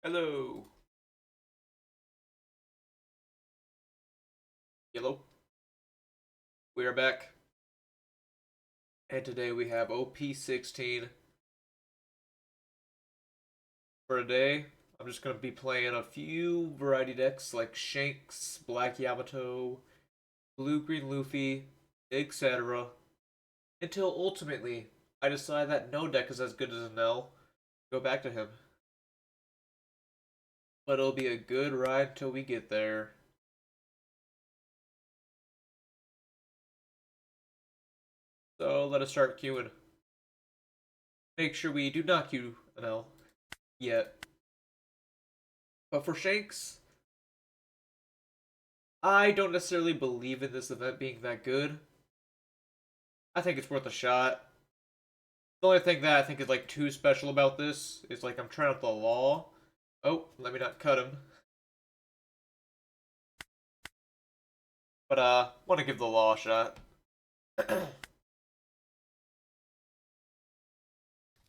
Hello. Yellow. We are back. And today we have OP16 for a day. I'm just going to be playing a few variety decks like Shanks, Black Yamato, Blue Green Luffy, etc. Until ultimately I decide that no deck is as good as an L. Go back to him. But it'll be a good ride till we get there. So let us start queuing. Make sure we do not queue an L yet. But for Shanks, I don't necessarily believe in this event being that good. I think it's worth a shot. The only thing that I think is like too special about this is like I'm trying out the law. Oh, let me not cut him. But want to give the law a shot.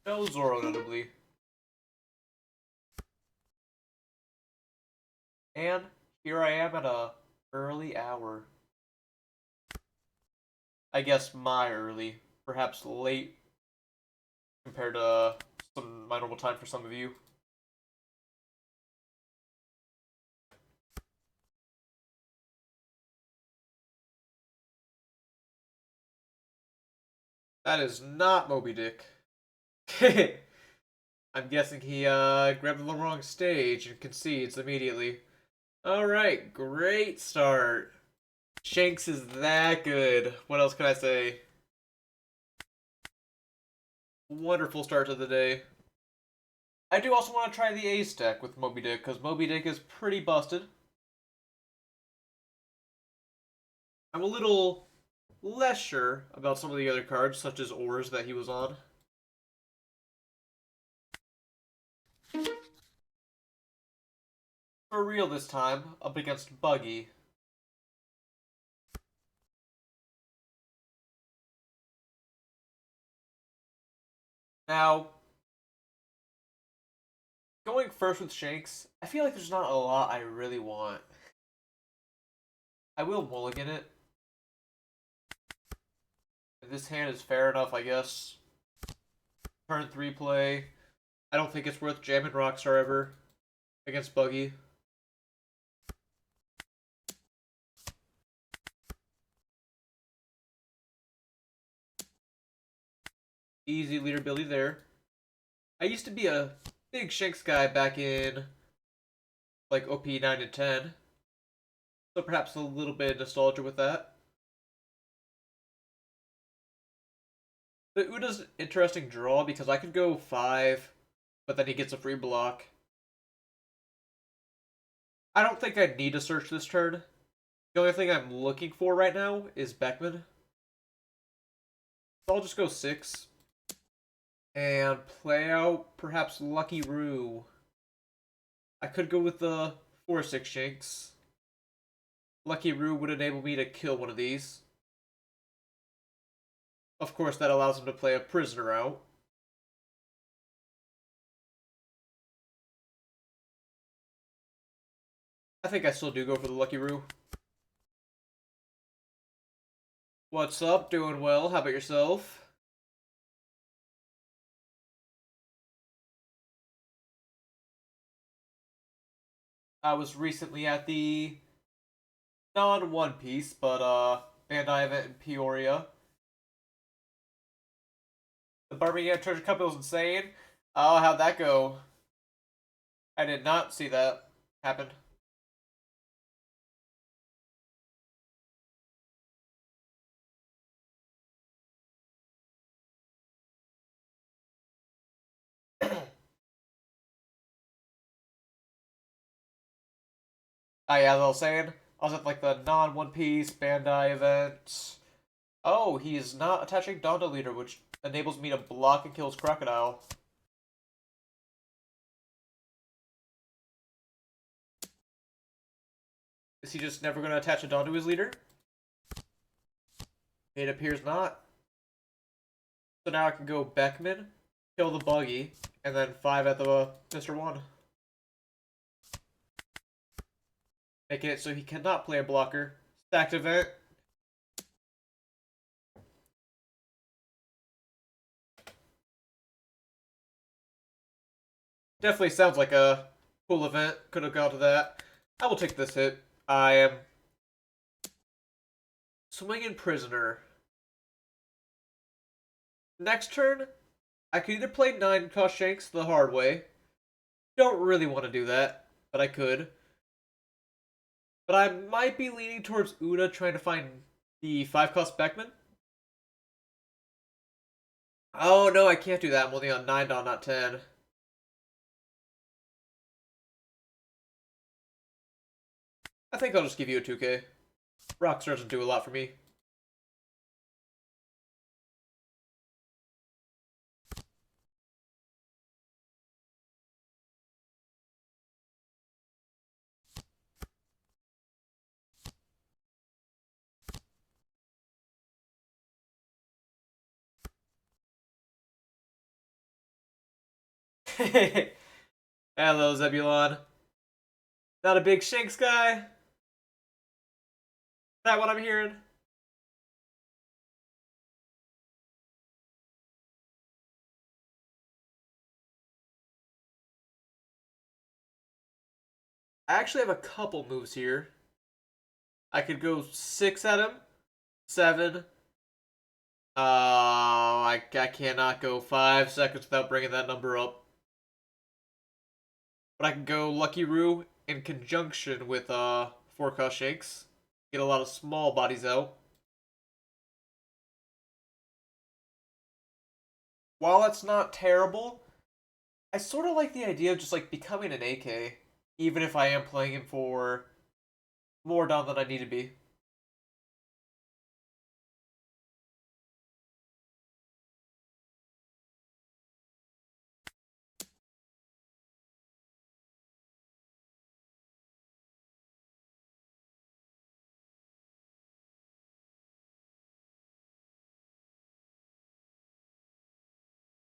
No Zoro notably. And here I am at a early hour. I guess my early, perhaps late compared to my normal time for some of you. That is not Moby Dick. I'm guessing he grabbed the wrong stage and concedes immediately. Alright, great start. Shanks is that good. What else can I say? Wonderful start to the day. I do also want to try the Ace deck with Moby Dick, because Moby Dick is pretty busted. I'm a little less sure about some of the other cards, such as Ores that he was on. For real this time, up against Buggy. Now, going first with Shanks, I feel like there's not a lot I really want. I will mulligan it. This hand is fair enough, I guess. Turn 3 play. I don't think it's worth jamming Rockstar ever against Buggy. Easy leader ability there. I used to be a big Shanks guy back in like OP 9 and 10. So perhaps a little bit of nostalgia with that. The Uda's an interesting draw because I could go 5, but then he gets a free block. I don't think I need to search this turn. The only thing I'm looking for right now is Beckman. So I'll just go 6. And play out perhaps Lucky Roo. I could go with the 4-6 Shanks. Lucky Roo would enable me to kill one of these. Of course, that allows him to play a prisoner out. I think I still do go for the Lucky Roo. What's up? Doing well. How about yourself? I was recently at the non-One Piece, but Bandai event in Peoria. The Birmingham Treasure Cup was insane. Oh, how'd that go? I did not see that happen. Ah, yeah, as I was saying, I was at like the non-One Piece Bandai event. Oh, he is not attaching Donda Leader, which enables me to block and kill his Crocodile. Is he just never going to attach a Don to his leader? It appears not. So now I can go Beckman, kill the Buggy, and then 5 at the Mr. 1. making it so he cannot play a blocker. Stacked event. Definitely sounds like a cool event. Could have gone to that. I will take this hit. I am swinging prisoner. Next turn, I could either play 9 cost Shanks the hard way. Don't really want to do that, but I could. But I might be leaning towards Uda trying to find the 5 cost Beckman. Oh no, I can't do that. I'm only on 9 down, not 10. I think I'll just give you a 2k. Rockstar doesn't do a lot for me. Hello, Zebulon. Not a big Shanks guy? Is that what I'm hearing? I actually have a couple moves here. I could go 6 at him. 7. I cannot go 5 seconds without bringing that number up. But I can go Lucky Roo in conjunction with 4 cost Shanks. Get a lot of small bodies out. While that's not terrible, I sort of like the idea of just like becoming an AK, even if I am playing him for more down than I need to be.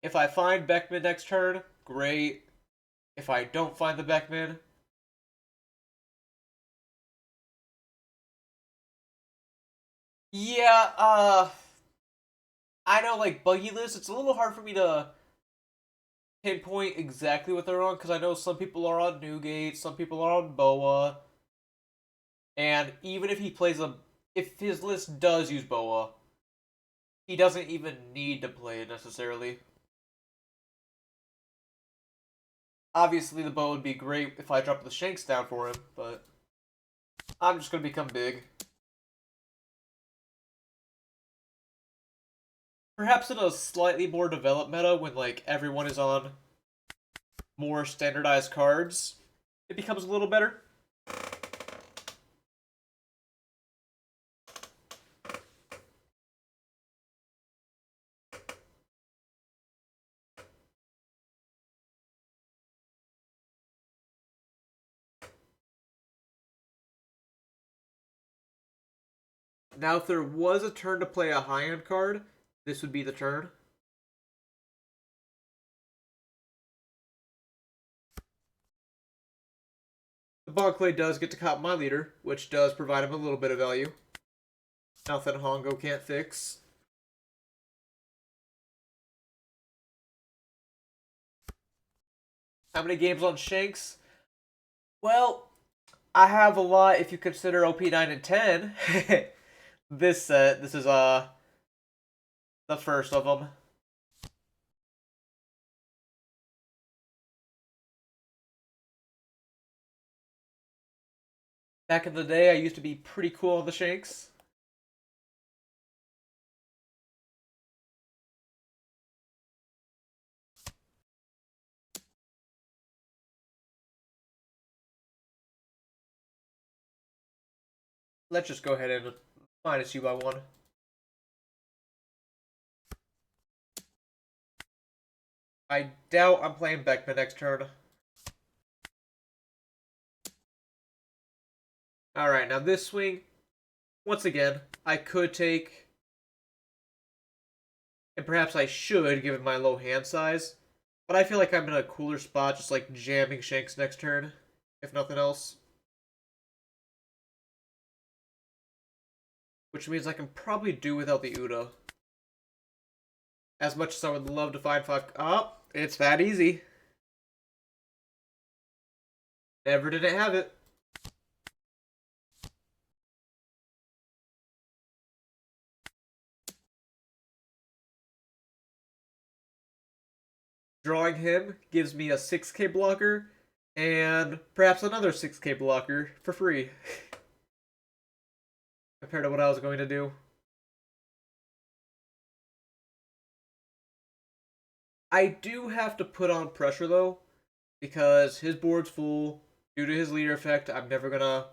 If I find Beckman next turn, great. If I don't find the Beckman, yeah, I know like buggy lists, it's a little hard for me to pinpoint exactly what they're on because I know some people are on Newgate, some people are on Boa, and even if he plays if his list does use Boa, he doesn't even need to play it necessarily. Obviously, the Boa would be great if I drop the Shanks down for him, but I'm just gonna become big. Perhaps in a slightly more developed meta when like everyone is on more standardized cards, it becomes a little better. Now, if there was a turn to play a high-end card, this would be the turn. The Bogclay does get to cop my leader, which does provide him a little bit of value. Nothing Hongo can't fix. How many games on Shanks? Well, I have a lot if you consider OP9 and 10. This set, this is the first of them. Back in the day, I used to be pretty cool on the Shanks. Let's just go ahead and minus you by 1. I doubt I'm playing Beckman next turn. Alright, now this swing, once again, I could take, and perhaps I should, given my low hand size, but I feel like I'm in a cooler spot, just like jamming Shanks next turn, if nothing else. which means I can probably do without the Uda. As much as I would love to find 5... Oh, it's that easy. Never did it have it. Drawing him gives me a 6k blocker and perhaps another 6k blocker for free compared to what I was going to do. I do have to put on pressure though, because his board's full. Due to his leader effect, I'm never gonna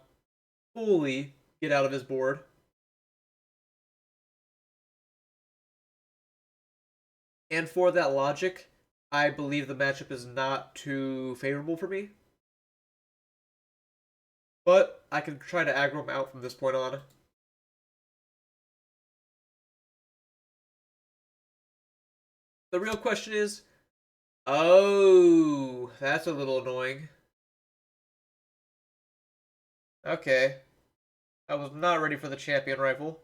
fully get out of his board. And for that logic, I believe the matchup is not too favorable for me. But I can try to aggro him out from this point on. The real question is, oh, that's a little annoying. Okay. I was not ready for the champion rifle.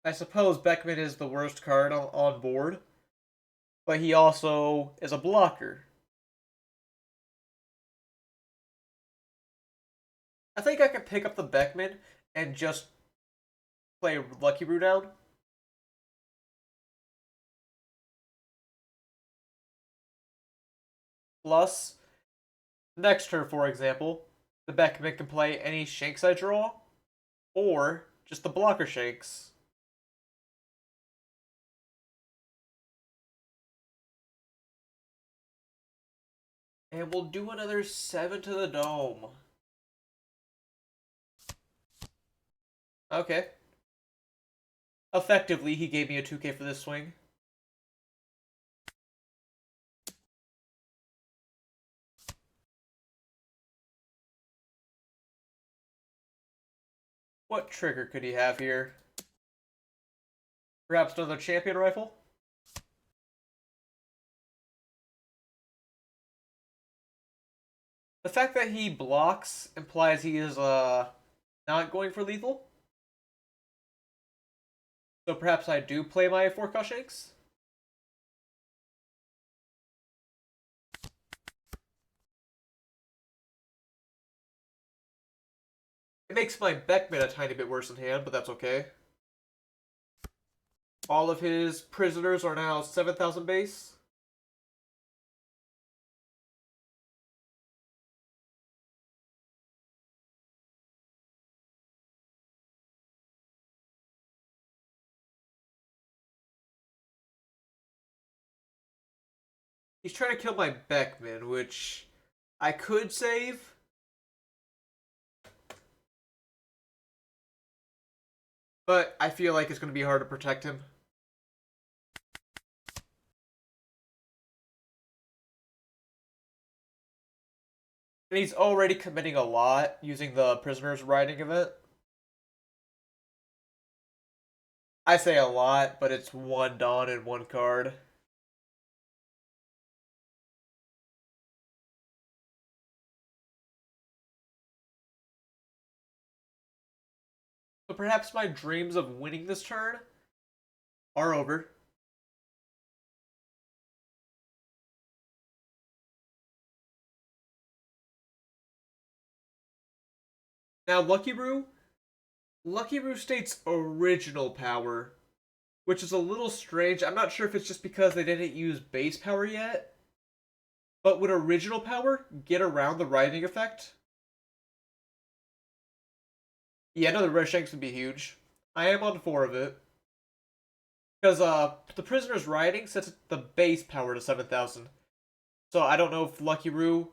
I suppose Beckman is the worst card on board, but he also is a blocker. I think I can pick up the Beckman and just play Lucky Brew down. Plus, next turn, for example, the Beckman can play any Shanks I draw, or just the blocker Shanks. And we'll do another 7 to the dome. Okay. Effectively, he gave me a 2k for this swing. What trigger could he have here? Perhaps another champion rifle? The fact that he blocks implies he is not going for lethal. So perhaps I do play my 4 Shanks. It makes my Beckman a tiny bit worse in hand, but that's okay. All of his prisoners are now 7,000 base. He's trying to kill my Beckman, which I could save. But I feel like it's going to be hard to protect him. And he's already committing a lot using the prisoners riding event. I say a lot, but it's 1 Dawn and 1 card. So perhaps my dreams of winning this turn are over. Now, Lucky Brew states original power, which is a little strange. I'm not sure if it's just because they didn't use base power yet, but would original power get around the riding effect? Yeah, no, the Red Shanks would be huge. I am on 4 of it. Because the prisoner's riding sets the base power to 7,000. So I don't know if Lucky Brew,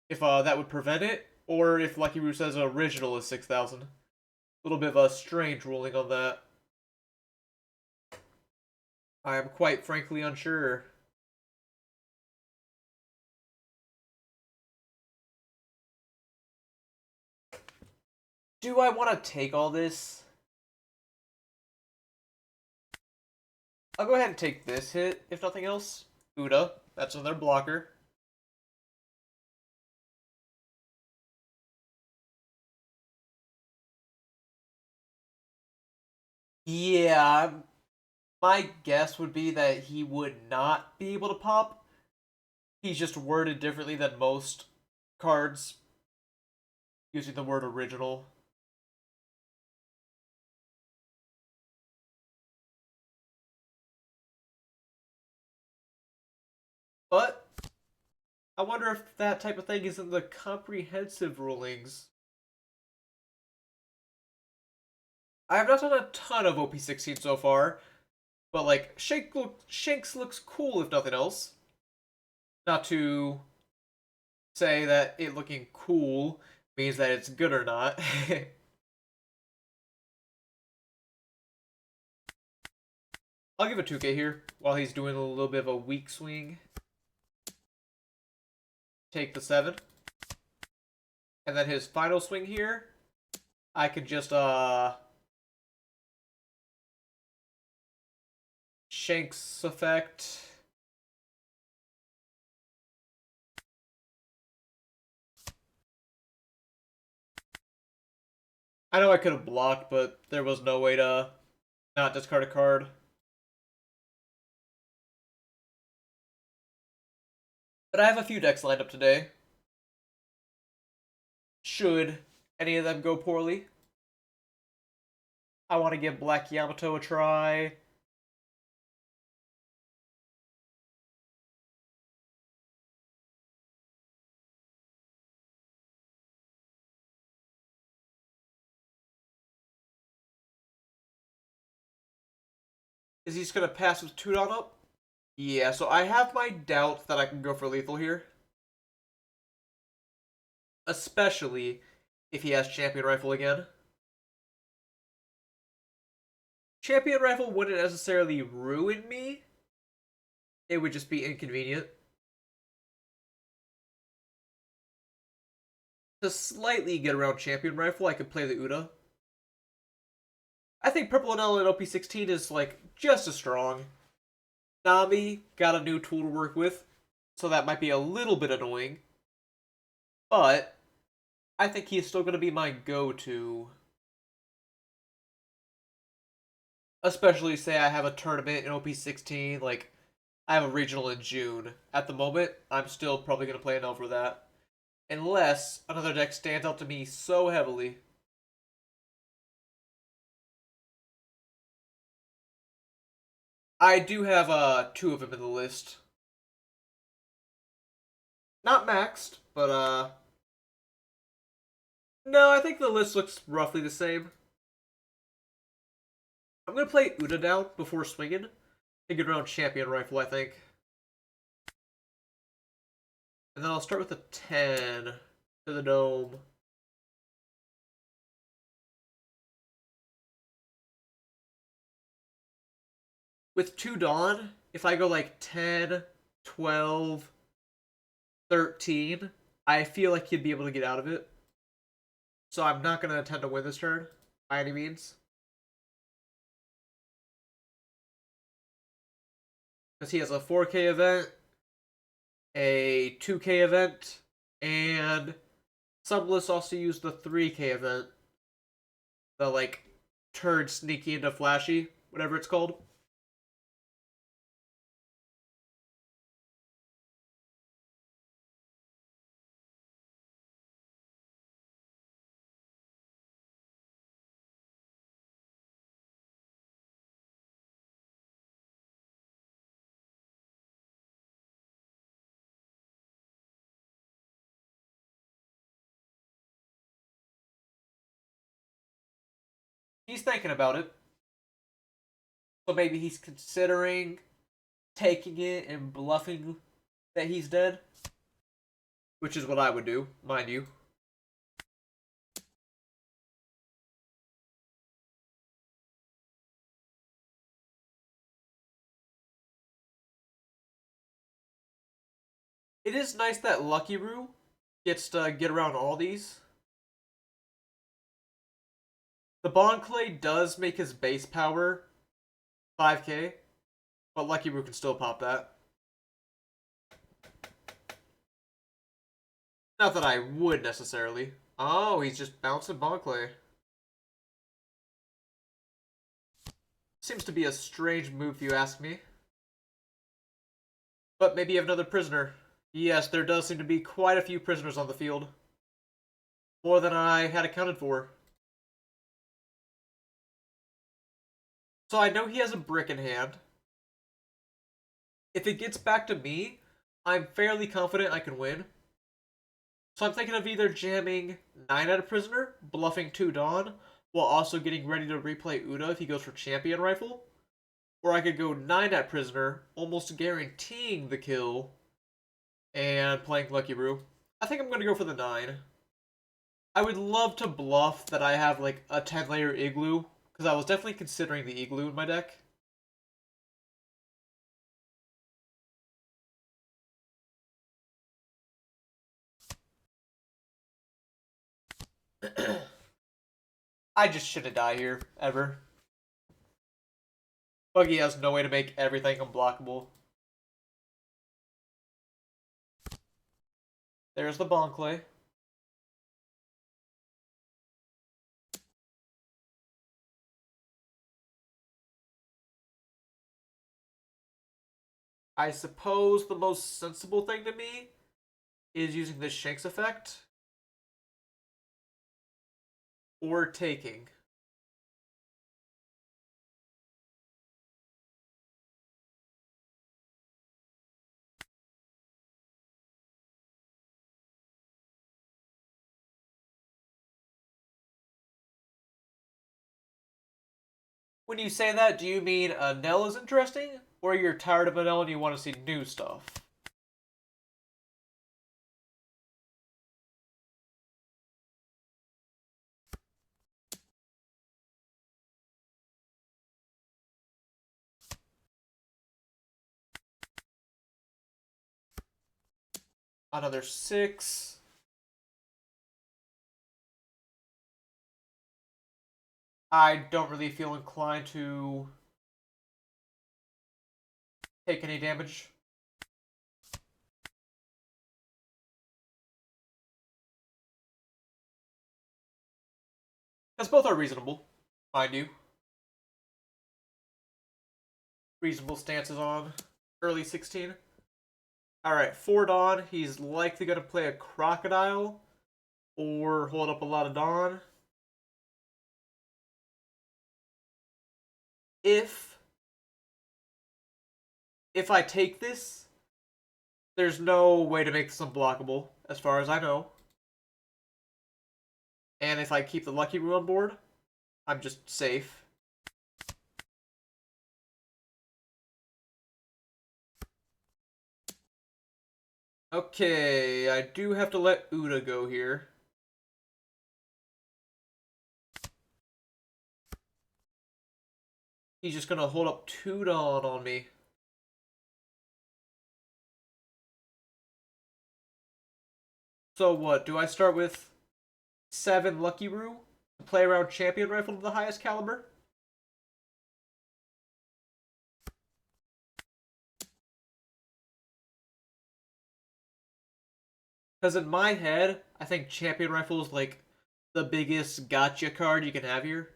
if that would prevent it, or if Lucky Brew says original is 6,000. A little bit of a strange ruling on that. I am quite frankly unsure. Do I want to take all this? I'll go ahead and take this hit, if nothing else. Uda, that's another blocker. Yeah, my guess would be that he would not be able to pop. He's just worded differently than most cards using the word original. But I wonder if that type of thing is in the comprehensive rulings. I have not done a ton of OP16 so far, but like Shanks looks cool if nothing else. Not to say that it looking cool means that it's good or not. I'll give it 2K here while he's doing a little bit of a weak swing. Take the 7. And then his final swing here, I can just Shanks effect. I know I could have blocked, but there was no way to not discard a card. But I have a few decks lined up today. Should any of them go poorly, I want to give Black Yamato a try. Is he just going to pass with 2 down up? Yeah, so I have my doubts that I can go for lethal here. Especially if he has Champion Rifle again. Champion Rifle wouldn't necessarily ruin me. It would just be inconvenient. To slightly get around Champion Rifle, I could play the Uda. I think Purple and L at OP16 is like just as strong. Nami got a new tool to work with, so that might be a little bit annoying. But I think he's still going to be my go-to. Especially say I have a tournament in OP16, like I have a regional in June. At the moment, I'm still probably going to play an L for that. Unless another deck stands out to me so heavily. I do have 2 of them in the list. Not maxed, but no, I think the list looks roughly the same. I'm gonna play Uda down before swinging to get around Champion Rifle, I think. And then I'll start with a 10 to the dome. With 2 Dawn, if I go like 10, 12, 13, I feel like he'd be able to get out of it. So I'm not going to attempt to win this turn by any means. Because he has a 4K event, a 2K event, and some lists also use the 3K event. The, like, turn sneaky into flashy, whatever it's called. He's thinking about it. So maybe he's considering taking it and bluffing that he's dead. Which is what I would do, mind you. It is nice that Lucky Roo gets to get around all these. The Bond Clay does make his base power 5k, but Lucky Roo can still pop that. Not that I would necessarily. Oh, he's just bouncing Bond Clay. Seems to be a strange move if you ask me. But maybe you have another prisoner. Yes, there does seem to be quite a few prisoners on the field. More than I had accounted for. So I know he has a brick in hand. If it gets back to me, I'm fairly confident I can win. So I'm thinking of either jamming 9 at a prisoner, bluffing 2 Dawn, while also getting ready to replay Uda if he goes for champion rifle. Or I could go 9 at prisoner, almost guaranteeing the kill, and playing Lucky Brew. I think I'm going to go for the 9. I would love to bluff that I have like a 10-layer Igloo, because I was definitely considering the Igloo in my deck. I just shouldn't die here, ever. Buggy has no way to make everything unblockable. There's the Bonclay. I suppose the most sensible thing to me is using the Shanks effect or taking. When you say that, do you mean Nell is interesting, or you're tired of Nell and you want to see new stuff? Another 6. I don't really feel inclined to take any damage. Because both are reasonable, mind you. Reasonable stances on early 16. Alright, 4 Dawn. He's likely going to play a Crocodile or hold up a lot of Dawn. If I take this, there's no way to make this unblockable, as far as I know. And if I keep the Lucky Brew on board, I'm just safe. Okay, I do have to let Uda go here. He's just gonna hold up 2 Dawn on me. So what, do I start with 7 Lucky Brew to play around Champion Rifle to the highest caliber? Because in my head, I think Champion Rifle is like the biggest gotcha card you can have here.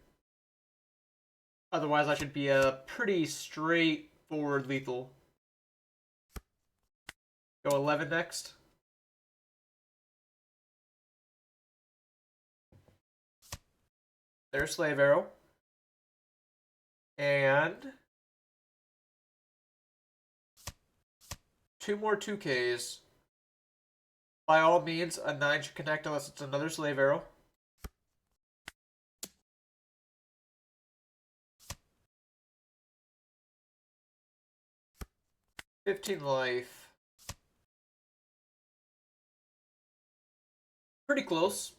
Otherwise, I should be a pretty straightforward lethal. Go 11 next. There's Slave Arrow. And 2 more 2Ks. By all means, a 9 should connect unless it's another Slave Arrow. $15 life. Pretty close.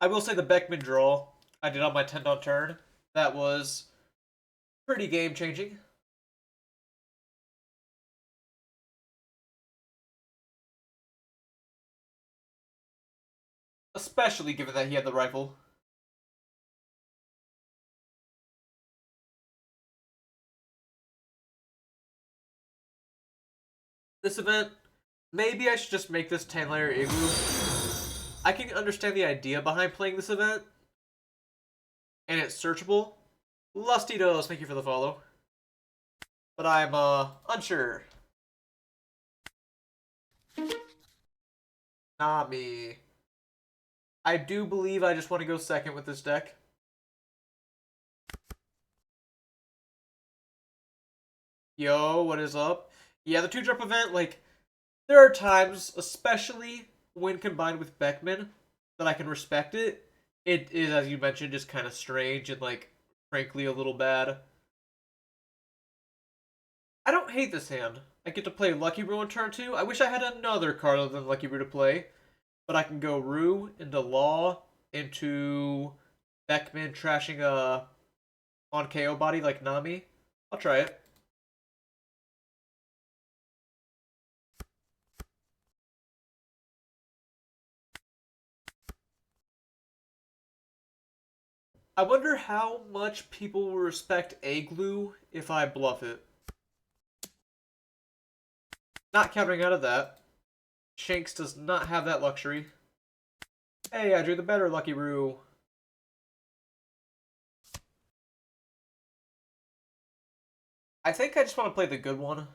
I will say the Beckman draw I did on my 10 on turn, that was pretty game changing. Especially given that he had the rifle. This event, maybe I should just make this 10-layer igloo. I can understand the idea behind playing this event, and it's searchable. Lustitos, thank you for the follow. But I'm, unsure. Nami. I do believe I just want to go second with this deck. Yo, what is up? Yeah, the 2-drop event, like, there are times, especially when combined with Beckman, that I can respect it. It is, as you mentioned, just kind of strange and, like, frankly, a little bad. I don't hate this hand. I get to play Lucky Brew on turn 2. I wish I had another card other than Lucky Brew to play. But I can go Rue into Law into Beckman trashing a on KO body like Nami. I'll try it. I wonder how much people will respect A-Glue if I bluff it. Not countering out of that. Shanks does not have that luxury. Hey, I drew the better Lucky Roo. I think I just want to play the good one.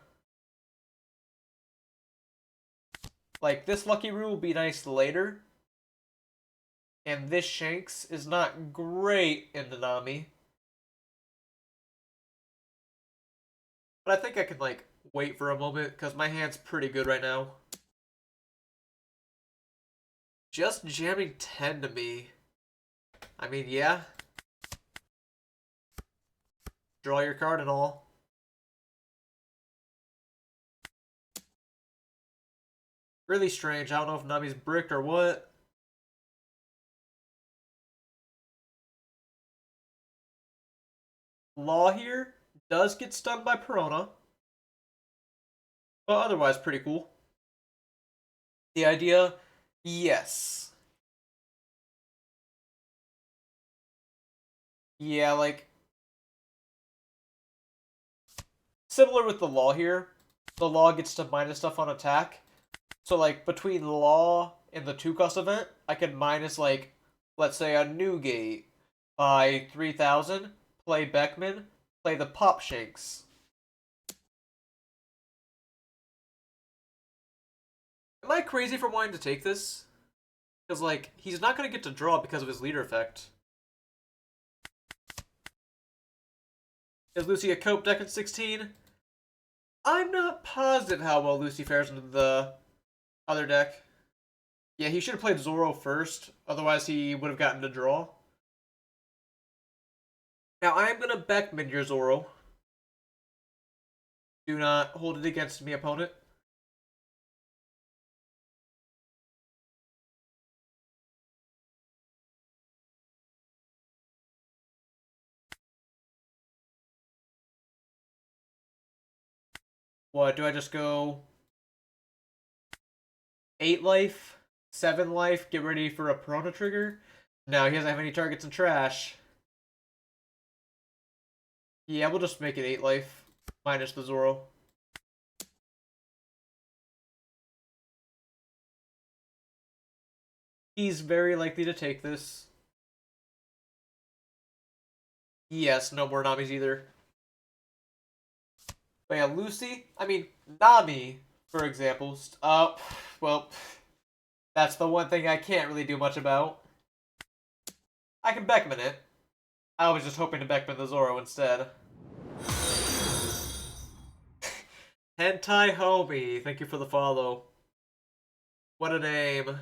Like, this Lucky Roo will be nice later. And this Shanks is not great in the Nami. But I think I can, like, wait for a moment, because my hand's pretty good right now. Just jamming 10 to me. I mean, yeah. Draw your card and all. Really strange. I don't know if Nami's bricked or what. Law here does get stunned by Perona. But otherwise, pretty cool. The idea, yes. Yeah, like, similar with the Law here. The Law gets to minus stuff on attack. So, like, between Law and the 2-cost event, I can minus, like, let's say a Newgate by 3,000, play Beckman, play the Pop Shanks. Am I crazy for wanting to take this? Because, like, he's not going to get to draw because of his leader effect. Is Lucy a cope deck in 16? I'm not positive how well Lucy fares into the other deck. Yeah, he should have played Zoro first, otherwise he would have gotten to draw. Now, I am going to Beckman your Zoro. Do not hold it against me, opponent. What, do I just go 8 life, 7 life, get ready for a Perona trigger? No, he doesn't have any targets in trash. Yeah, we'll just make it 8 life, minus the Zoro. He's very likely to take this. Yes, no more Namis either. But yeah, Lucy, I mean, Nami, for example. Well, that's the one thing I can't really do much about. I can Beckman it. I was just hoping to Beckman the Zoro instead. Hentai Homie, thank you for the follow. What a name.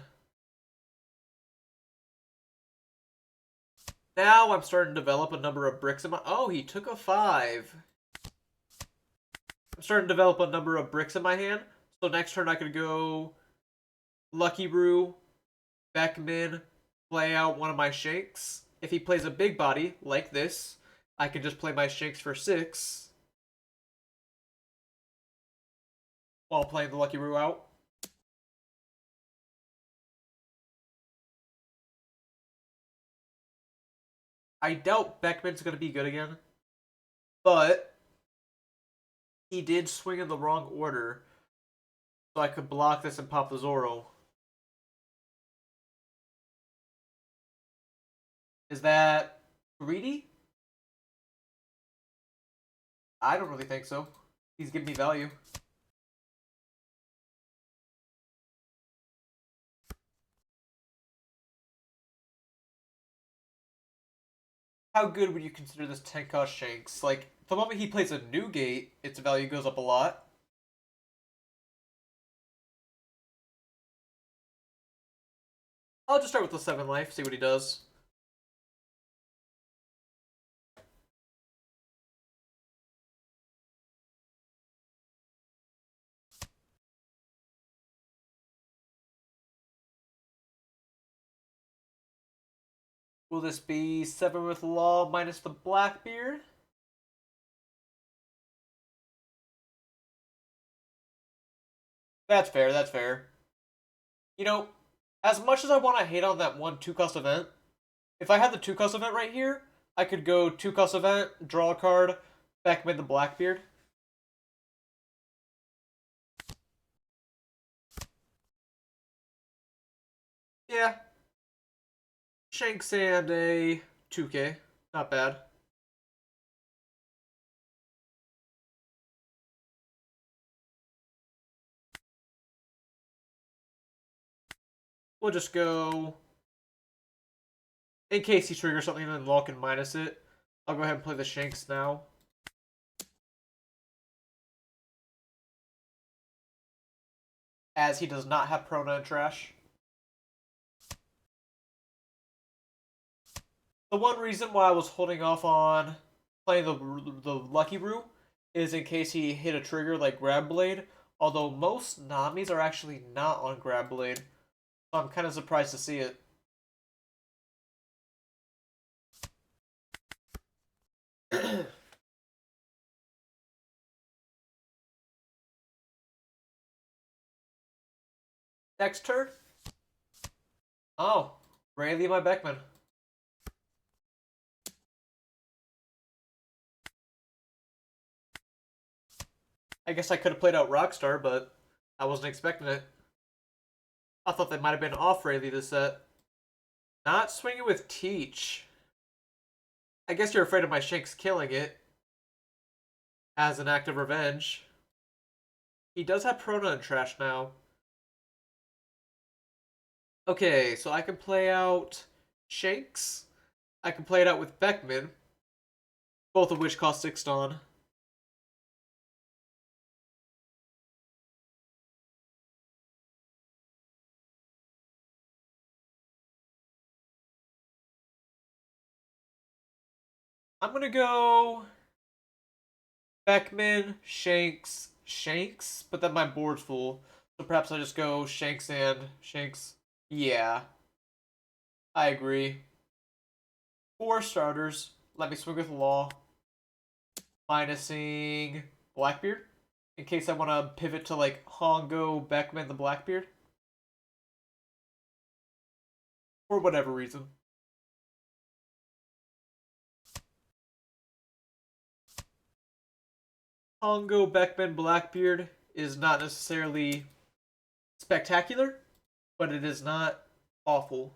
Now I'm starting to develop a number of bricks in my... Oh, he took a 5. I'm starting to develop a number of bricks in my hand. So next turn I could go Lucky Brew, Beckman, play out one of my Shanks. If he plays a big body, like this, I can just play my Shanks for 6. While playing the Lucky Brew out. I doubt Beckman's going to be good again. But he did swing in the wrong order. So I could block this and pop the Zoro. Is that greedy? I don't really think so. He's giving me value. How good would you consider this 10 cost Shanks? Like, the moment he plays a new gate, its value goes up a lot. I'll just start with the 7 life, see what he does. Will this be 7 with Law minus the Blackbeard? That's fair, that's fair. You know, as much as I want to hate on that one 2-cost event, if I had the 2-cost event right here, I could go 2-cost event, draw a card, backmid the Blackbeard. Yeah. Shanks and a 2K. Not bad. We'll just go... In case he triggers something and then Law can minus it, I'll go ahead and play the Shanks now. As he does not have Prona and Trash. The one reason why I was holding off on playing the Lucky Brew is in case he hit a trigger like Grab Blade, although most Namis are actually not on Grab Blade, so I'm kind of surprised to see it. Next turn? Oh, Rayleigh my Beckman. I guess I could have played out Rockstar, but I wasn't expecting it. I thought they might have been off Rayleigh this set. Not swinging with Teach. I guess you're afraid of my Shanks killing it as an act of revenge. He does have Prona and Trash now. Okay, so I can play out Shanks. I can play it out with Beckman, both of which cost 6 Dawn. I'm gonna go Beckman, Shanks, Shanks, but then my board's full. So perhaps I just go Shanks and Shanks. Yeah, I agree. 4 starters. Let me swing with Law. Minusing Blackbeard. In case I want to pivot to like Hongo, Beckman, the Blackbeard. For whatever reason. Hongo, Beckman, Blackbeard is not necessarily spectacular, but it is not awful,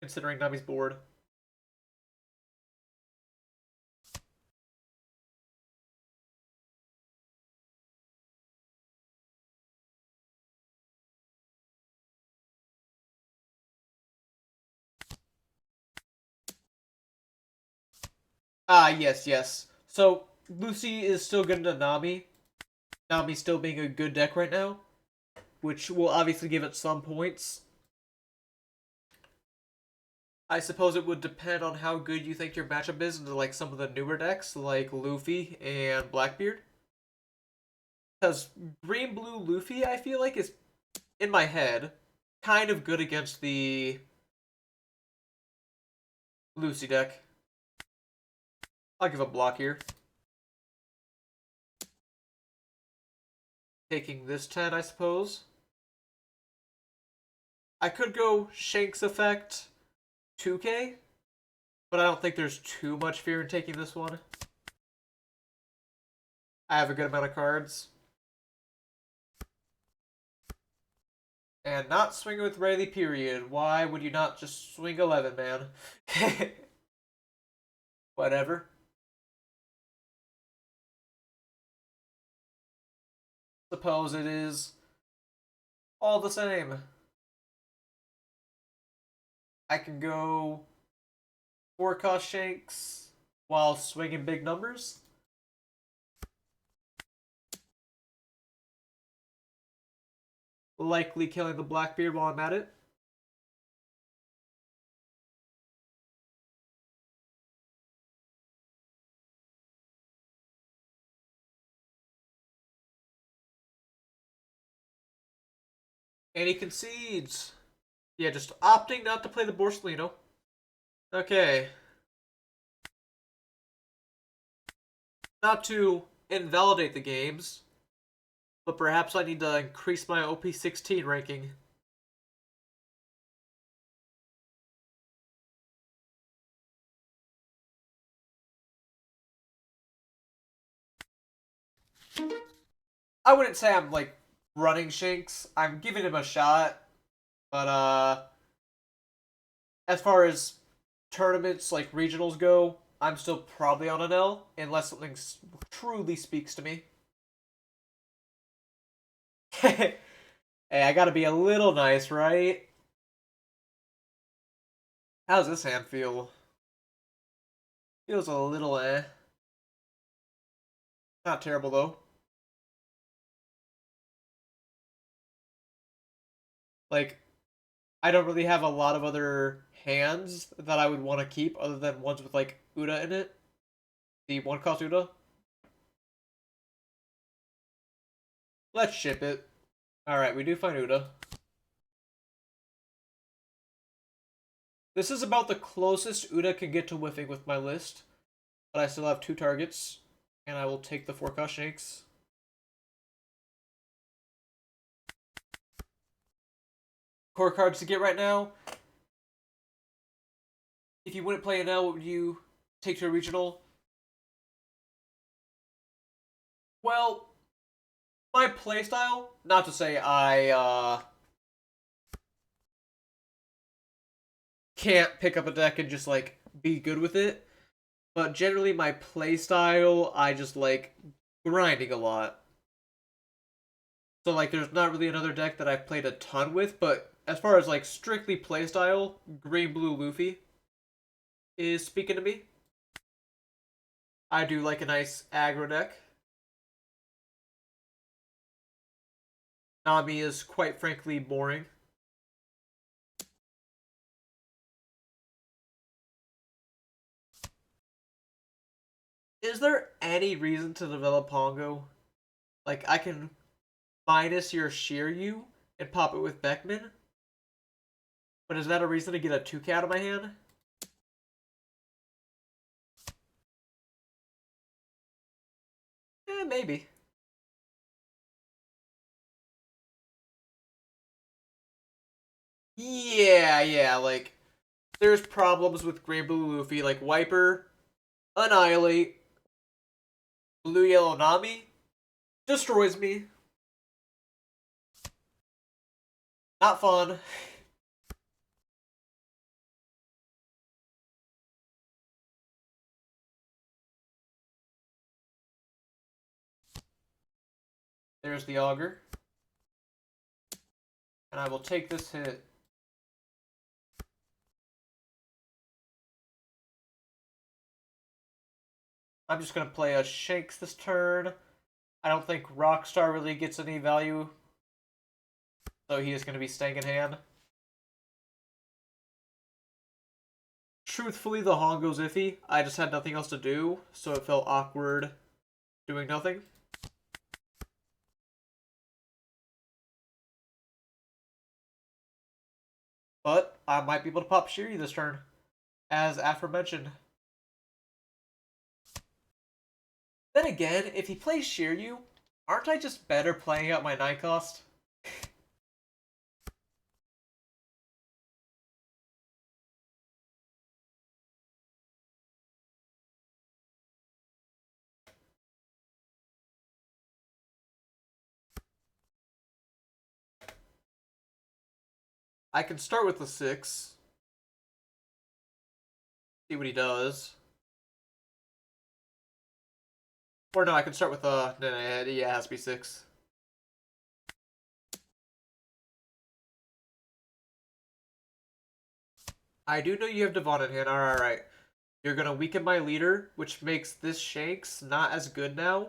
considering Nami's board. Ah, yes, yes. So, Lucy is still good into Nami. Nami still being a good deck right now, which will obviously give it some points. I suppose it would depend on how good you think your matchup is into like some of the newer decks, like Luffy and Blackbeard. Because Green Blue Luffy, I feel like, is, in my head, kind of good against the Lucy deck. I'll give a block here. Taking this 10, I suppose. I could go Shanks effect 2K, but I don't think there's too much fear in taking this one. I have a good amount of cards. And not swinging with ready, period. Why would you not just swing 11, man? Whatever. Suppose it is all the same. I can go 4-cost shanks while swinging big numbers. Likely killing the Blackbeard while I'm at it. And he concedes. Yeah, just opting not to play the Borsellino. Okay. Not to invalidate the games, but perhaps I need to increase my OP16 ranking. I wouldn't say I'm like running Shanks. I'm giving him a shot, but as far as tournaments like regionals go, I'm still probably on an L unless something truly speaks to me. Hey, I gotta be a little nice, right? How's this hand feel? Feels a little Not terrible though. Like, I don't really have a lot of other hands that I would want to keep other than ones with like Uda in it. The 1-cost Uda. Let's ship it. Alright, we do find Uda. This is about the closest Uda can get to whiffing with my list. But I still have 2 targets. And I will take the 4-cost Shanks. Core cards to get right now. If you wouldn't play an L, what would you take to a regional? Well, my playstyle, not to say I can't pick up a deck and just like be good with it, but generally my playstyle, I just like grinding a lot. So like there's not really another deck that I've played a ton with, but as far as like strictly playstyle, green blue Luffy is speaking to me. I do like a nice aggro deck. Nami is quite frankly boring. Is there any reason to develop Pongo? Like I can minus your Shiryu and pop it with Beckman? But is that a reason to get a 2K out of my hand? Maybe. Yeah, like, there's problems with Green Blue Luffy, like Wiper, Annihilate, Blue Yellow Nami, destroys me. Not fun. There's the Augur. And I will take this hit. I'm just going to play a Shanks this turn. I don't think Rockstar really gets any value. So he is going to be staying in hand. Truthfully, the Hongo's iffy. I just had nothing else to do, so it felt awkward doing nothing. But I might be able to pop Shiri this turn, as aforementioned. Then again, if he plays Shiryu, aren't I just better playing out my 9-cost? I can start with the 6. See what he does. Or no, I can start with no, yeah, it has to be 6. I do know you have Devon in hand. Alright. You're gonna weaken my leader, which makes this Shanks not as good now.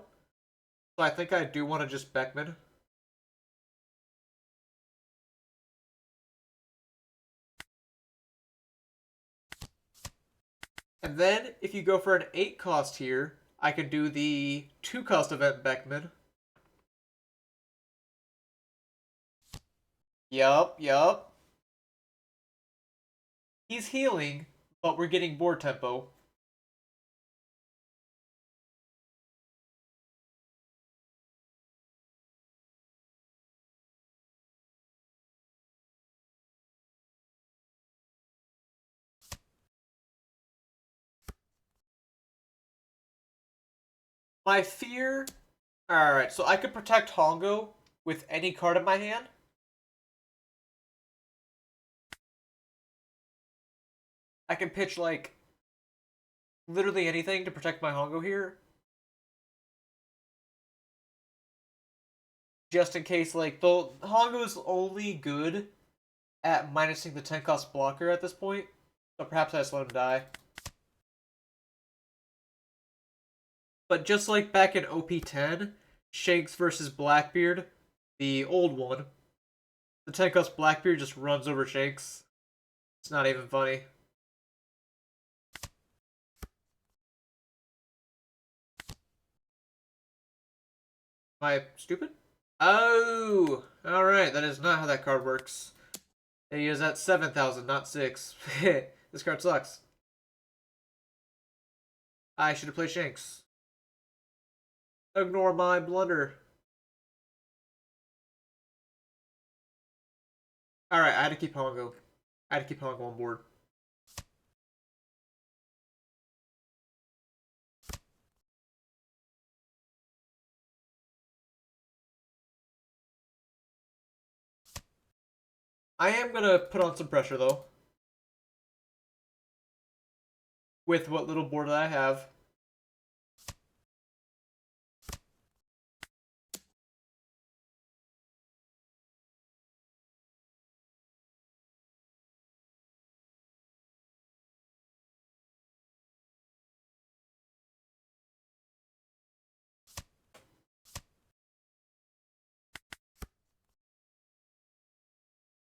So I think I do want to just Beckman. And then, if you go for an 8 cost here, I can do the 2 cost event Beckman. Yup. He's healing, but we're getting board tempo. My fear... Alright, so I could protect Hongo with any card in my hand. I can pitch, like, literally anything to protect my Hongo here. Just in case, like, the Hongo's only good at minusing the 10 cost blocker at this point. So perhaps I just let him die. But just like back in OP10, Shanks versus Blackbeard, the old one, the 10 cost Blackbeard just runs over Shanks. It's not even funny. Am I stupid? Oh! Alright, that is not how that card works. He is at 7,000, not 6. This card sucks. I should have played Shanks. Ignore my blunder. Alright, I had to keep Hongo. I had to keep Hongo on board. I am gonna put on some pressure, though. With what little board that I have.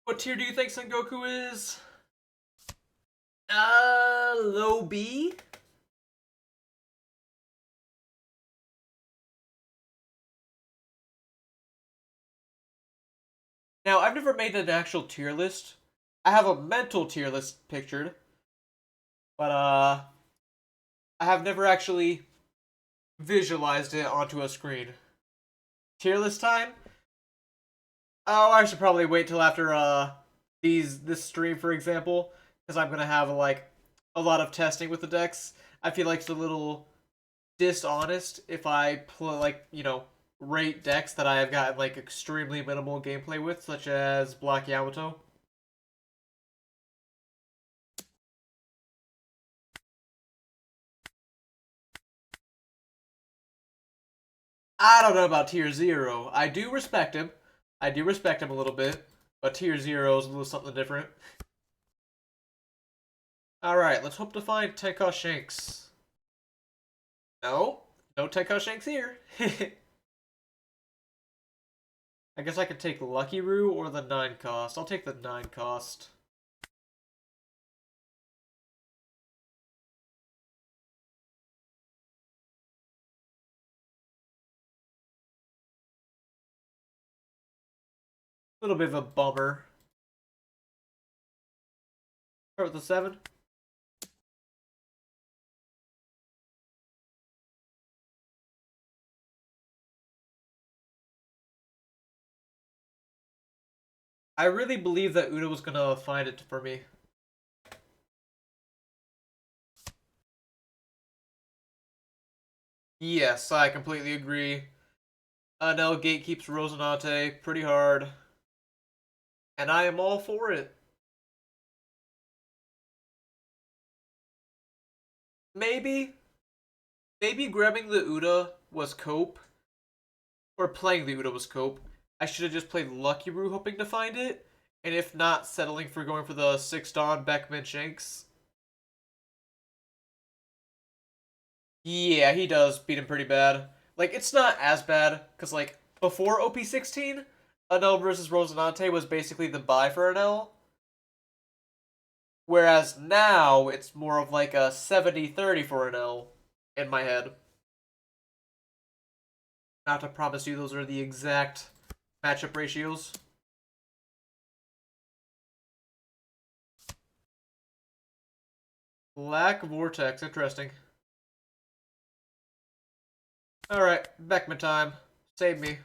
What tier do you think Sengoku is? Low B? Now, I've never made an actual tier list. I have a mental tier list pictured. But, I have never actually visualized it onto a screen. Tier list time? Oh, I should probably wait till after, this stream, for example. Because I'm gonna have, like, a lot of testing with the decks. I feel like it's a little dishonest if I play, like, rate decks that I have gotten like extremely minimal gameplay with, such as Black Yamato. I don't know about Tier 0. I do respect him. I do respect him a little bit, but Tier 0 is a little something different. Alright, let's hope to find Tenka Shanks. No, no Tenka Shanks here. I guess I could take Lucky Roo or the 9 cost. I'll take the 9 cost. A little bit of a bummer. Start with the 7. I really believe that Uda was gonna find it for me. Yes, I completely agree. Nell gatekeeps Rosinante pretty hard. And I am all for it. maybe grabbing the Uda was cope, or playing the Uda was cope. I should have just played Lucky Roo hoping to find it, and if not, settling for going for the 6 Dawn Beckman Shanks. Yeah, he does beat him pretty bad. Like, it's not as bad, because, like, before OP16, Anel versus Rosinante was basically the buy for Anel. Whereas now, it's more of like a 70-30 for Anel in my head. Not to promise you those are the exact matchup ratios. Black Vortex, interesting. Alright, Beckman time. Save me.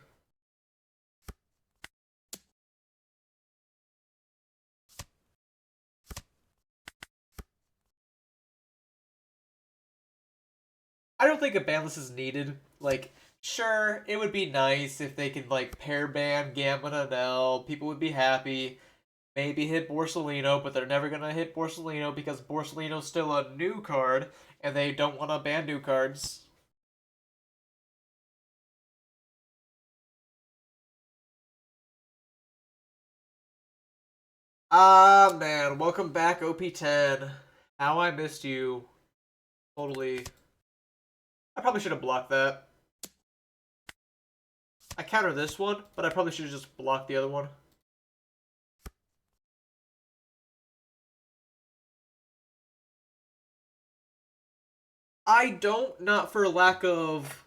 I don't think a banlist is needed. Like, sure, it would be nice if they could, like, pair ban Gambit and L. People would be happy. Maybe hit Borsellino, but they're never gonna hit Borsellino because Borsellino's still a new card, and they don't want to ban new cards. Ah, man, welcome back, OP10. How I missed you. Totally. I probably should have blocked that. I counter this one, but I probably should have just blocked the other one. I don't, not for lack of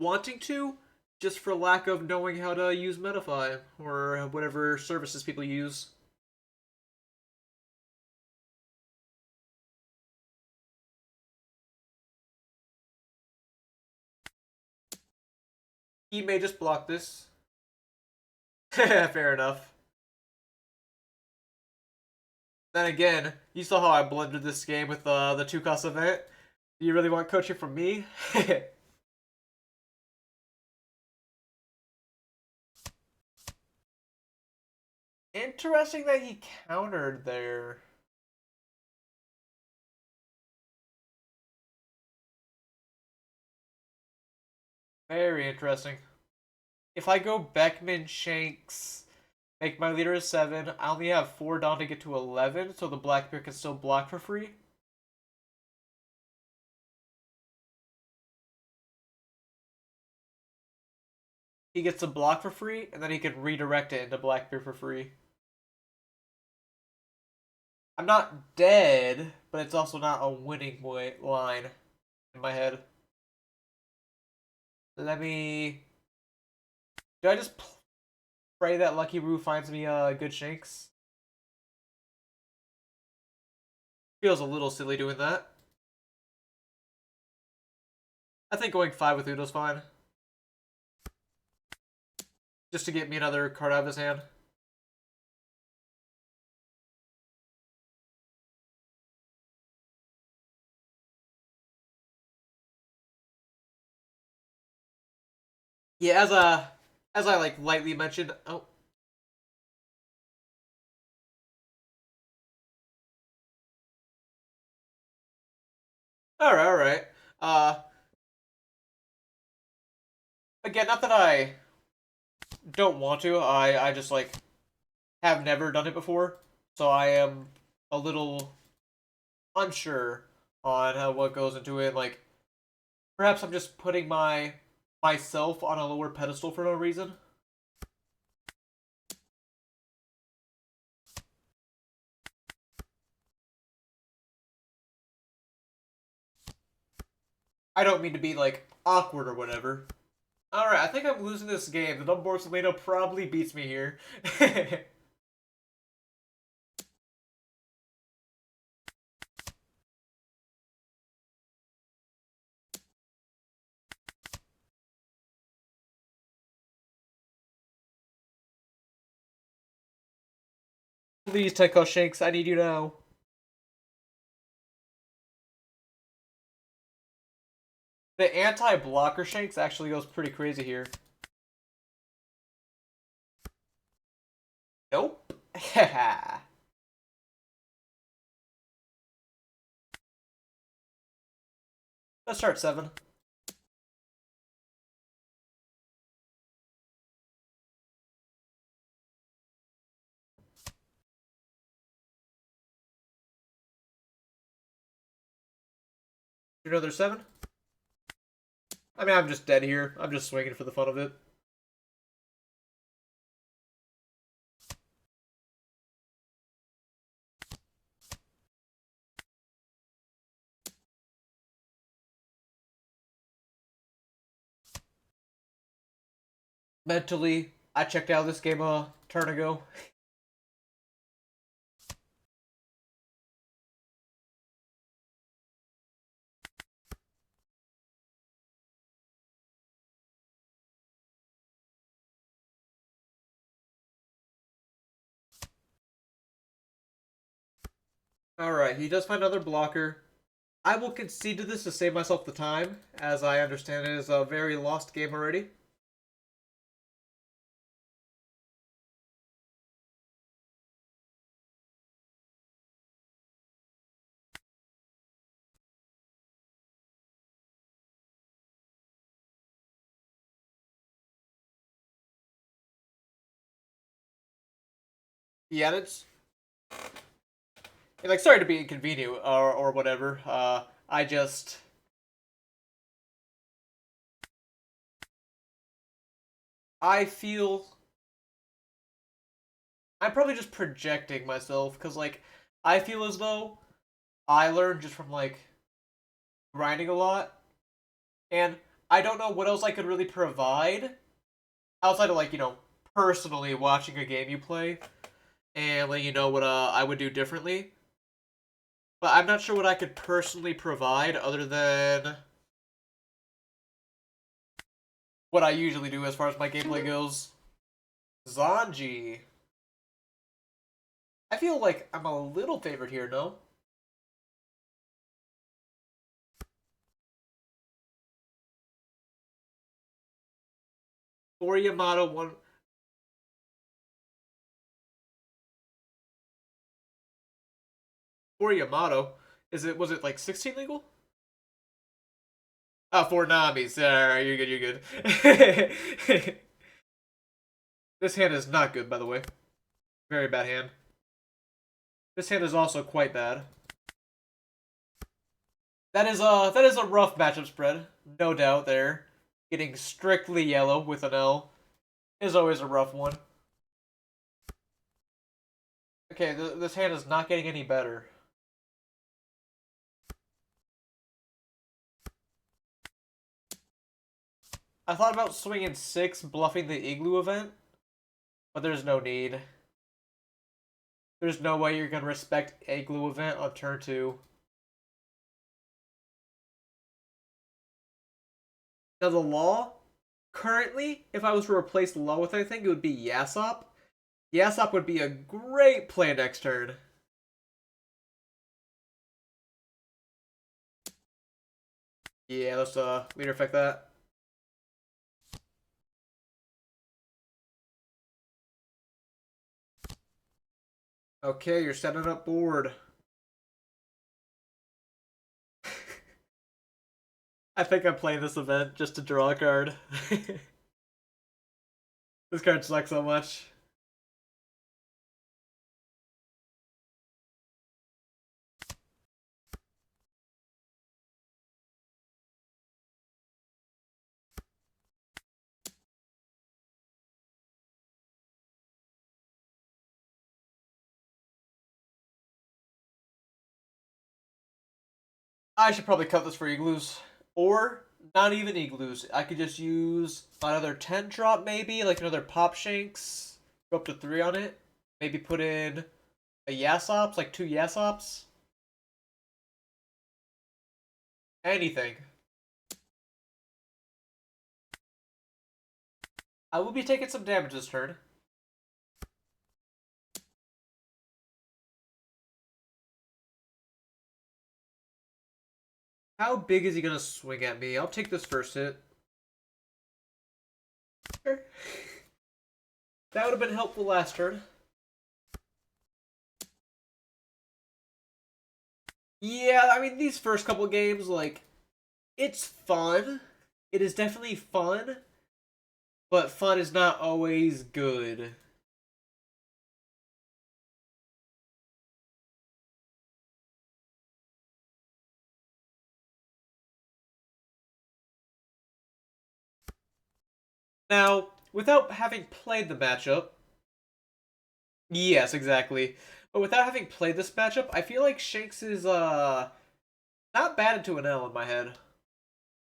wanting to, just for lack of knowing how to use Metafy, or whatever services people use. He may just block this. Fair enough. Then again, you saw how I blundered this game with the 2-cost event. Do you really want coaching from me? Interesting that he countered there. Very interesting. If I go Beckman Shanks, make my leader a 7, I only have 4 down to get to 11, so the Blackbeard can still block for free. He gets a block for free, and then he can redirect it into Blackbeard for free. I'm not dead, but it's also not a winning line in my head. Let me... Do I just pray that Lucky Roo finds me good Shanks? Feels a little silly doing that. I think going 5 with Udo's fine. Just to get me another card out of his hand. Yeah, as I like lightly mentioned. Oh, all right, all right. Uh, Again, not that I don't want to. I just like have never done it before, so I am a little unsure on what goes into it. Like, perhaps I'm just putting myself on a lower pedestal for no reason. I don't mean to be like awkward or whatever. All right, I think I'm losing this game. The Dumbledore Tomato probably beats me here. Please, Tenko Shanks, I need you now. The anti-blocker Shanks actually goes pretty crazy here. Nope. Let's start 7. Another 7? I mean, I'm just dead here. I'm just swinging for the fun of it. Mentally, I checked out this game a turn ago. Alright, he does find another blocker. I will concede to this to save myself the time, as I understand it is a very lost game already. Yeah, it's like, sorry to be inconvenient or whatever. I just I feel I'm probably just projecting myself because like I feel as though I learned just from like grinding a lot, and I don't know what else I could really provide outside of like personally watching a game you play and letting you know what I would do differently. But I'm not sure what I could personally provide other than what I usually do as far as my gameplay goes. Zanji. I feel like I'm a little favored here, no? For Yamato, one. For Yamato, was it like 16 legal? Oh, for Nami. Sorry, you're good, you're good. This hand is not good, by the way. Very bad hand. This hand is also quite bad. That is a rough matchup spread, no doubt there. Getting strictly yellow with an L is always a rough one. Okay, this hand is not getting any better. I thought about swinging 6, bluffing the Igloo event, but there's no need. There's no way you're gonna respect Igloo event on turn 2. Now the law, currently, if I was to replace the law with anything, it would be Yasop. Yasop would be a great play next turn. Yeah, let's leader effect that. Okay, you're setting up board. I think I'm playing this event just to draw a card. This card sucks so much. I should probably cut this for igloos. Or, not even igloos. I could just use another 10 drop maybe, like another pop shanks. Go up to 3 on it. Maybe put in a Yasops, like 2 Yasops. Anything. I will be taking some damage this turn. How big is he gonna swing at me? I'll take this first hit. Sure. That would have been helpful last turn. Yeah, I mean, these first couple games, like, It's fun. It is definitely fun, but fun is not always good. Now, without having played the matchup, yes, exactly. But without having played this matchup, I feel like Shanks is not bad into an L in my head.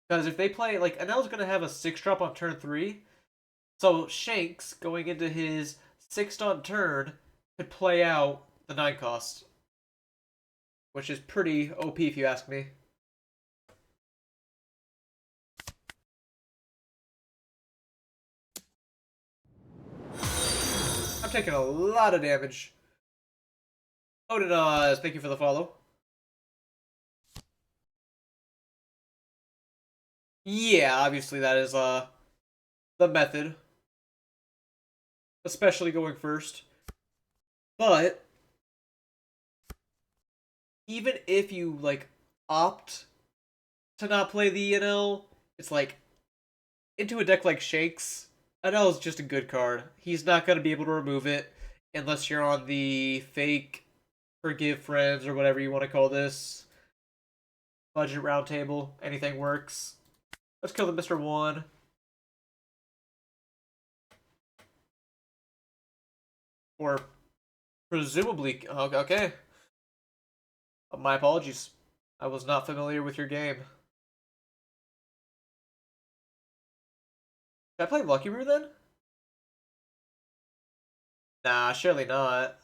Because if they play like an L's gonna have a 6-drop on turn 3, so Shanks going into his 6th on turn could play out the 9 cost, which is pretty OP if you ask me. I'm taking a lot of damage. Odin, thank you for the follow. Yeah, obviously that is the method, especially going first. But even if you like opt to not play the NL, it's like into a deck like Shakes, NL is just a good card. He's not gonna be able to remove it unless you're on the fake forgive friends or whatever you want to call this. Budget roundtable. Anything works. Let's kill the Mr. One. Or presumably okay. My apologies. I was not familiar with your game. Did I play Lucky Brew then? Nah, surely not.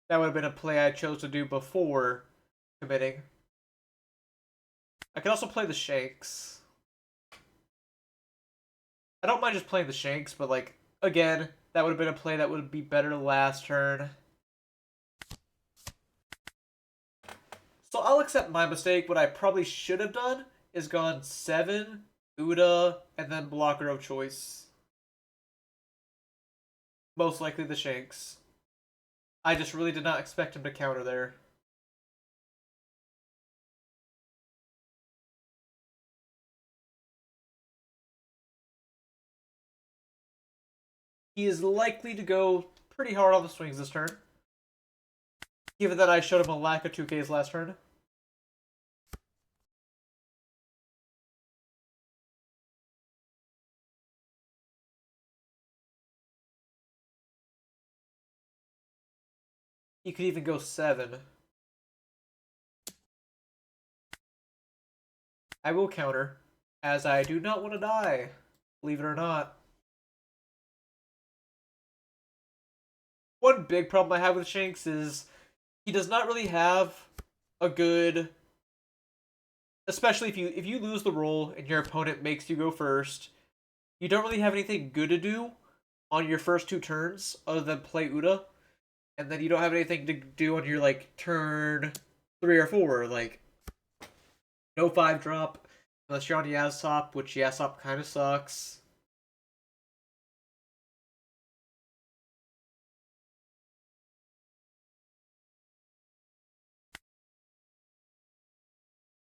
That would have been a play I chose to do before committing. I could also play the Shanks. I don't mind just playing the Shanks, but like, again, that would have been a play that would be better last turn. So I'll accept my mistake. What I probably should have done is gone 7, Uda, and then blocker of choice. Most likely the Shanks. I just really did not expect him to counter there. He is likely to go pretty hard on the swings this turn, given that I showed him a lack of 2Ks last turn. He could even go 7. I will counter, as I do not want to die, believe it or not. One big problem I have with Shanks is he does not really have a good, especially if you lose the roll and your opponent makes you go first, you don't really have anything good to do on your first 2 turns other than play Uda, and then you don't have anything to do on your like turn 3 or 4, like no 5-drop unless you're on Yasop, which Yasop kind of sucks.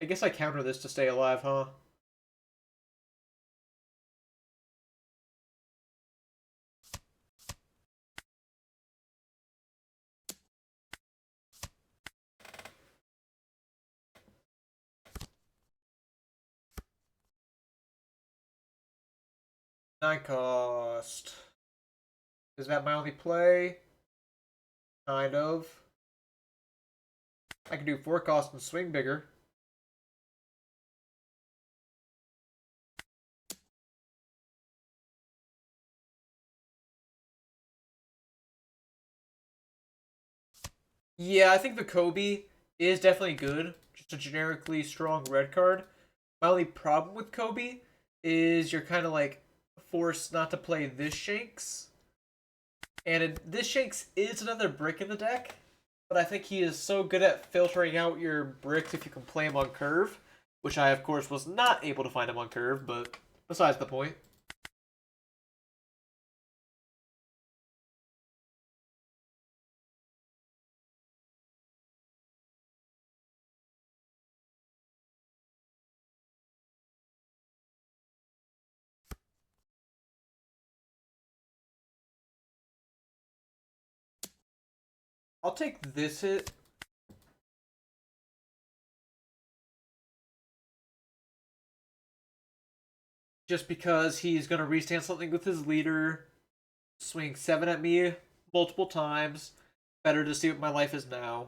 I guess I counter this to stay alive, huh? Nine cost. Is that my only play? Kind of. I can do 4 cost and swing bigger. Yeah, I think the Kobe is definitely good. Just a generically strong red card. My only problem with Kobe is you're kind of like forced not to play this Shanks. And this Shanks is another brick in the deck, but I think he is so good at filtering out your bricks if you can play him on curve, which I, of course, was not able to find him on curve, but besides the point. I'll take this hit. Just because he's going to restand something with his leader. Swing 7 at me multiple times. Better to see what my life is now.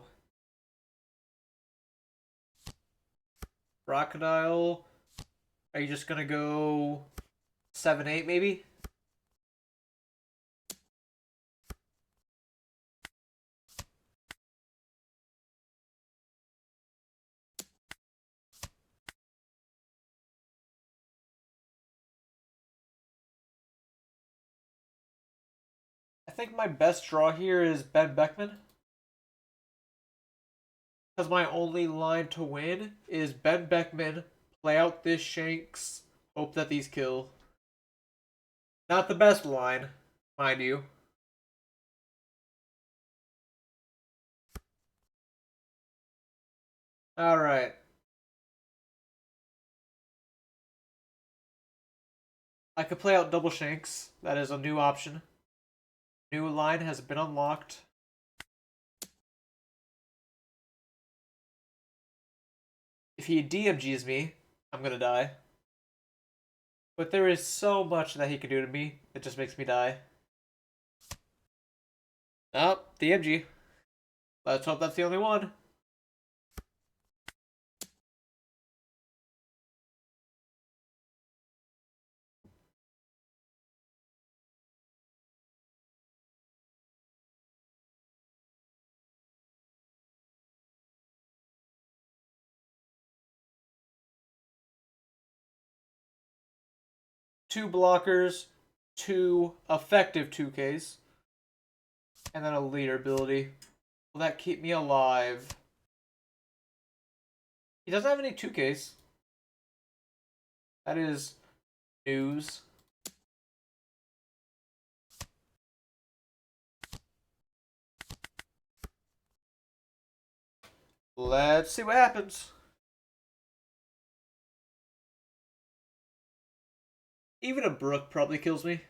Crocodile. Are you just going to go 7-8 maybe? I think my best draw here is Ben Beckman. Because my only line to win is Ben Beckman, play out this Shanks, hope that these kill. Not the best line, mind you. Alright. I could play out double Shanks. That is a new option. New line has been unlocked. If he DMGs me, I'm gonna die. But there is so much that he can do to me, it just makes me die. Oh, DMG. Let's hope that's the only one. Two blockers, two effective 2Ks, and then a leader ability. Will that keep me alive? He doesn't have any 2Ks. That is news. Let's see what happens. Even a Brook probably kills me.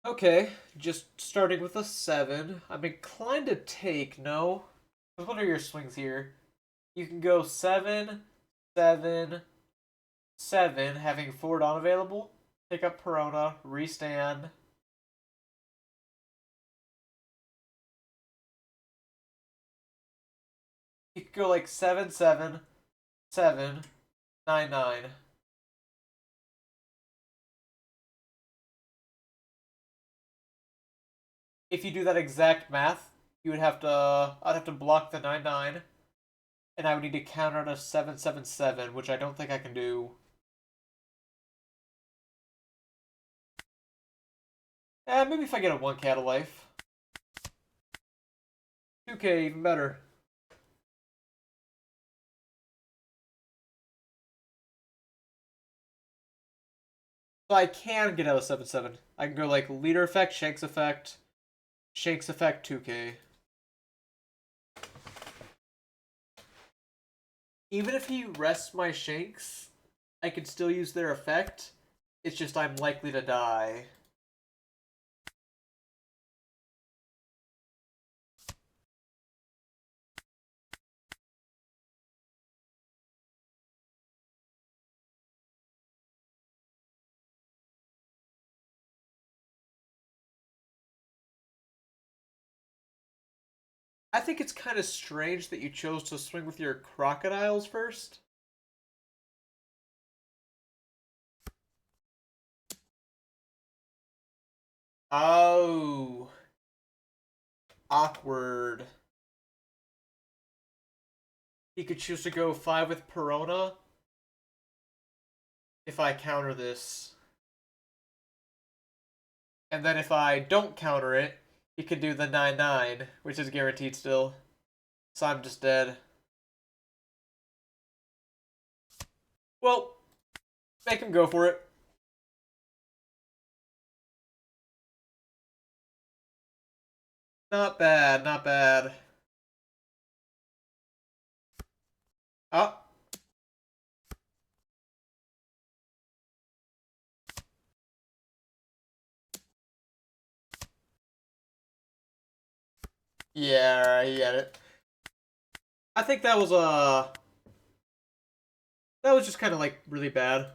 Okay, just starting with a 7. I'm inclined to take, no? What are your swings here? You can go 7, 7, 7, having 4 Dawn available. Pick up Perona, restand. You could go like 7, 7, 7, 9, 9. If you do that exact math, you would have to, I'd have to block the 9, 9. And I would need to counter on a 7, 7, 7, which I don't think I can do. Maybe if I get a 1K out of life. 2K, even better. So I can get out of 7, 7. I can go like leader effect, Shanks effect, 2K. Even if he rests my Shanks, I can still use their effect. It's just I'm likely to die. I think it's kind of strange that you chose to swing with your crocodiles first. Oh. Awkward. He could choose to go 5 with Perona if I counter this. And then if I don't counter it, he could do the 9, 9, which is guaranteed still. So I'm just dead. Well, make him go for it. Not bad, not bad. Oh. Yeah, I get it. I think that was just kind of like really bad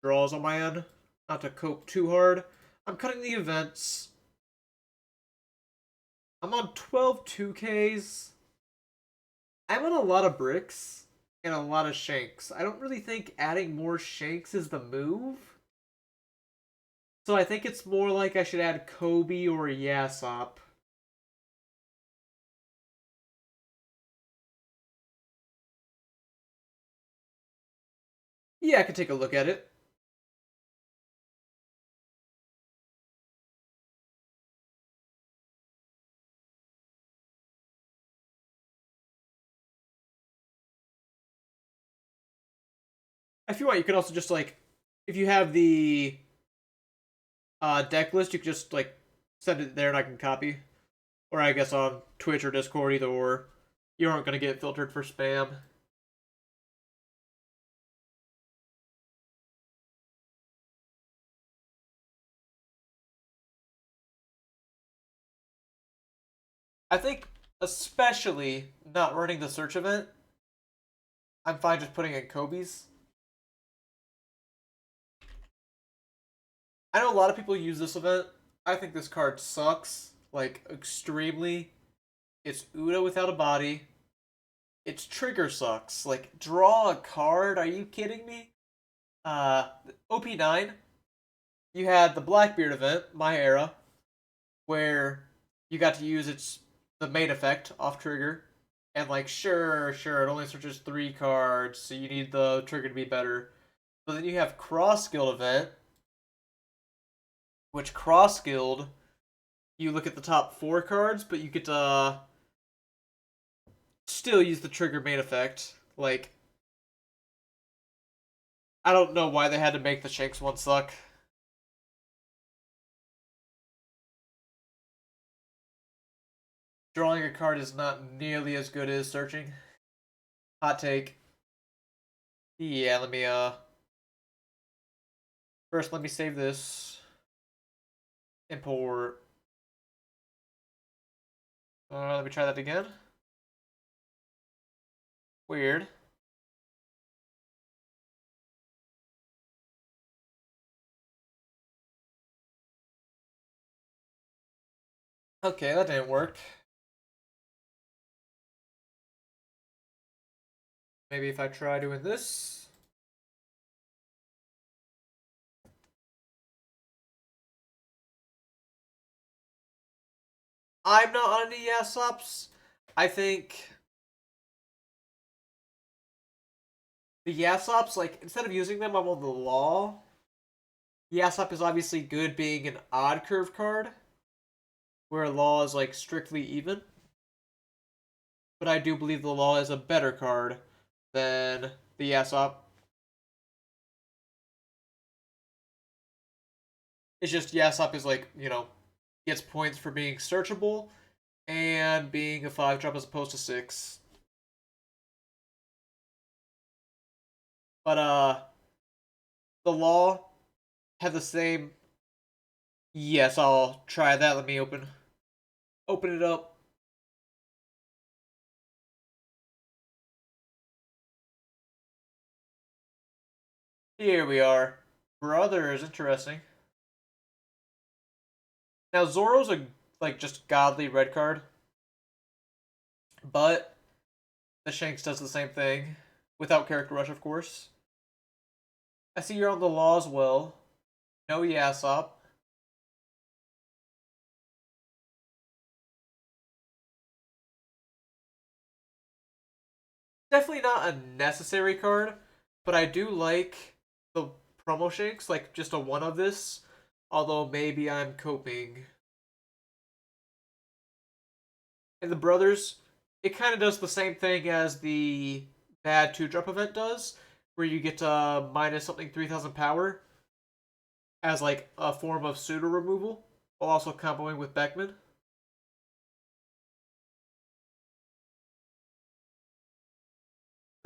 draws on my end. Not to cope too hard. I'm cutting the events. I'm on 12 2Ks. I'm on a lot of bricks and a lot of shanks. I don't really think adding more shanks is the move. So I think it's more like I should add Kobe or Yasop. Yeah, I could take a look at it. If you want, you could also just like, if you have the deck list, you could just like send it there and I can copy. Or I guess on Twitch or Discord, either or. You aren't gonna get filtered for spam. I think, especially not running the search event, I'm fine just putting in Kobe's. I know a lot of people use this event. I think this card sucks, like extremely. It's Uda without a body. Its trigger sucks. Like, draw a card? Are you kidding me? OP9, you had the Blackbeard event, My Era, where you got to use the main effect off trigger, and like sure, it only searches 3 cards, so you need the trigger to be better. But then you have Cross Guild event, which Cross Guild, you look at the top 4 cards, but you get to still use the trigger main effect. Like, I don't know why they had to make the Shanks one suck. Drawing a card is not nearly as good as searching. Hot take. Yeah, let me first let me save this. Import. Let me try that again. Weird. Okay, that didn't work. Maybe if I try doing this. I'm not on the Yasops. I think the Yasops, like, instead of using them, I'm on the Law. Yasop is obviously good being an odd curve card, where Law is, like, strictly even. But I do believe the Law is a better card than the Yasop. It's just Yasop is, like, gets points for being searchable and being a 5-drop as opposed to 6. But the Law have the same. Yes, I'll try that. Let me open it up. Here we are. Brothers, interesting. Now Zoro's a like just godly red card, but the Shanks does the same thing without character rush, of course. I see you're on the Law as well. No Yasop. Definitely not a necessary card, but I do like the promo Shanks, like just a one of this. Although maybe I'm coping. And the Brothers, it kind of does the same thing as the bad 2-drop event does, where you get minus something 3,000 power as like a form of pseudo removal, while also comboing with Beckman.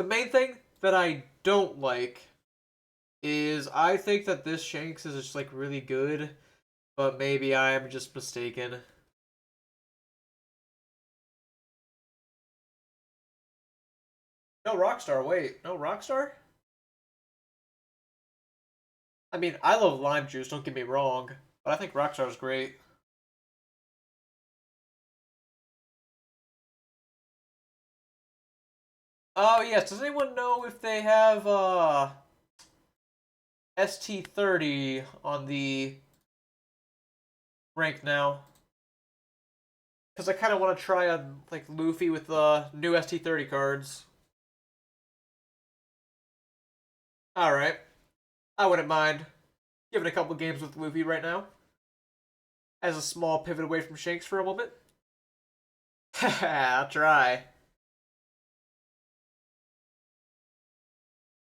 The main thing that I don't like is I think that this Shanks is just like really good, but maybe I am just mistaken. No Rockstar, wait, no Rockstar? I mean, I love lime juice, don't get me wrong, but I think Rockstar's great. Oh yes, does anyone know if they have ST30 on the rank now? Because I kind of want to try on like Luffy with the new ST30 cards. All right, I wouldn't mind giving a couple games with Luffy right now as a small pivot away from Shanks for a moment. I'll try.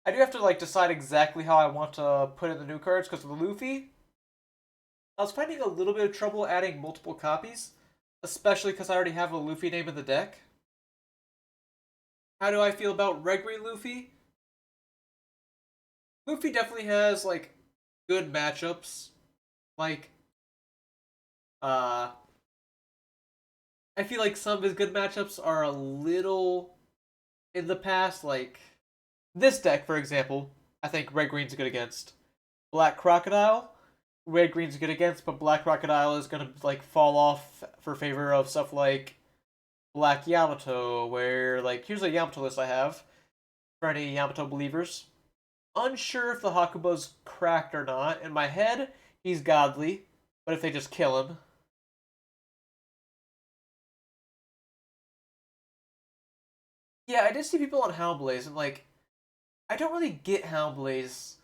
I do have to like decide exactly how I want to put in the new cards because with Luffy, I was finding a little bit of trouble adding multiple copies, especially because I already have a Luffy name in the deck. How do I feel about Red Green Luffy? Luffy definitely has like good matchups. Like, uh, I feel like some of his good matchups are a little in the past. Like this deck, for example, I think Red Green's good against. Black Crocodile, Red Green's good against, but Black Crocodile is gonna like fall off for favor of stuff like Black Yamato, where like here's a Yamato list I have for any Yamato believers. Unsure if the Hakuba's cracked or not. In my head, he's godly, but if they just kill him. Yeah, I did see people on Houndblaze, and like, I don't really get Houndblaze.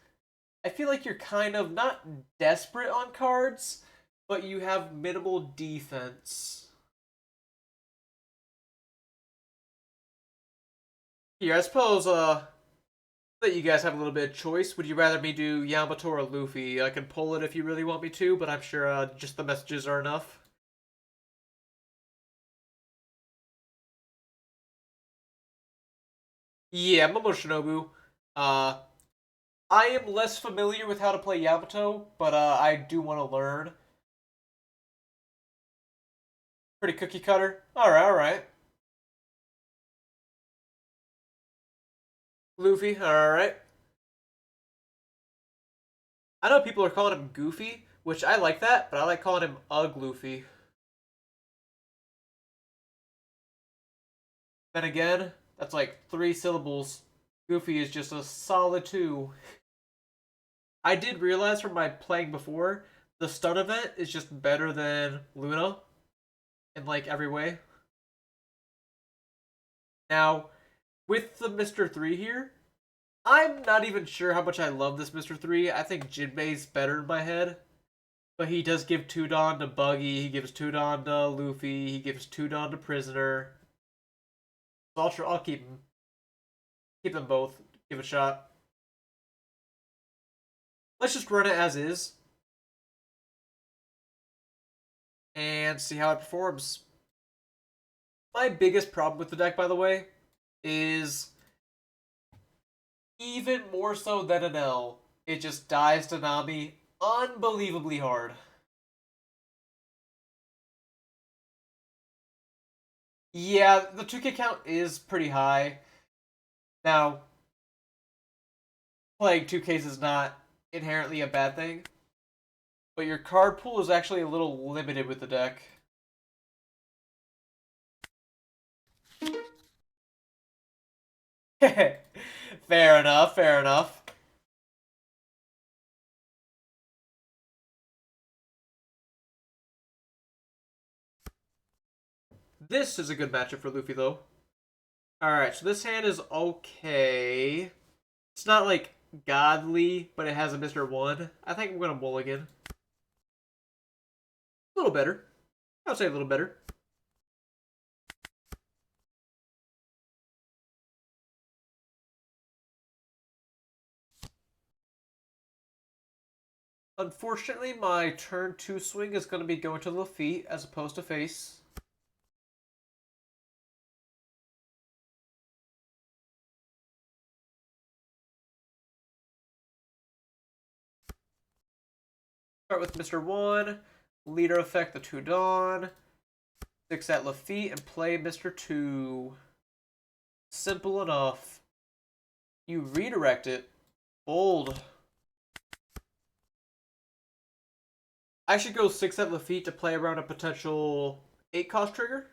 I feel like you're kind of not desperate on cards, but you have minimal defense. Here, I suppose, that you guys have a little bit of choice. Would you rather me do Yamato or Luffy? I can pull it if you really want me to, but I'm sure just the messages are enough. Yeah, Momoshinobu. Uh, I am less familiar with how to play Yamato, but I do want to learn. Pretty cookie cutter. All right, all right. Luffy. All right. I know people are calling him Goofy, which I like that, but I like calling him Ugg Luffy. Then again, that's like 3 syllables. Goofy is just a solid 2. I did realize from my playing before, the stun event is just better than Luna in like every way. Now, with the Mr. 3 here, I'm not even sure how much I love this Mr. 3. I think Jinbei's better in my head. But he does give Tudon to Buggy, he gives Tudon to Luffy, he gives Tudon to Prisoner. So I'll keep him. Keep them both. Give it a shot. Let's just run it as is. And see how it performs. My biggest problem with the deck, by the way, is even more so than an L, it just dies to Nami unbelievably hard. Yeah, the 2K count is pretty high. Now, playing 2Ks is not inherently a bad thing, but your card pool is actually a little limited with the deck. Fair enough, fair enough. This is a good matchup for Luffy, though. Alright, so this hand is okay. It's not, like, godly, but it has a Mr. 1. I think I'm going to mulligan. A little better. I would say a little better. Unfortunately, my turn 2 swing is going to be going to the feet as opposed to face. Start with Mr. 1, leader effect the 2 Dawn, 6 at Lafitte, and play Mr. 2. Simple enough. You redirect it. Bold. I should go 6 at Lafitte to play around a potential 8 cost trigger.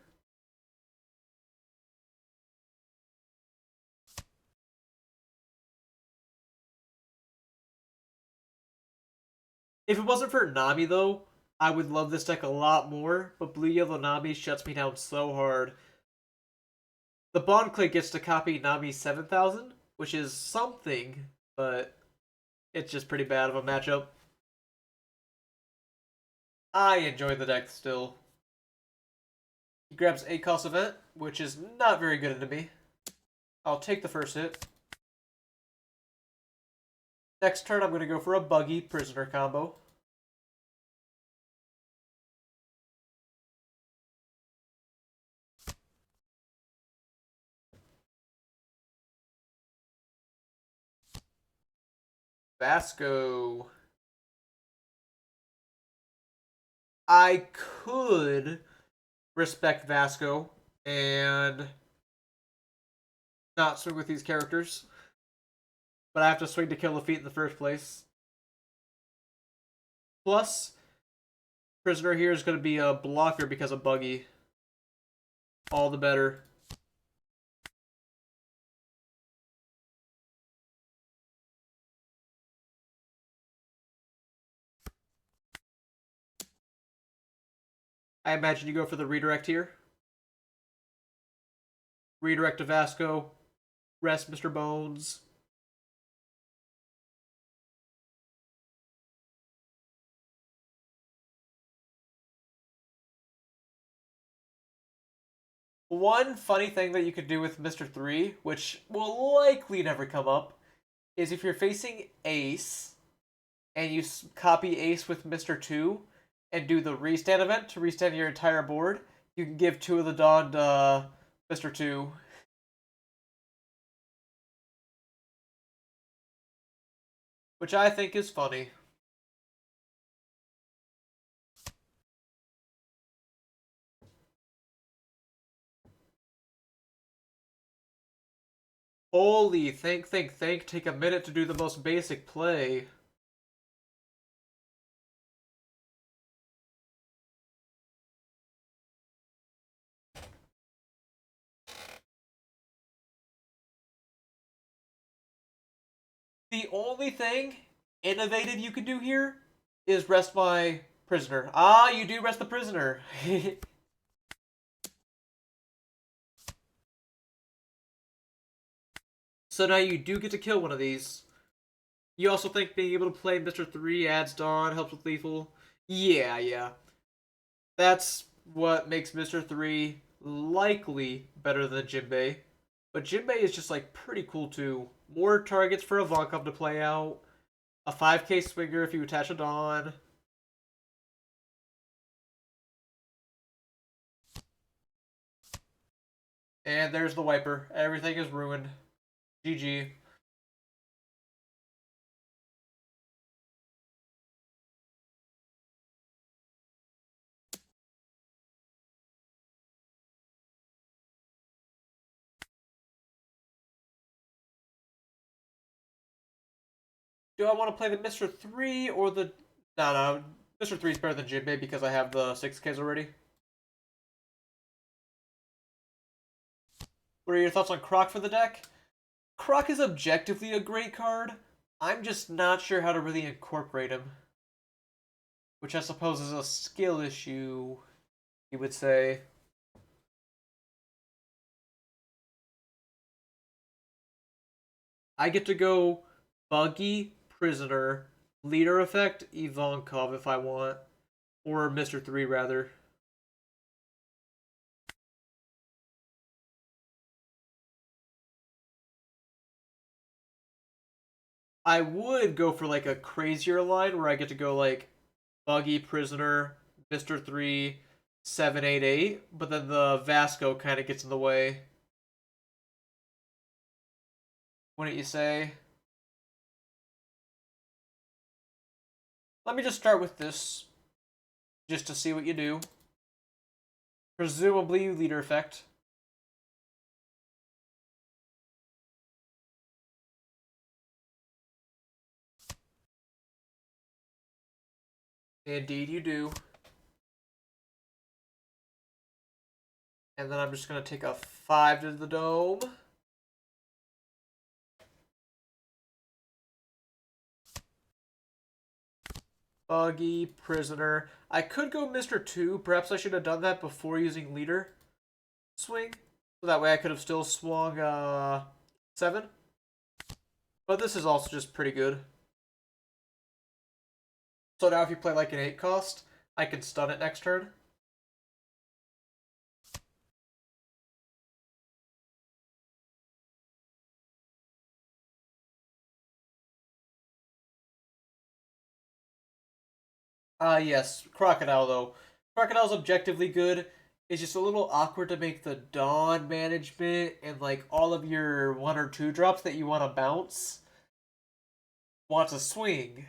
If it wasn't for Nami, though, I would love this deck a lot more, but Blue-Yellow Nami shuts me down so hard. The Bond Click gets to copy Nami's 7,000, which is something, but it's just pretty bad of a matchup. I enjoy the deck still. He grabs 8 cost event, which is not very good into me. I'll take the first hit. Next turn, I'm going to go for a Buggy Prisoner combo. Vasco. I could respect Vasco and not swing with these characters, but I have to swing to kill Lafitte in the first place. Plus, Prisoner here is going to be a blocker because of Buggy. All the better. I imagine you go for the redirect here. Redirect to Vasco. Rest Mr. Bones. One funny thing that you could do with Mr. 3, which will likely never come up, is if you're facing Ace and you copy Ace with Mr. 2 and do the restand event to restand your entire board, you can give 2 of the Dawn to Mr. 2. Which I think is funny. Holy, think, take a minute to do the most basic play. The only thing innovative you can do here is rest my prisoner. Ah, you do rest the prisoner. So now you do get to kill one of these. You also think being able to play Mr. 3 adds Dawn, helps with lethal? Yeah. That's what makes Mr. 3 likely better than Jinbei. But Jinbei is just like pretty cool too. More targets for Ivankov to play out. A 5k swinger if you attach a Dawn. And there's the wiper. Everything is ruined. GG. Do I want to play the Mr. 3 or the... No. Mr. 3 is better than Jinbei because I have the 6Ks already. What are your thoughts on Croc for the deck? Croc is objectively a great card. I'm just not sure how to really incorporate him. Which I suppose is a skill issue, you would say. I get to go Buggy, Prisoner, Leader Effect, Ivankov if I want. Or Mr. 3, rather. I would go for like a crazier line where I get to go like Buggy, Prisoner, Mr. 3, 788, but then the Vasco kind of gets in the way. Wouldn't you say? Let me just start with this, just to see what you do. Presumably leader effect. Indeed you do. And then I'm just going to take a 5 to the dome. Buggy, prisoner. I could go Mr. 2. Perhaps I should have done that before using leader swing. So that way I could have still swung 7. But this is also just pretty good. So now if you play like an 8 cost, I can stun it next turn. Yes, Crocodile though. Crocodile's objectively good. It's just a little awkward to make the Dawn management and like all of your 1 or 2 drops that you want to bounce want to swing.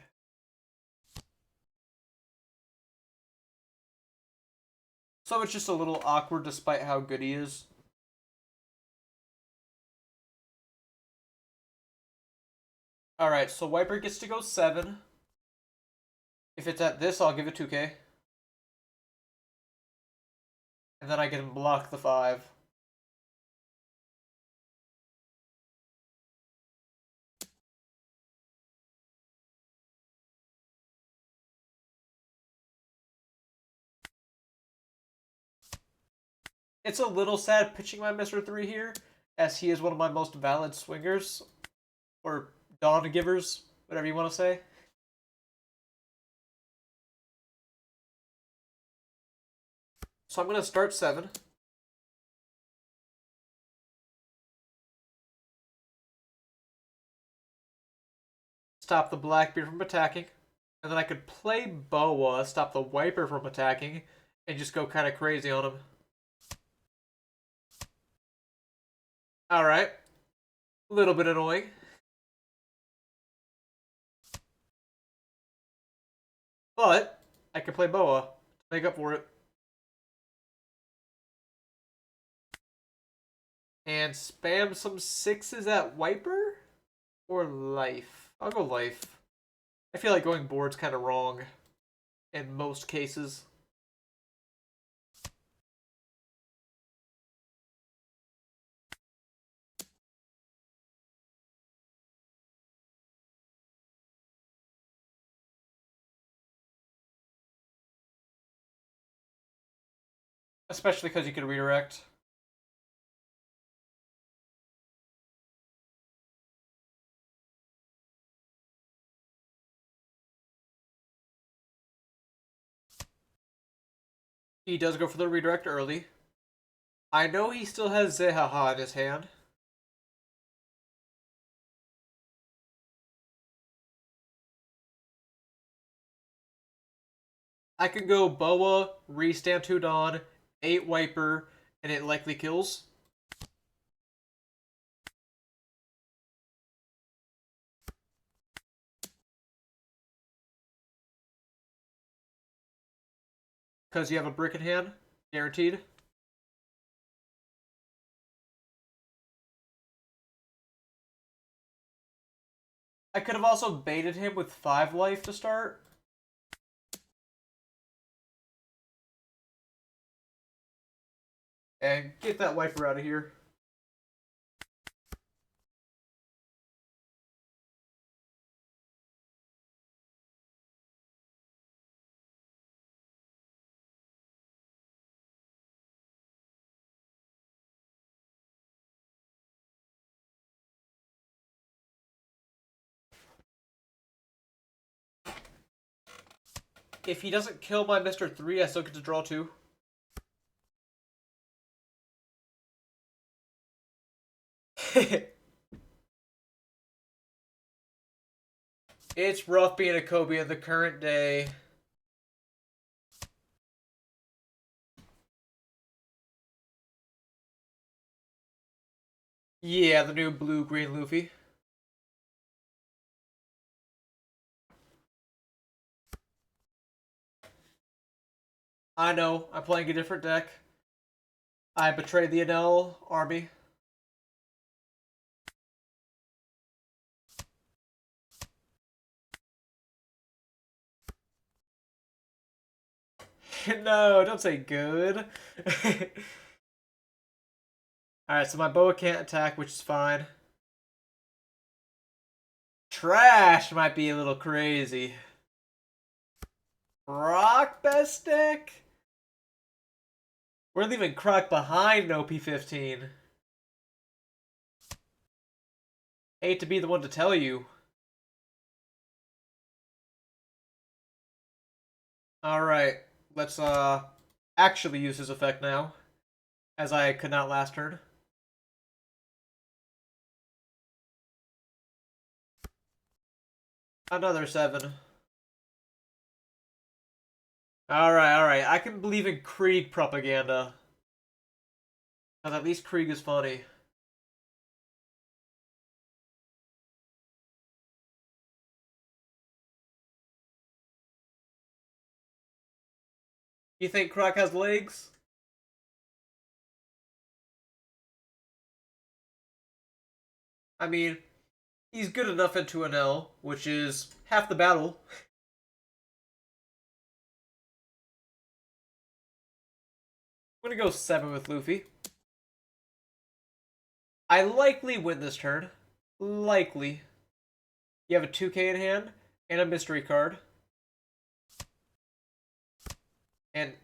So it's just a little awkward despite how good he is. Alright, so Wiper gets to go 7. If it's at this, I'll give it 2k. And then I can block the 5. It's a little sad pitching my Mr. 3 here, as he is one of my most valid swingers. Or Dawn givers, whatever you want to say. So I'm going to start 7. Stop the Blackbeard from attacking. And then I could play Boa, stop the Wiper from attacking, and just go kind of crazy on him. Alright. A little bit annoying. But I can play Boa to make up for it. And spam some 6s at Wiper? Or Life? I'll go Life. I feel like going board's kind of wrong in most cases. Especially because you can redirect. He does go for the redirect early. I know he still has Zehaha in his hand. I can go Boa, restand 2 Dawn, 8 Wiper, and it likely kills. Because you have a brick in hand, guaranteed. I could have also baited him with 5 life to start. And get that Wiper out of here. If he doesn't kill my Mr. 3, I still get to draw 2. It's rough being a Kobe in the current day. Yeah, the new blue-green Luffy. I know, I'm playing a different deck. I betrayed the Enel army. No, don't say good. Alright, so my boa can't attack, which is fine. Trash might be a little crazy. Croc best deck? We're leaving Croc behind in OP15. Hate to be the one to tell you. Alright, let's actually use his effect now, as I could not last turn. Another 7. Alright. I can believe in Krieg propaganda. Because at least Krieg is funny. You think Croc has legs? I mean, he's good enough into an L, which is half the battle. I'm gonna go 7 with Luffy. I likely win this turn. Likely. You have a 2k in hand, and a mystery card. And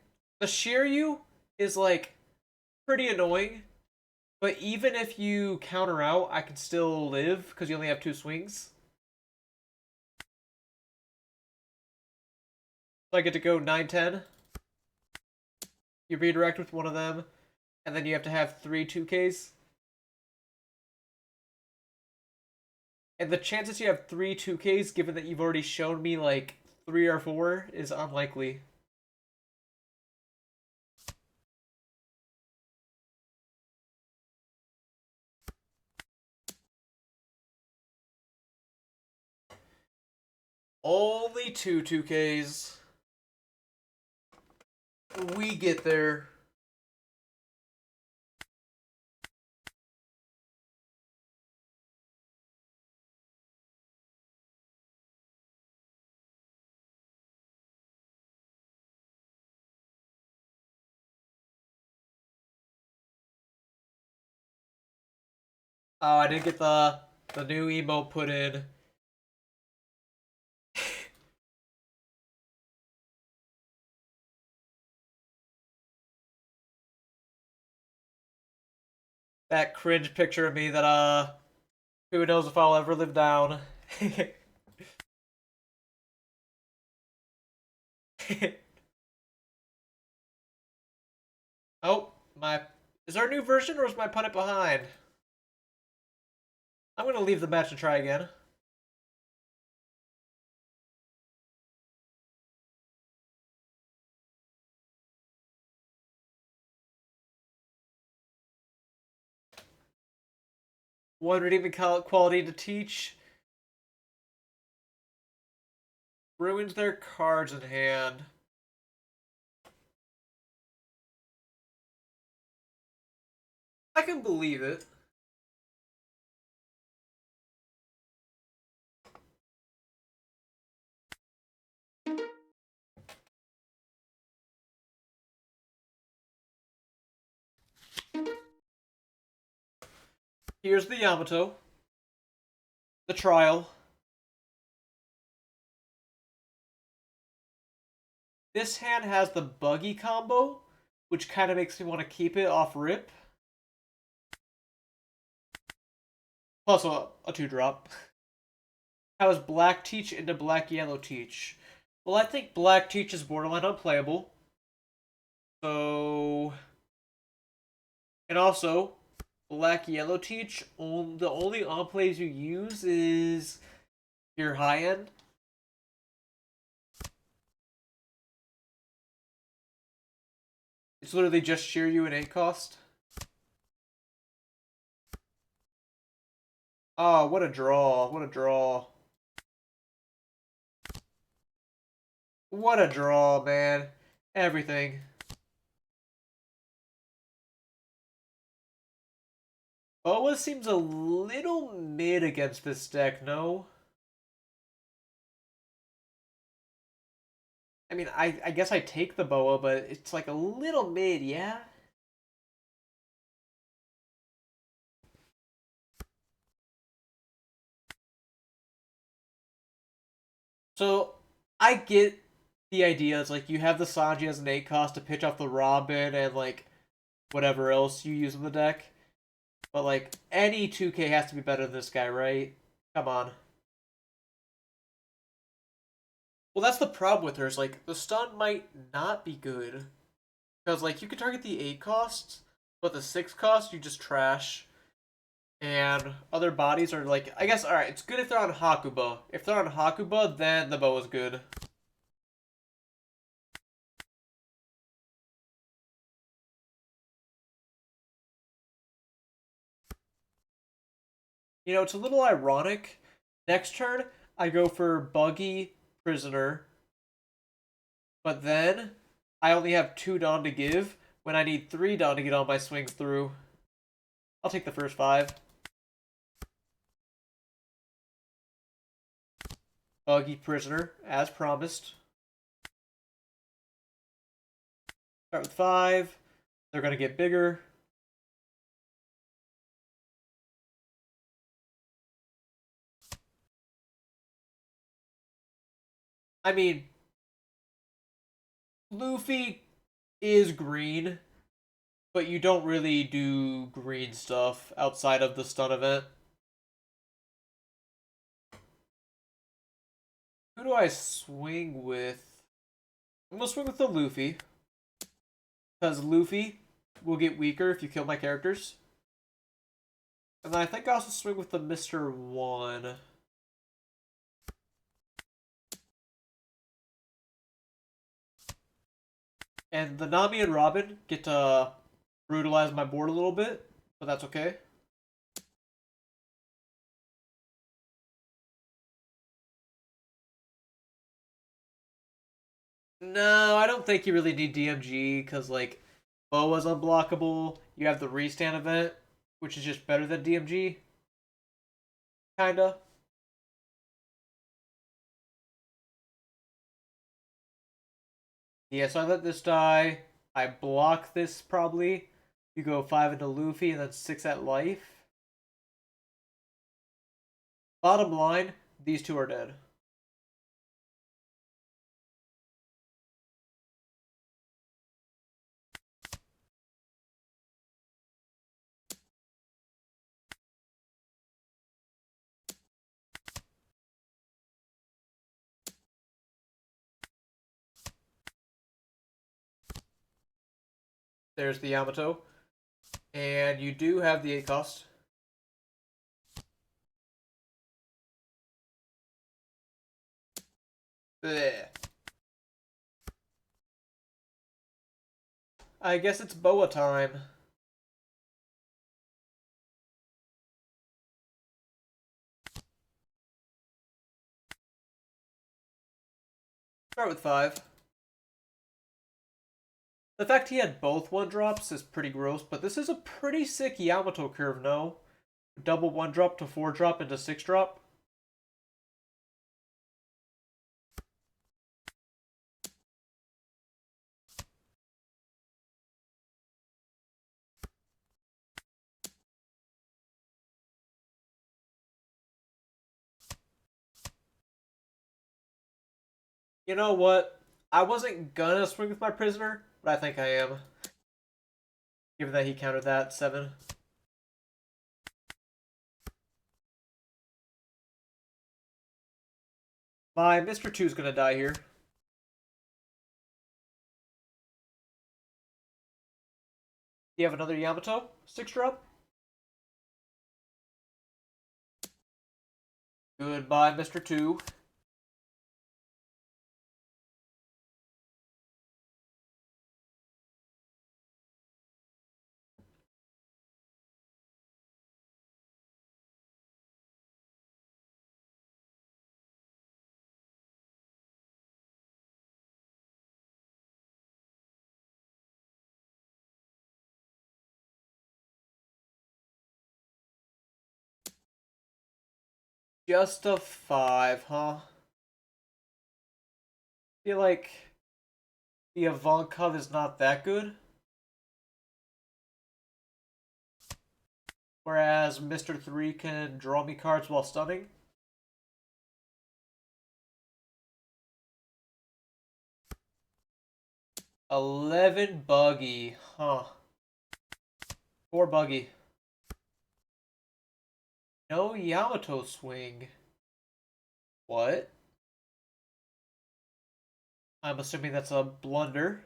the Shiryu is, like, pretty annoying. But even if you counter out, I can still live, because you only have 2 swings. So I get to go 9-10. You redirect with one of them, and then you have to have 3 2Ks. And the chances you have 3 2Ks, given that you've already shown me like 3 or 4, is unlikely. Only 2 2Ks. We get there. Oh, I didn't get the new emote put in. That cringe picture of me that who knows if I'll ever live down. Oh, my is there a new version or is my opponent behind? I'm gonna leave the match and try again. One redeeming quality to teach. Ruins their cards in hand. I can believe it. Here's the Yamato. The trial. This hand has the buggy combo, which kind of makes me want to keep it off rip. Plus a 2-drop. How is Black Teach into Black Yellow Teach? Well, I think Black Teach is borderline unplayable. So... And also, Black Yellow Teach, the only on-plays you use is your high end. It's literally just Shiryu and 8 cost. Oh, what a draw. What a draw. What a draw, man. Everything. Boa seems a little mid against this deck, no? I mean, I guess I take the Boa, but it's like a little mid, yeah? So, I get the idea. It's like you have the Sanji as an 8 cost to pitch off the Robin and like whatever else you use in the deck. But like any 2K has to be better than this guy, right? Come on. Well, that's the problem with her. Is like the stun might not be good because like you could target the 8 costs, but the 6 cost you just trash. And other bodies are like, I guess, alright, it's good if they're on Hakuba. If they're on Hakuba, then the bow is good. You know, it's a little ironic. Next turn, I go for Buggy, Prisoner, but then I only have 2 Dawn to give when I need 3 Dawn to get all my swings through. I'll take the first 5. Buggy, Prisoner, as promised. Start with 5. They're going to get bigger. I mean, Luffy is green, but you don't really do green stuff outside of the stun event. Who do I swing with? I'm gonna swing with the Luffy. Because Luffy will get weaker if you kill my characters. And then I think I also swing with the Mr. 1. And the Nami and Robin get to brutalize my board a little bit, but that's okay. No, I don't think you really need DMG, because, like, Boa's unblockable. You have the restand event, which is just better than DMG. Kinda. Yeah, so I let this die. I block this, probably. You go 5 into Luffy, and then 6 at life. Bottom line, these two are dead. There's the Yamato. And you do have the 8 cost. Blech. I guess it's Boa time. Start with 5. The fact he had both 1-drops is pretty gross, but this is a pretty sick Yamato curve, no? Double 1-drop to 4-drop into 6-drop. You know what? I wasn't gonna swing with my prisoner, but I think I am. Given that he countered that 7. My Mr. 2's gonna die here. Do you have another Yamato? 6-drop? Goodbye, Mr. 2. Just a 5, huh? Feel like the Ivankov is not that good. Whereas Mr. 3 can draw me cards while stunning. $11 buggy, huh? 4 buggy. No Yamato swing. What? I'm assuming that's a blunder.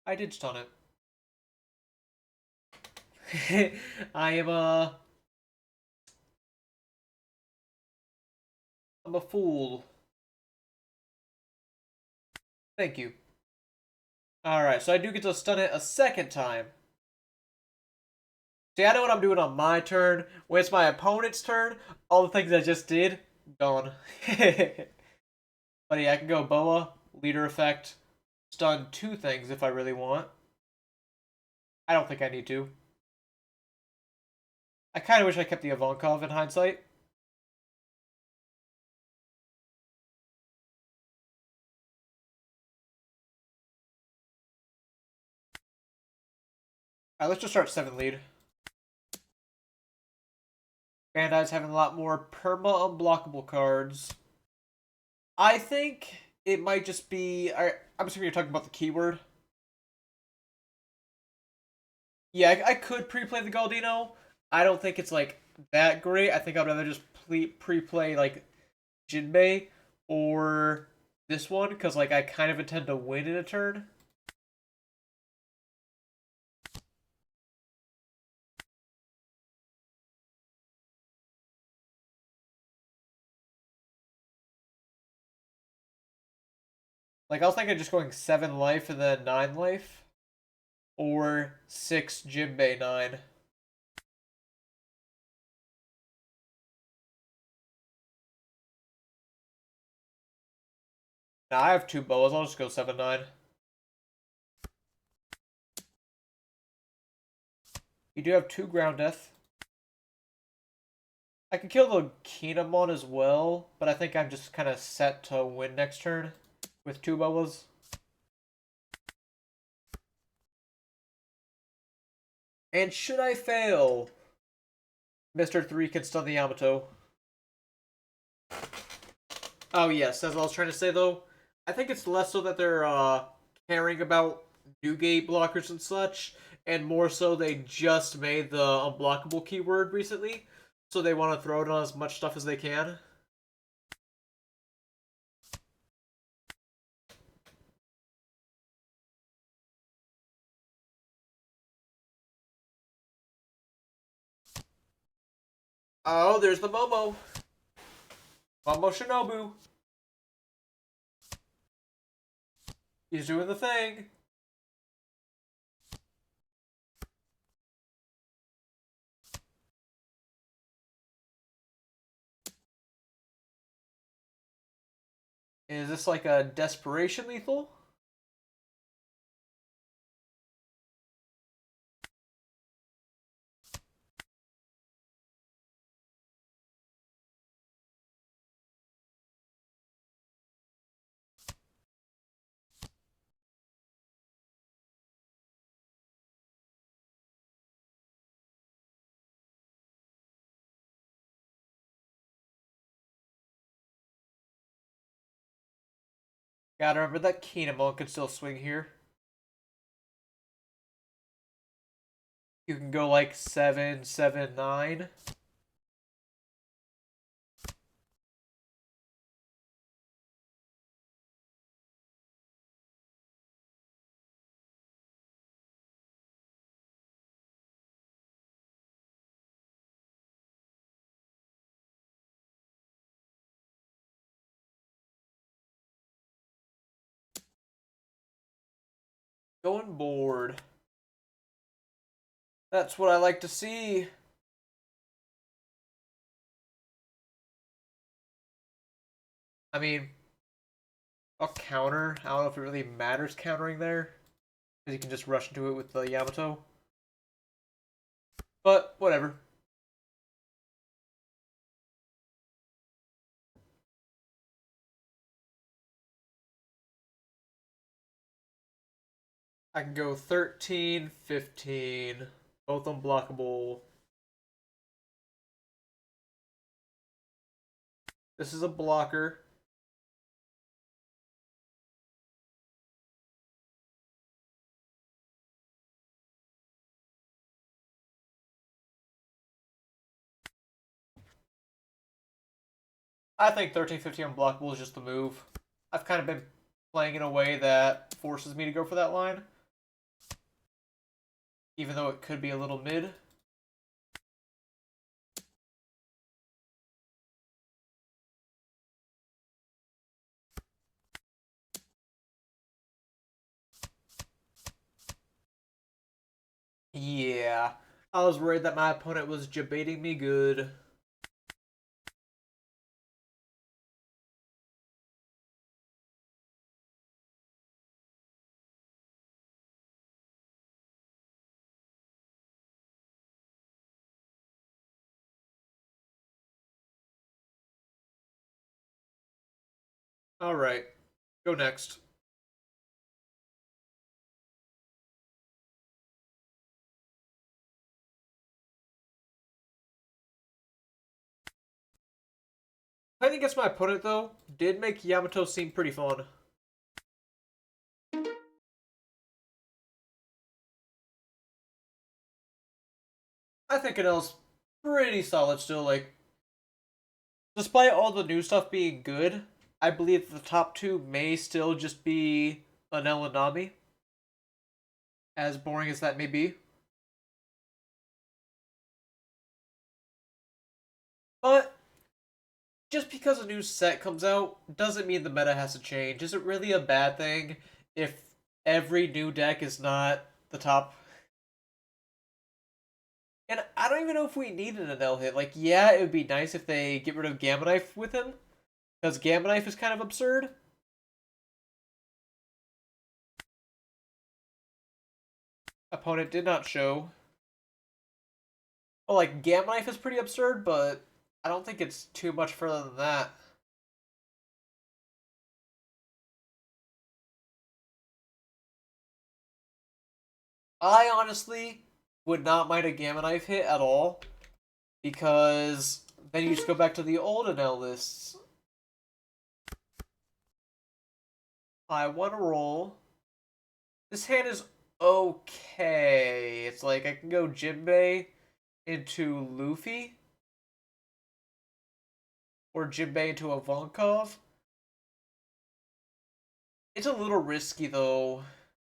I did stun it. I am I'm a fool. Thank you. Alright, so I do get to stun it a second time. See, I know what I'm doing on my turn. When it's my opponent's turn, all the things I just did, gone. But yeah, I can go Boa, leader effect, stun 2 things if I really want. I don't think I need to. I kind of wish I kept the Ivankov in hindsight. Alright, let's just start 7 lead. Bandai's having a lot more perma-unblockable cards. I think it might just be... I'm assuming you're talking about the keyword. Yeah, I could pre-play the Galdino. I don't think it's, like, that great. I think I'd rather just pre-play, like, Jinbei or this one, because, like, I kind of intend to win in a turn. Like, I was thinking of just going 7 life and then 9 life. Or 6 Jinbei 9. Now I have 2 boas, I'll just go 7 9. You do have 2 ground death. I can kill the Kinemon as well, but I think I'm just kind of set to win next turn with 2 boas. And should I fail, Mr. 3 can stun the Yamato. Oh yes, as I was trying to say though, I think it's less so that they're caring about new gate blockers and such, and more so they just made the unblockable keyword recently, so they want to throw it on as much stuff as they can. Oh, there's the Momo. Momo Shinobu. He's doing the thing. Is this like a desperation lethal? Gotta remember that Kinemon can still swing here. You can go like 7, 7, 9. Going board. That's what I like to see. I mean, I'll counter. I don't know if it really matters countering there. Because you can just rush into it with the Yamato. But, whatever. I can go 13, 15. Both unblockable. This is a blocker. I think 13, 15 unblockable is just the move. I've kind of been playing in a way that forces me to go for that line. Even though it could be a little mid. Yeah. I was worried that my opponent was debating me good. Alright. Go next. Playing against my opponent, though, did make Yamato seem pretty fun. I think Anel's pretty solid still. Like, despite all the new stuff being good, I believe the top two may still just be Anel and Nami. As boring as that may be. But just because a new set comes out doesn't mean the meta has to change. Is it really a bad thing if every new deck is not the top? And I don't even know if we need an Anel hit. Like, yeah, it would be nice if they get rid of Gamma Knife with him, because Gamma Knife is kind of absurd. Opponent did not show. Well, like, Gamma Knife is pretty absurd, but I don't think it's too much further than that. I honestly would not mind a Gamma Knife hit at all, because then you just go back to the old Anel lists. I want to roll. This hand is okay. It's like I can go Jinbei into Luffy, or Jinbei into Ivankov. It's a little risky though.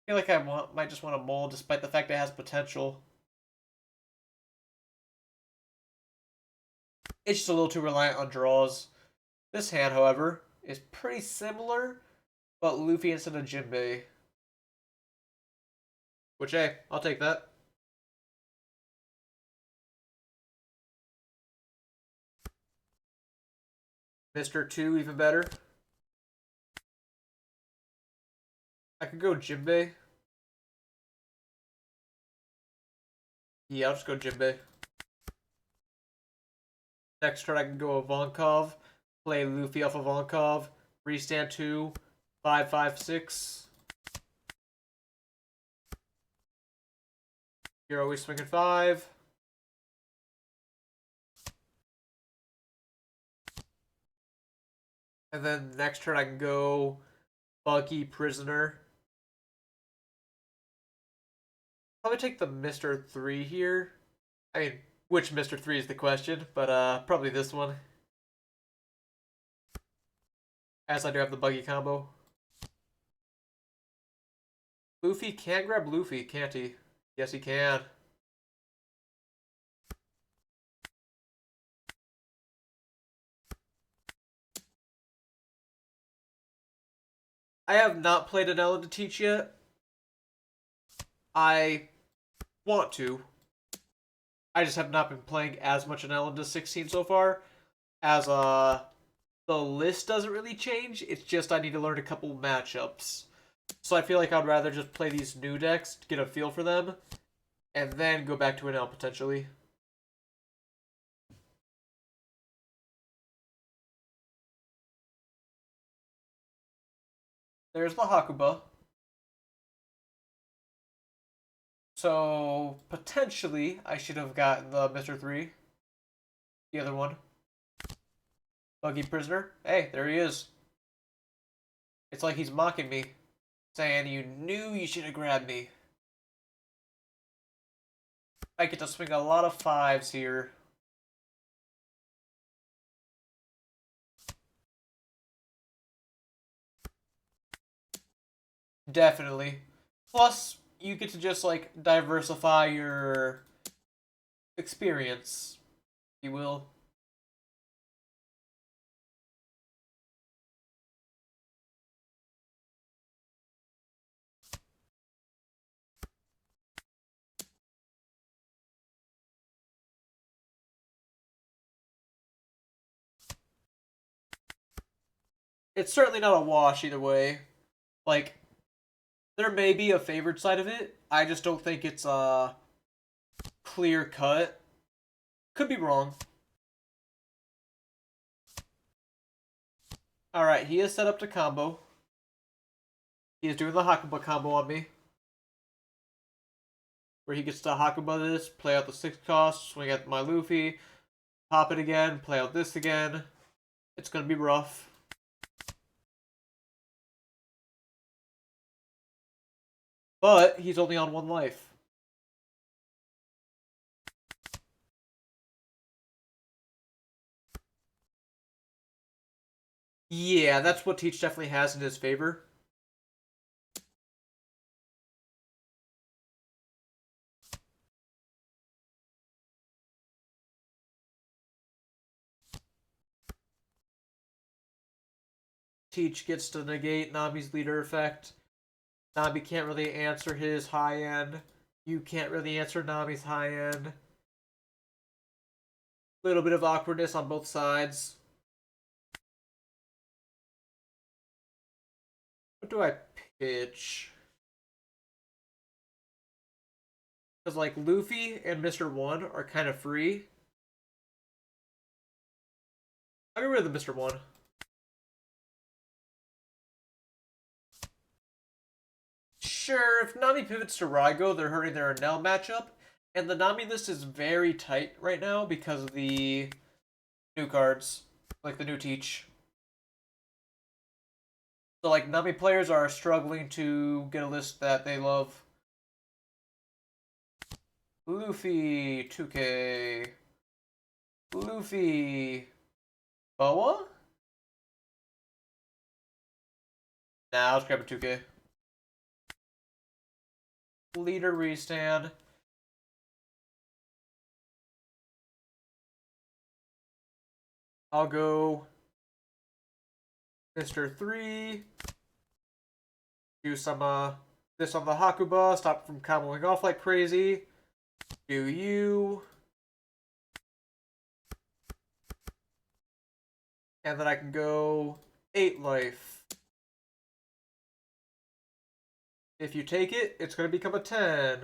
I feel like might just want to mold despite the fact it has potential. It's just a little too reliant on draws. This hand, however, is pretty similar, but Luffy instead of Jinbei. Which, hey, I'll take that. Mr. 2, even better. I could go Jinbei. Yeah, I'll just go Jinbei. Next turn I can go Ivankov. Play Luffy off Ivankov. Restand 2. 5, 5, 6. You're always swinging 5. And then next turn I can go Buggy Prisoner. Probably take the Mr. 3 here. I mean, which Mr. 3 is the question, but probably this one. As I do have the Buggy combo. Luffy can grab Luffy, can't he? Yes, he can. I have not played an Ellen to teach yet. I want to. I just have not been playing as much an Ellen to 16 so far. As the list doesn't really change. It's just I need to learn a couple matchups. So I feel like I'd rather just play these new decks to get a feel for them, and then go back to an L potentially. There's the Hakuba. So potentially I should have gotten the Mr. 3. The other one. Buggy Prisoner. Hey, there he is. It's like he's mocking me, saying you knew you should have grabbed me. I get to swing a lot of 5s here. Definitely. Plus, you get to just like diversify your experience, if you will. It's certainly not a wash either way. Like, there may be a favored side of it. I just don't think it's clear cut. Could be wrong. Alright, he is set up to combo. He is doing the Hakuba combo on me. Where he gets to Hakuba this, play out the 6 cost, swing at my Luffy, pop it again, play out this again. It's gonna be rough. But he's only on 1 life. Yeah, that's what Teach definitely has in his favor. Teach gets to negate Nami's leader effect. Nami can't really answer his high end. You can't really answer Nami's high end. Little bit of awkwardness on both sides. What do I pitch? Because, like, Luffy and Mr. 1 are kind of free. I'll get rid of the Mr. 1. Sure, if Nami pivots to Raigo, they're hurting their Enel matchup. And the Nami list is very tight right now because of the new cards. Like the new Teach. So, like, Nami players are struggling to get a list that they love. Luffy, 2K. Luffy. Boa? Nah, let's grab a 2K. Leader restand. I'll go Mr. 3. Do some this on the Hakuba, stop from comboing off like crazy. Do you. And then I can go 8 life. If you take it, it's going to become a 10.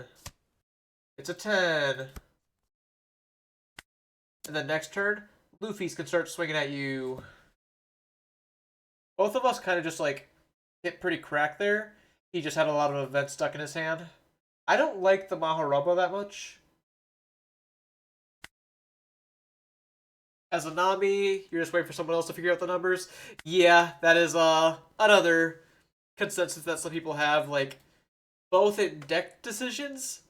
It's a 10. And then next turn, Luffy's can start swinging at you. Both of us kind of just like hit pretty crack there. He just had a lot of events stuck in his hand. I don't like the Maharaba that much. As a Nami, you're just waiting for someone else to figure out the numbers. Yeah, that is another consensus that some people have, like, both in deck decisions.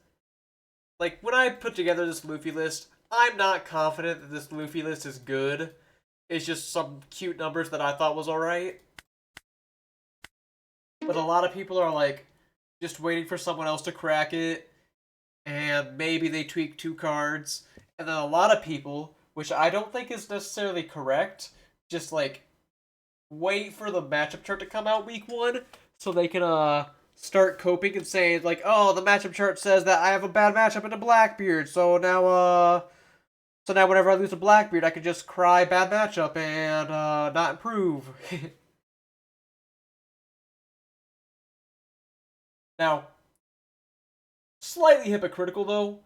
Like, when I put together this Luffy list, I'm not confident that this Luffy list is good. It's just some cute numbers that I thought was alright. But a lot of people are, like, just waiting for someone else to crack it, and maybe they tweak 2 cards. And then a lot of people, which I don't think is necessarily correct, just, like, wait for the matchup chart to come out week 1 so they can start coping and saying, like, oh, the matchup chart says that I have a bad matchup in a Blackbeard, so now whenever I lose a Blackbeard, I can just cry bad matchup and not improve. Now, slightly hypocritical though,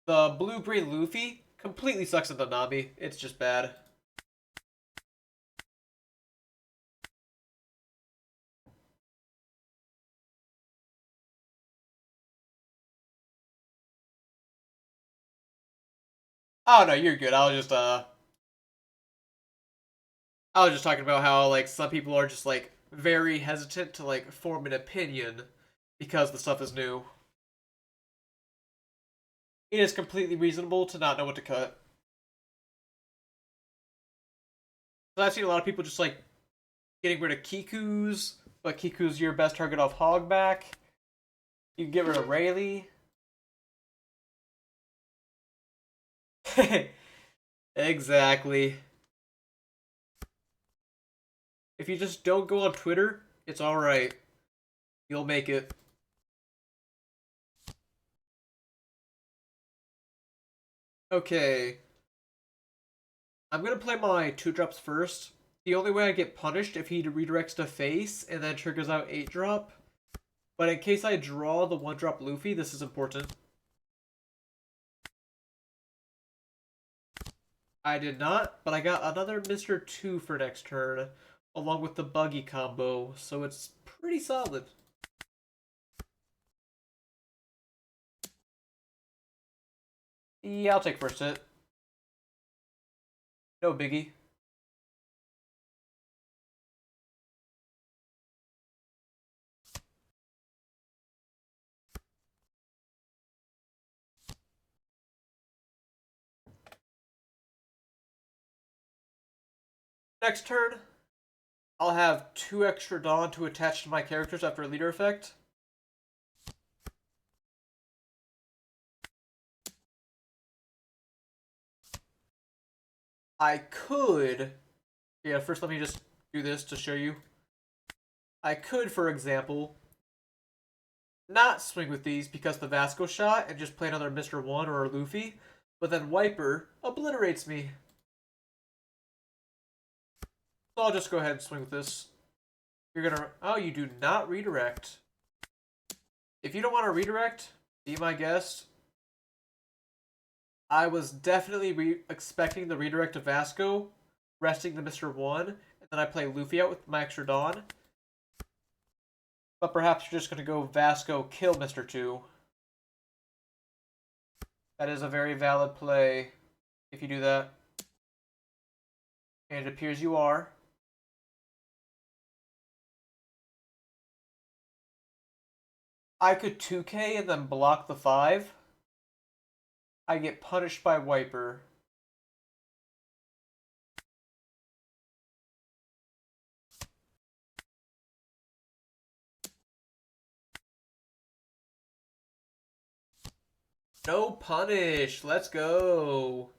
the blue-green Luffy completely sucks at the Nami. It's just bad. Oh no, you're good. I was just talking about how like some people are just like very hesitant to like form an opinion because the stuff is new. It is completely reasonable to not know what to cut. So I've seen a lot of people just like getting rid of Kiku's, but Kiku's your best target off Hogback. You can get rid of Rayleigh. Exactly. If you just don't go on Twitter, it's alright. You'll make it. Okay. I'm gonna play my 2-drops first. The only way I get punished if he redirects to face and then triggers out 8-drop. But in case I draw the 1-drop Luffy, this is important. I did not, but I got another Mr. 2 for next turn, along with the Buggy combo, so it's pretty solid. Yeah, I'll take first hit. No biggie. Next turn, I'll have 2 extra Dawn to attach to my characters after a leader effect. I could... Yeah, first let me just do this to show you. I could, for example, not swing with these because the Vasco shot and just play another Mr. 1 or a Luffy, but then Wiper obliterates me. So I'll just go ahead and swing with this. You're gonna... Oh, you do not redirect. If you don't want to redirect, be my guest. I was definitely expecting the redirect of Vasco, resting the Mr. 1, and then I play Luffy out with my extra Dawn. But perhaps you're just going to go Vasco, kill Mr. 2. That is a very valid play if you do that. And it appears you are. I could 2k and then block the 5. I get punished by Wiper. No punish. Let's go.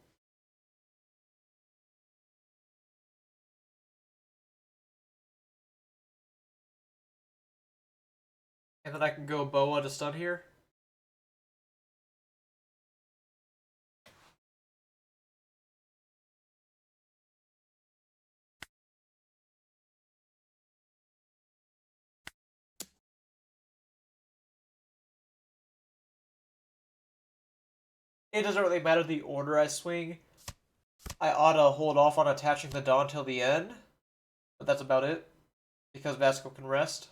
And then I can go Boa to stun here. It doesn't really matter the order I swing. I ought to hold off on attaching the Dawn till the end. But that's about it. Because Vasco can rest.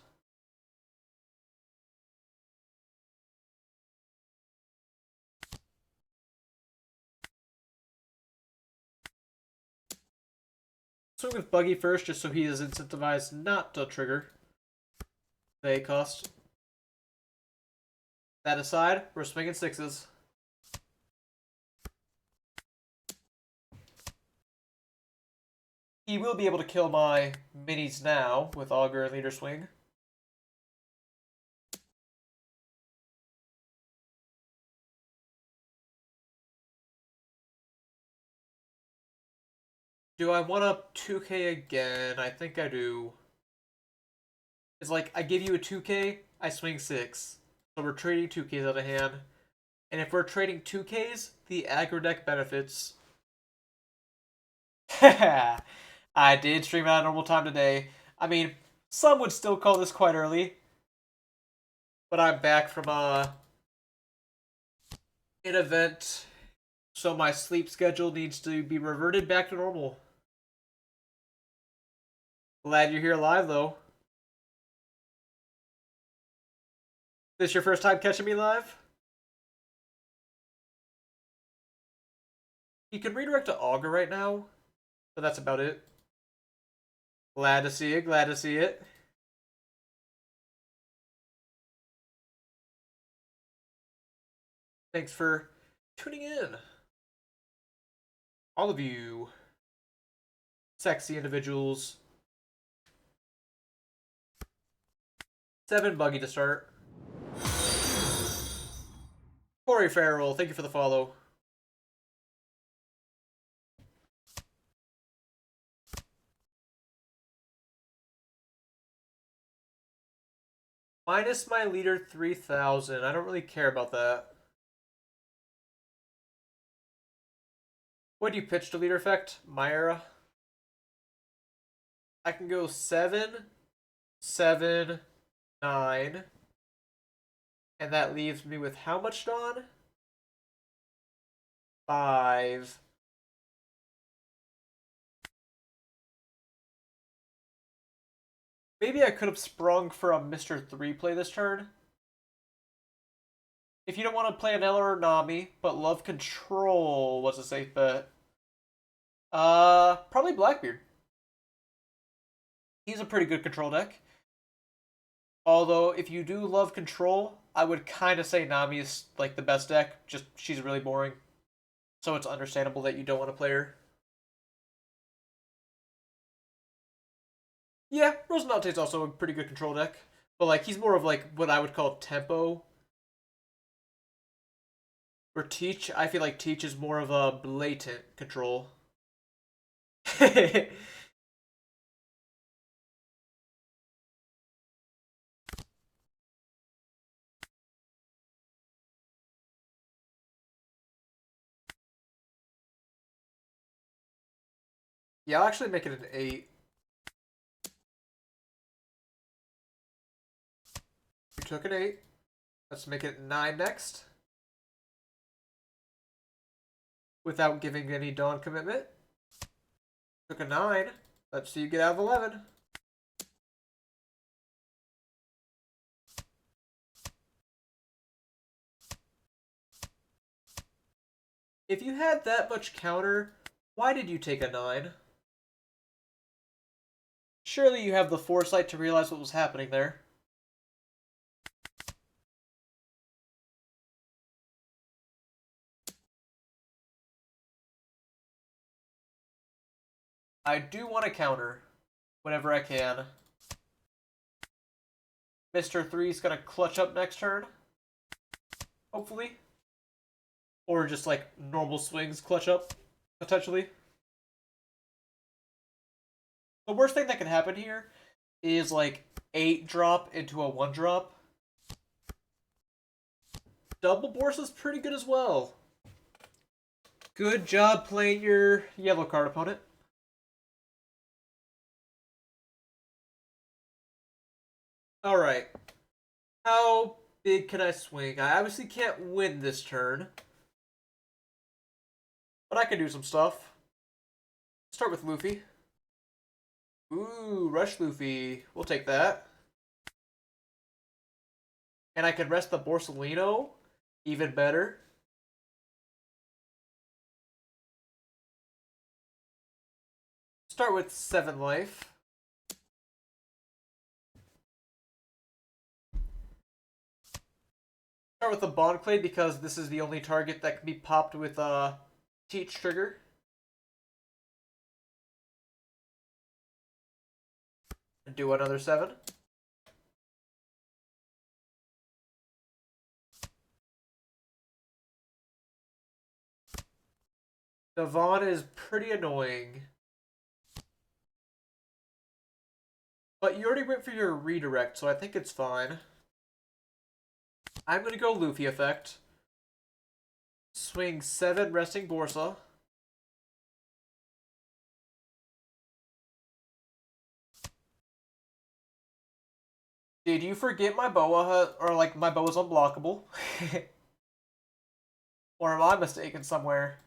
Swing with Buggy first, just so he is incentivized not to trigger the cost. That aside, we're swinging 6s. He will be able to kill my minis now with Augur and Leader Swing. Do I want up 2k again? I think I do. It's like, I give you a 2k, I swing 6. So we're trading 2ks out of hand. And if we're trading 2ks, the aggro deck benefits. I did stream at a normal time today. I mean, some would still call this quite early. but I'm back from an event, so my sleep schedule needs to be reverted back to normal. Glad you're here live, though. This your first time catching me live? You can redirect to Augur right now, but that's about it. Glad to see it, glad to see it. Thanks for tuning in. All of you sexy individuals. 7 buggy to start. Corey Farrell, thank you for the follow. Minus my leader 3000. I don't really care about that. What do you pitch to leader effect? Myra? I can go 7, 7, 9. And that leaves me with how much Dawn? 5. Maybe I could have sprung for a Mr. 3 play this turn. If you don't want to play an Eller or Nami, but love control was a safe bet. Probably Blackbeard. He's a pretty good control deck. Although, if you do love control, I would kind of say Nami is like the best deck. Just she's really boring. So it's understandable that you don't want to play her. Yeah, Rosinante's also a pretty good control deck. But like he's more of like what I would call tempo. Where Teach, I feel like Teach is more of a blatant control. Yeah, I'll actually make it an 8. You took an 8. Let's make it 9 next. Without giving any Dawn commitment. Took a 9. Let's see you get out of 11. If you had that much counter, why did you take a 9? Surely you have the foresight to realize what was happening there. I do want to counter whenever I can. Mr. 3's gonna clutch up next turn. Hopefully. Or just like normal swings clutch up, potentially. The worst thing that can happen here is like 8 drop into a 1 drop. Double Bourse is pretty good as well. Good job playing your yellow card opponent. Alright. How big can I swing? I obviously can't win this turn. But I can do some stuff. Start with Luffy. Ooh, Rush Luffy. We'll take that. And I can rest the Borsalino. Even better. Start with 7 life. Start with the Bond Clay because this is the only target that can be popped with a Teach trigger. And do another 7. Devon is pretty annoying. But you already went for your redirect, so I think it's fine. I'm going to go Luffy effect. Swing 7 resting Borsa. Did you forget my boa, or like my boa's unblockable? Or am I mistaken somewhere?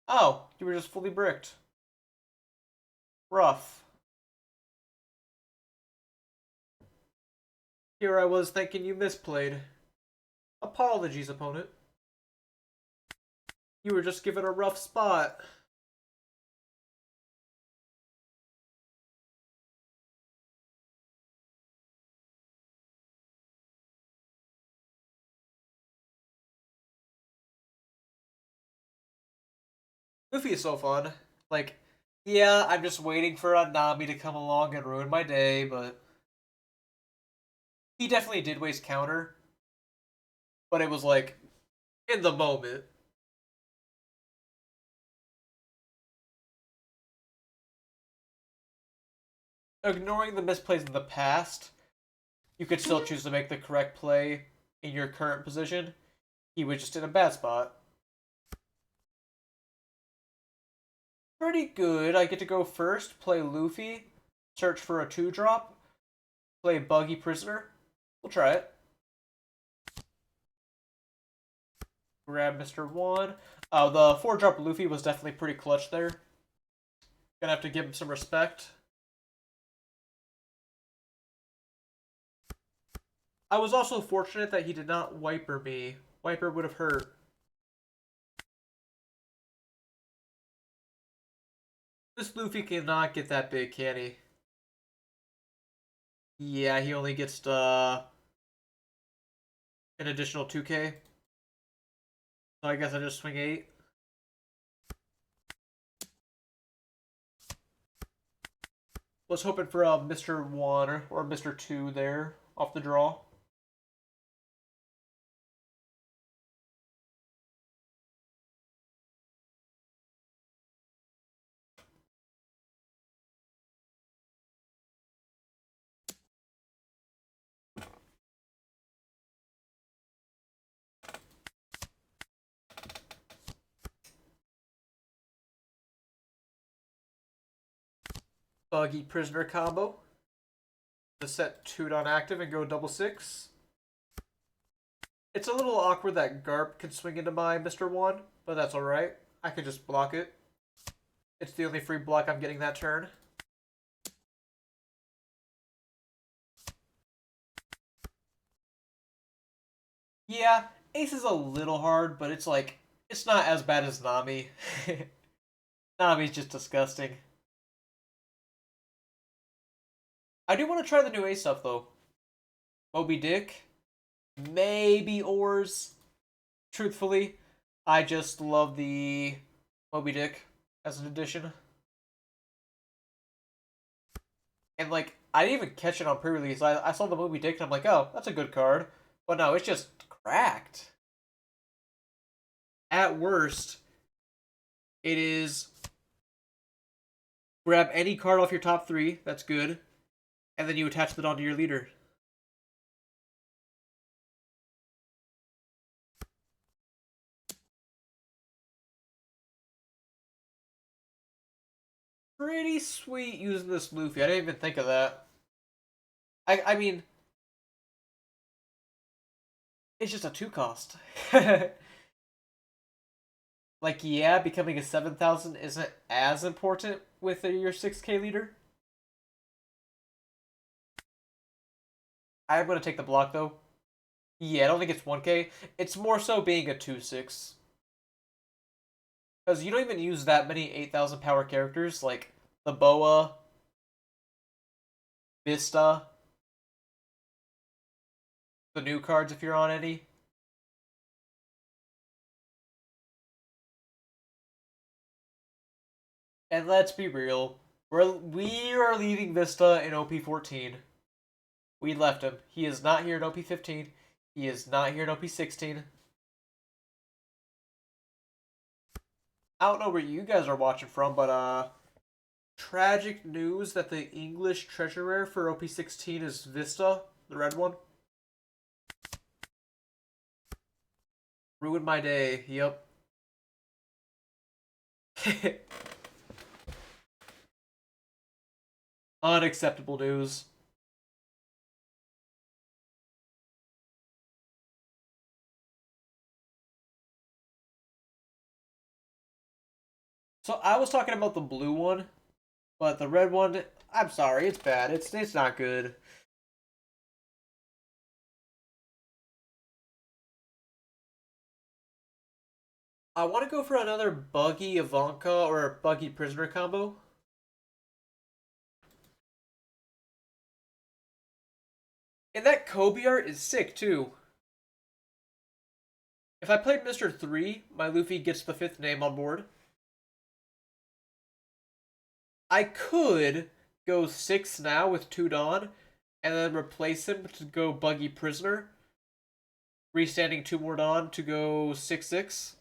Oh, you were just fully bricked. Rough. Here I was thinking you misplayed. Apologies, opponent. You were just given a rough spot. Luffy is so fun. Like, yeah, I'm just waiting for a Nami to come along and ruin my day, but he definitely did waste counter. But it was like, in the moment. Ignoring the misplays in the past, you could still choose to make the correct play in your current position. He was just in a bad spot. Pretty good. I get to go first, play Luffy, search for a 2-drop, play Buggy Prisoner. We'll try it. Grab Mr. 1. The 4-drop Luffy was definitely pretty clutch there. Gonna have to give him some respect. I was also fortunate that he did not Wiper me. Wiper would have hurt. This Luffy cannot get that big, can he? Yeah, he only gets an additional 2k. So I guess I just swing 8. Was hoping for a Mr. 1 or Mr. 2 there off the draw. Buggy Prisoner combo. To set 2 on active and go double 6. It's a little awkward that Garp can swing into my Mr. 1, but that's alright. I can just block it. It's the only free block I'm getting that turn. Yeah, Ace is a little hard, but it's like, it's not as bad as Nami. Nami's just disgusting. I do want to try the new Ace stuff, though. Moby Dick. Maybe Oars. Truthfully, I just love the Moby Dick as an addition. And, like, I didn't even catch it on pre-release. I saw the Moby Dick and I'm like, oh, that's a good card. But no, it's just cracked. At worst, it is grab any card off your top 3. That's good. And then you attach that onto your leader. Pretty sweet using this Luffy. I didn't even think of that. I mean, it's just a 2 cost. Like, yeah, becoming a 7,000 isn't as important with your 6k leader. I'm going to take the block, though. Yeah, I don't think it's 1k. It's more so being a 2-6. Because you don't even use that many 8,000 power characters, like the Boa, Vista, the new cards if you're on any. And let's be real, we are leaving Vista in OP14. We left him. He is not here in OP15. He is not here in OP16. I don't know where you guys are watching from, but tragic news that the English treasure rare for OP16 is Vista, the red one. Ruined my day. Yep. Unacceptable news. So I was talking about the blue one, but the red one, I'm sorry, it's bad. It's not good. I want to go for another Buggy Ivanka or Buggy Prisoner combo. And that Kobe art is sick too. If I played Mr. 3, my Luffy gets the 5th name on board. I could go 6 now with 2 Dawn, and then replace him to go Buggy Prisoner, restanding 2 more Dawn to go 6/6.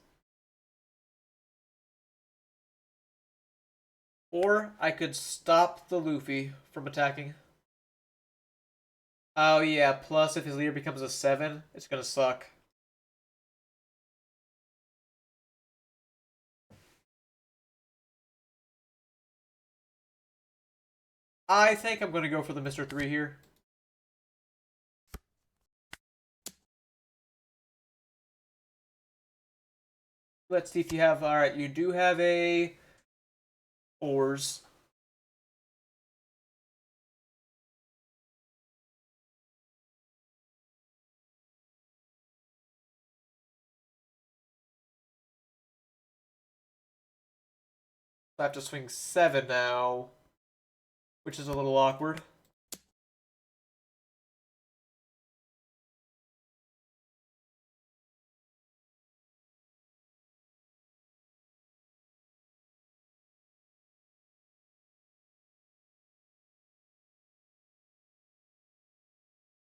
Or I could stop the Luffy from attacking. Oh yeah, plus if his leader becomes a 7, it's gonna suck. I think I'm gonna go for the Mr. 3 here. Let's see if you have. Alright, you do have a Oars. I have to swing 7 now, which is a little awkward.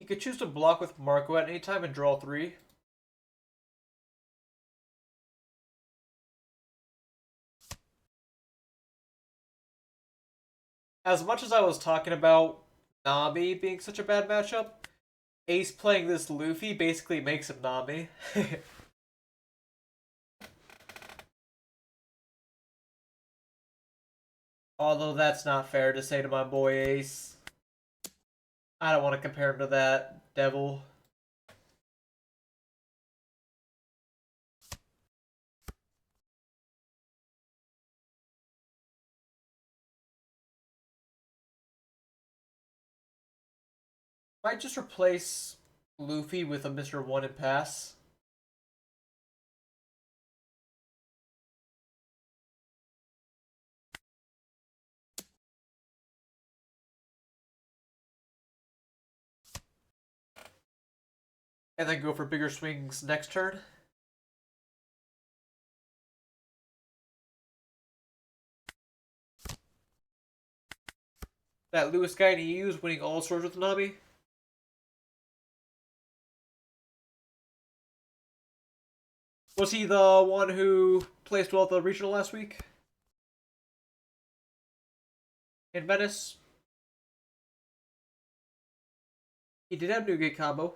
You could choose to block with Marco at any time and draw 3. As much as I was talking about Nami being such a bad matchup, Ace playing this Luffy basically makes him Nami. Although that's not fair to say to my boy Ace. I don't want to compare him to that devil. Might just replace Luffy with a Mr. 1 and pass. And then go for bigger swings next turn. That Lewis guy he used winning all swords with Nami. Was he the one who placed well at the regional last week? In Venice? He did have Newgate combo.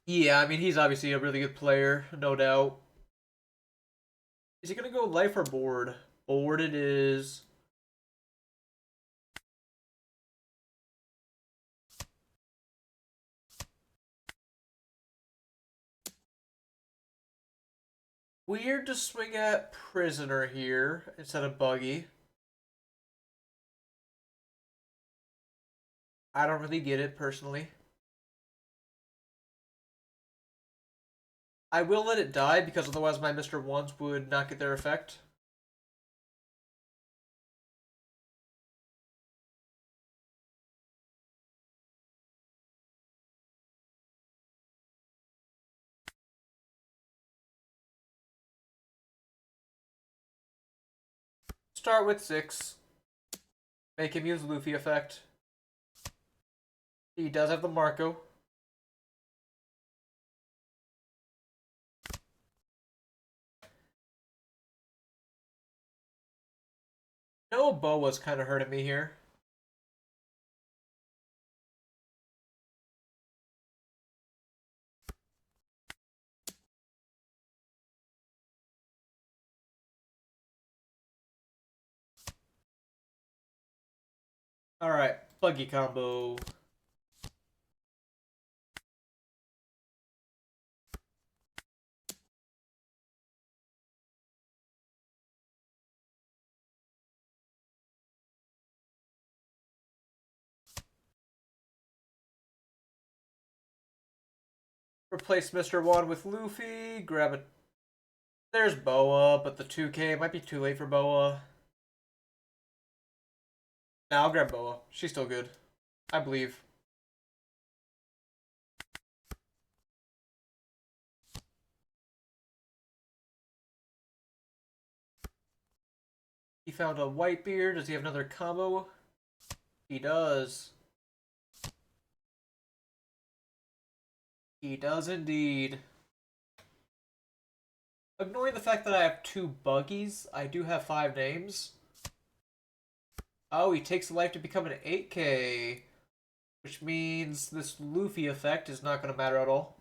Yeah, I mean, he's obviously a really good player, no doubt. Is he going to go life or board? Board it is. Weird to swing at Prisoner here instead of Buggy. I don't really get it, personally. I will let it die, because otherwise my Mr. 1s would not get their effect. Start with 6. Make him use Luffy effect. He does have the Marco. No, Boa's kind of hurting me here. Alright, buggy combo. Replace Mr. One with Luffy. Grab it. There's Boa, but the 2K might be too late for Boa. Nah, I'll grab Boa. She's still good. I believe. He found a Whitebeard. Does he have another combo? He does. He does indeed. Ignoring the fact that I have 2 buggies, I do have 5 names. Oh, he takes a life to become an 8K. Which means this Luffy effect is not going to matter at all.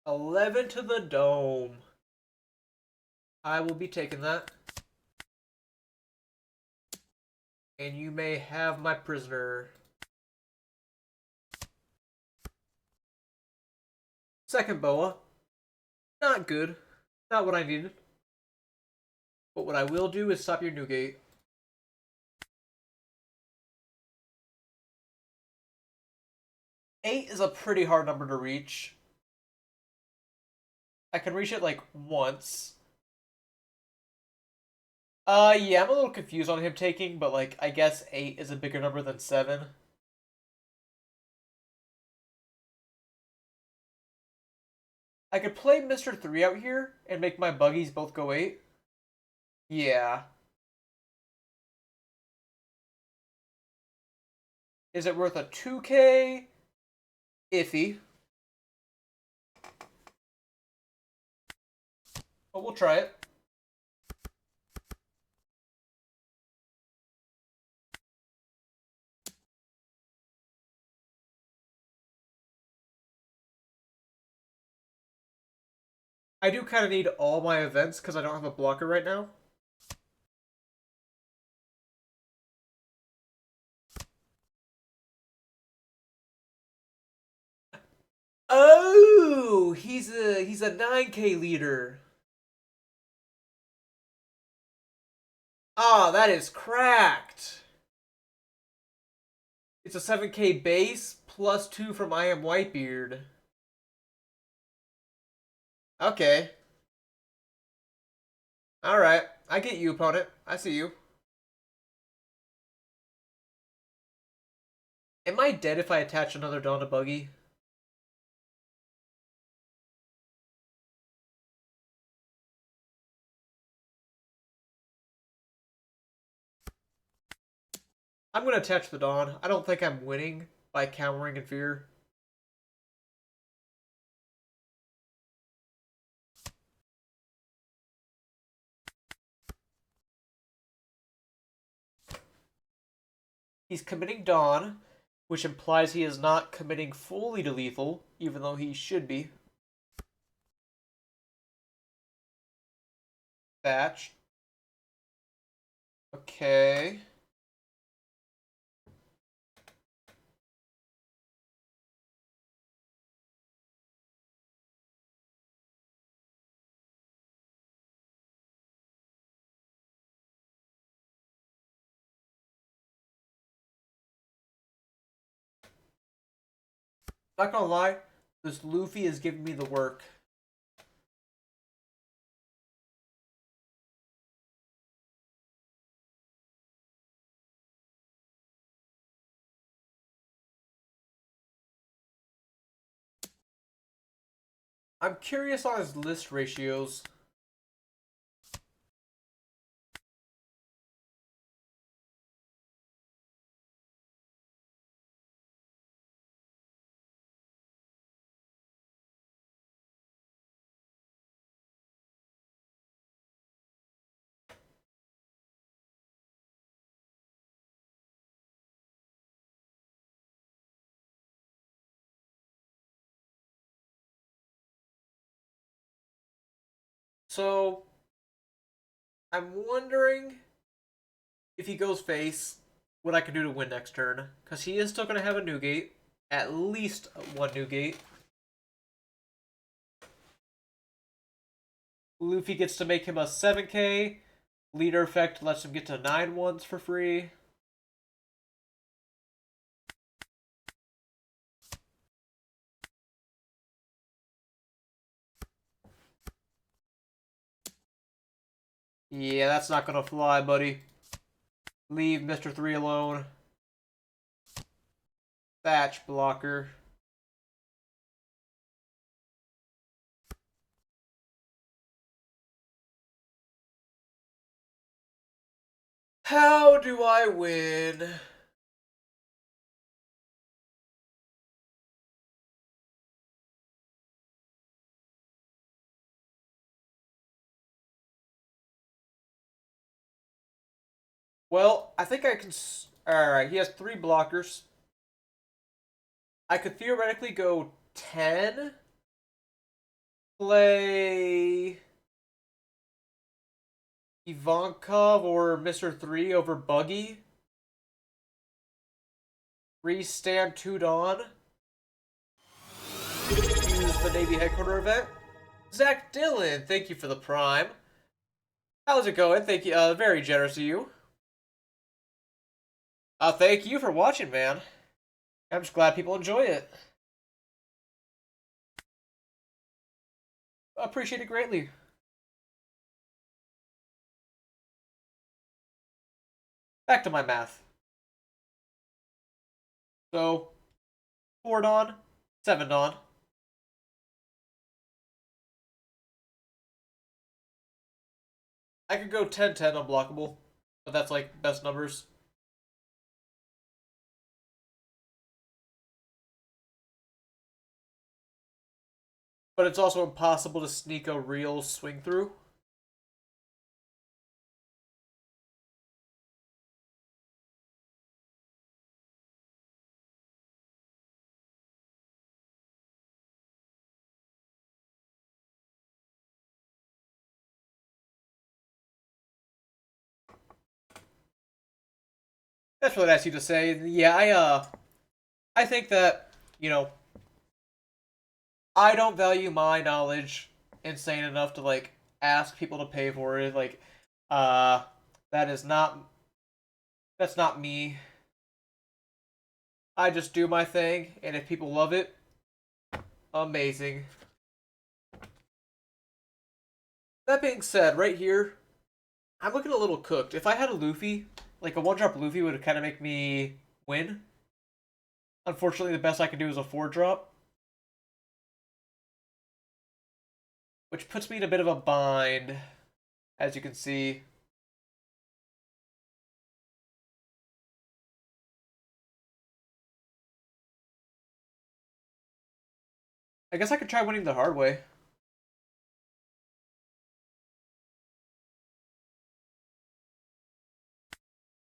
$11 to the dome. I will be taking that. And you may have my prisoner. Second Boa. Not good. Not what I needed. But what I will do is stop your Newgate. 8 is a pretty hard number to reach. I can reach it like once. Yeah, I'm a little confused on him taking, but like, I guess 8 is a bigger number than 7. I could play Mr. 3 out here and make my buggies both go 8. Yeah. Is it worth a 2K? Iffy. But we'll try it. I do kind of need all my events because I don't have a blocker right now. Oh, he's a 9K leader. Ah, that is cracked. It's a 7K base plus 2 from I Am Whitebeard. Okay. Alright. I get you, opponent. I see you. Am I dead if I attach another Dawn to Buggy? I'm going to attach the Dawn. I don't think I'm winning by cowering in fear. He's committing Dawn, which implies he is not committing fully to lethal, even though he should be. Thatch. Okay. Not gonna lie, this Luffy is giving me the work. I'm curious on his list ratios. So, I'm wondering if he goes face, what I can do to win next turn. Because he is still going to have a new gate. At least one new gate. Luffy gets to make him a 7k. Leader effect lets him get to 9 ones for free. Yeah, that's not gonna fly, buddy. Leave Mr. 3 alone. Thatch blocker. How do I win? Well, I think I can... Alright, he has 3 blockers. I could theoretically go 10. Play... Ivankov or Mr. 3 over Buggy. Restand 2 Dawn. Use the Navy Headquarter event. Zach Dillon, thank you for the Prime. How's it going? Thank you. Very generous of you. Thank you for watching, man. I'm just glad people enjoy it. Appreciate it greatly. Back to my math. So, 4 Dawn, 7 Dawn. I could go 10-10 unblockable, but that's like best numbers. But it's also impossible to sneak a real swing through. That's what I asked you to say. Yeah, I think that, I don't value my knowledge insane enough to like ask people to pay for it. Like, uh, that is not that's not me. I just do my thing, and if people love it, amazing. That being said, right here, I'm looking a little cooked. If I had a Luffy, like a one-drop Luffy would kind of make me win. Unfortunately, the best I can do is a 4-drop. Which puts me in a bit of a bind, as you can see. I guess I could try winning the hard way.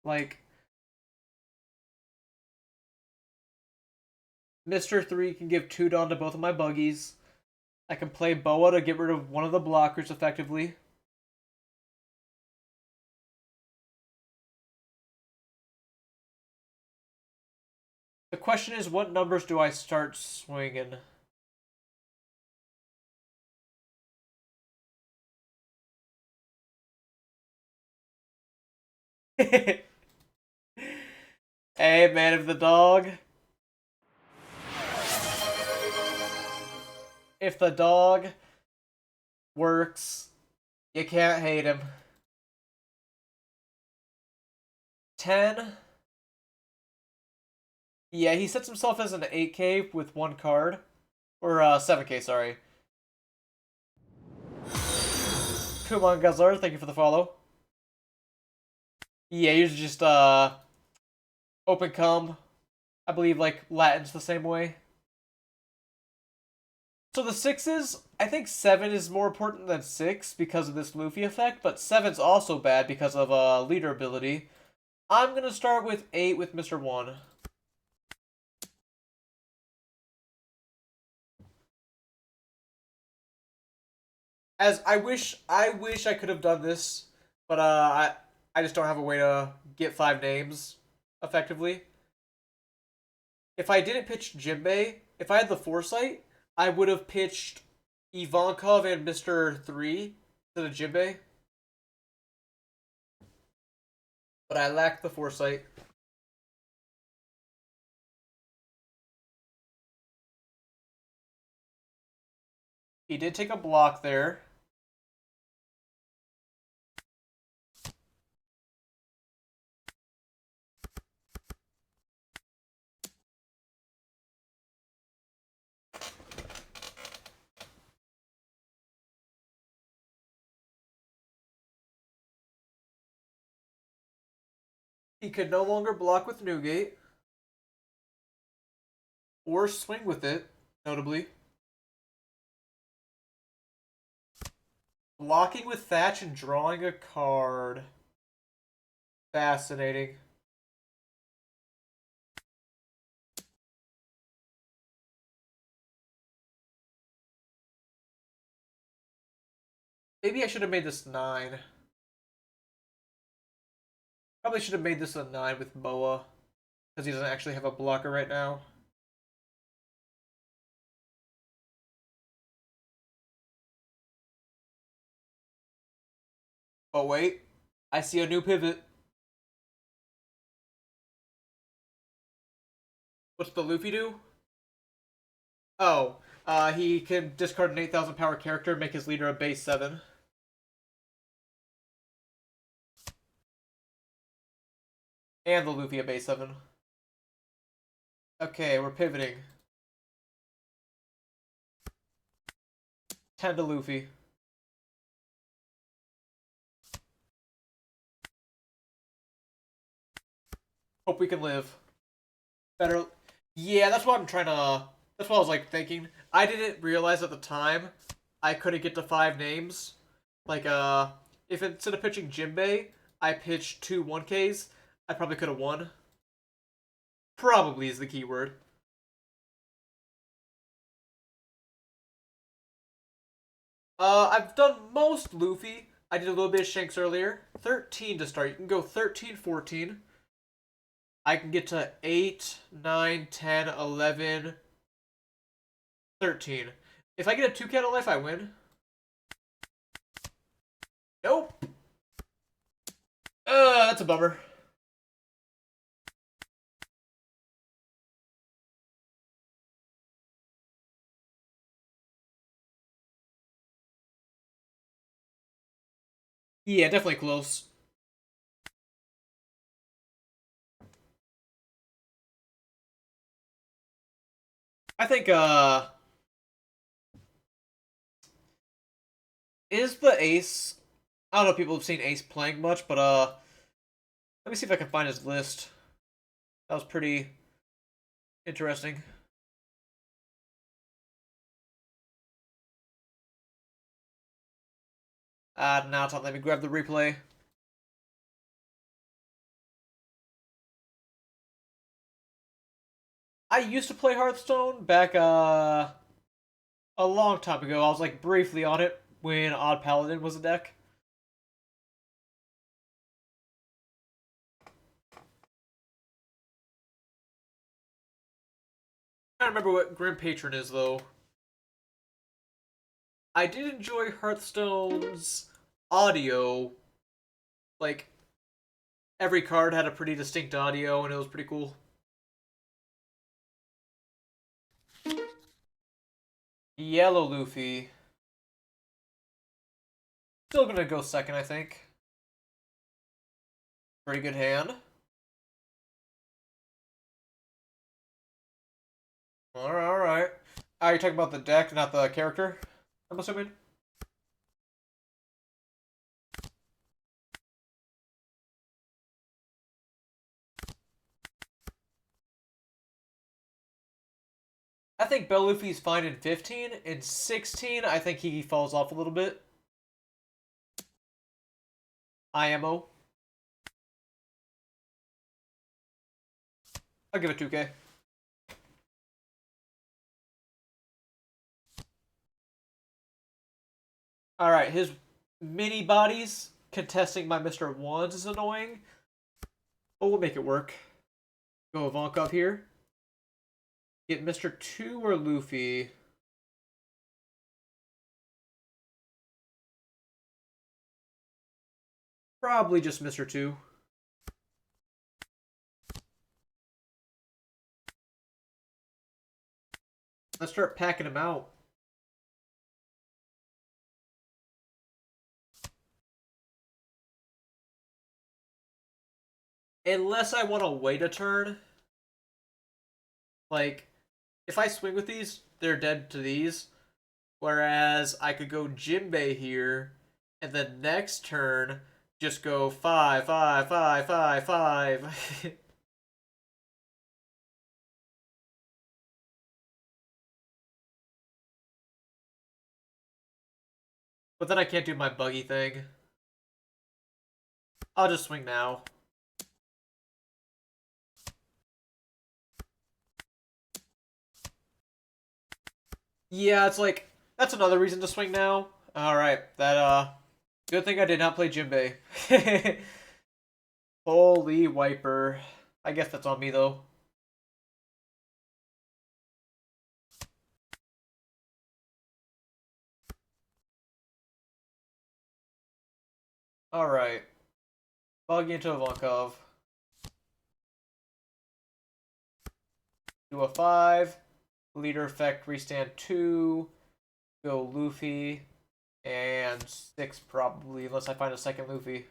Like, Mr. 3 can give 2 Dawn to both of my buggies. I can play Boa to get rid of one of the blockers effectively. The question is, what numbers do I start swinging? Hey, man of the dog. If the dog works, you can't hate him. 10. Yeah, he sets himself as an 8k with 1 card. Or 7k, sorry. Kumon Guzzler, thank you for the follow. Yeah, usually just open cum. I believe like Latin's the same way. So the 6s, I think 7 is more important than 6 because of this Luffy effect, but 7's also bad because of leader ability. I'm gonna start with 8 with Mr. 1. As I wish I could have done this, but I just don't have a way to get 5 names effectively. If I didn't pitch Jinbei, if I had the foresight, I would have pitched Ivankov and Mr. 3 to the Jinbei, but I lacked the foresight. He did take a block there. He could no longer block with Newgate or swing with it, notably. Blocking with Thatch and drawing a card. Fascinating. Maybe I should have made this 9. Probably should have made this a 9 with Moa, because he doesn't actually have a blocker right now. Oh wait, I see a new pivot. What's the Luffy do? Oh, he can discard an 8,000 power character and make his leader a base 7. And the Luffy a base 7. Okay, we're pivoting. 10 to Luffy. Hope we can live. Better. Yeah, that's what I'm trying to. That's what I was like thinking. I didn't realize at the time I couldn't get to 5 names. Like, if instead of pitching Jinbei, I pitched 2 1Ks, I probably could have won. Probably is the key word. I've done most Luffy. I did a little bit of Shanks earlier. 13 to start. You can go 13, 14. I can get to 8, 9, 10, 11, 13. If I get a 2 cat of life, I win. Nope. That's a bummer. Yeah, definitely close. I think, is the Ace... I don't know if people have seen Ace playing much, but, let me see if I can find his list. That was pretty interesting. Now it's not letting me grab the replay. I used to play Hearthstone back, a long time ago. I was, like, briefly on it when Odd Paladin was a deck. I don't remember what Grim Patron is, though. I did enjoy Hearthstone's audio. Like, every card had a pretty distinct audio, and it was pretty cool. Yellow Luffy. Still gonna go second, I think. Pretty good hand. Alright, alright. Are you talking about the deck, not the character? I'm assuming? I think Bell Luffy's fine in 15. In 16, I think he falls off a little bit. IMO. I'll give it 2K. Alright, his mini bodies contesting my Mr. Wands is annoying. But we'll make it work. Go Ivankov here. Get Mr. 2 or Luffy. Probably just Mr. 2. Let's start packing him out. Unless I want to wait a turn. Like, if I swing with these, they're dead to these. Whereas I could go Jinbei here, and then next turn, just go 5, 5, 5, 5, 5. But then I can't do my buggy thing. I'll just swing now. Yeah, it's like, that's another reason to swing now. Alright, good thing I did not play Jinbei. Holy wiper. I guess that's on me, though. Alright. Buggy into Ivankov. Do a 5. Leader effect, restand 2. Go Luffy. And 6 probably, unless I find a second Luffy.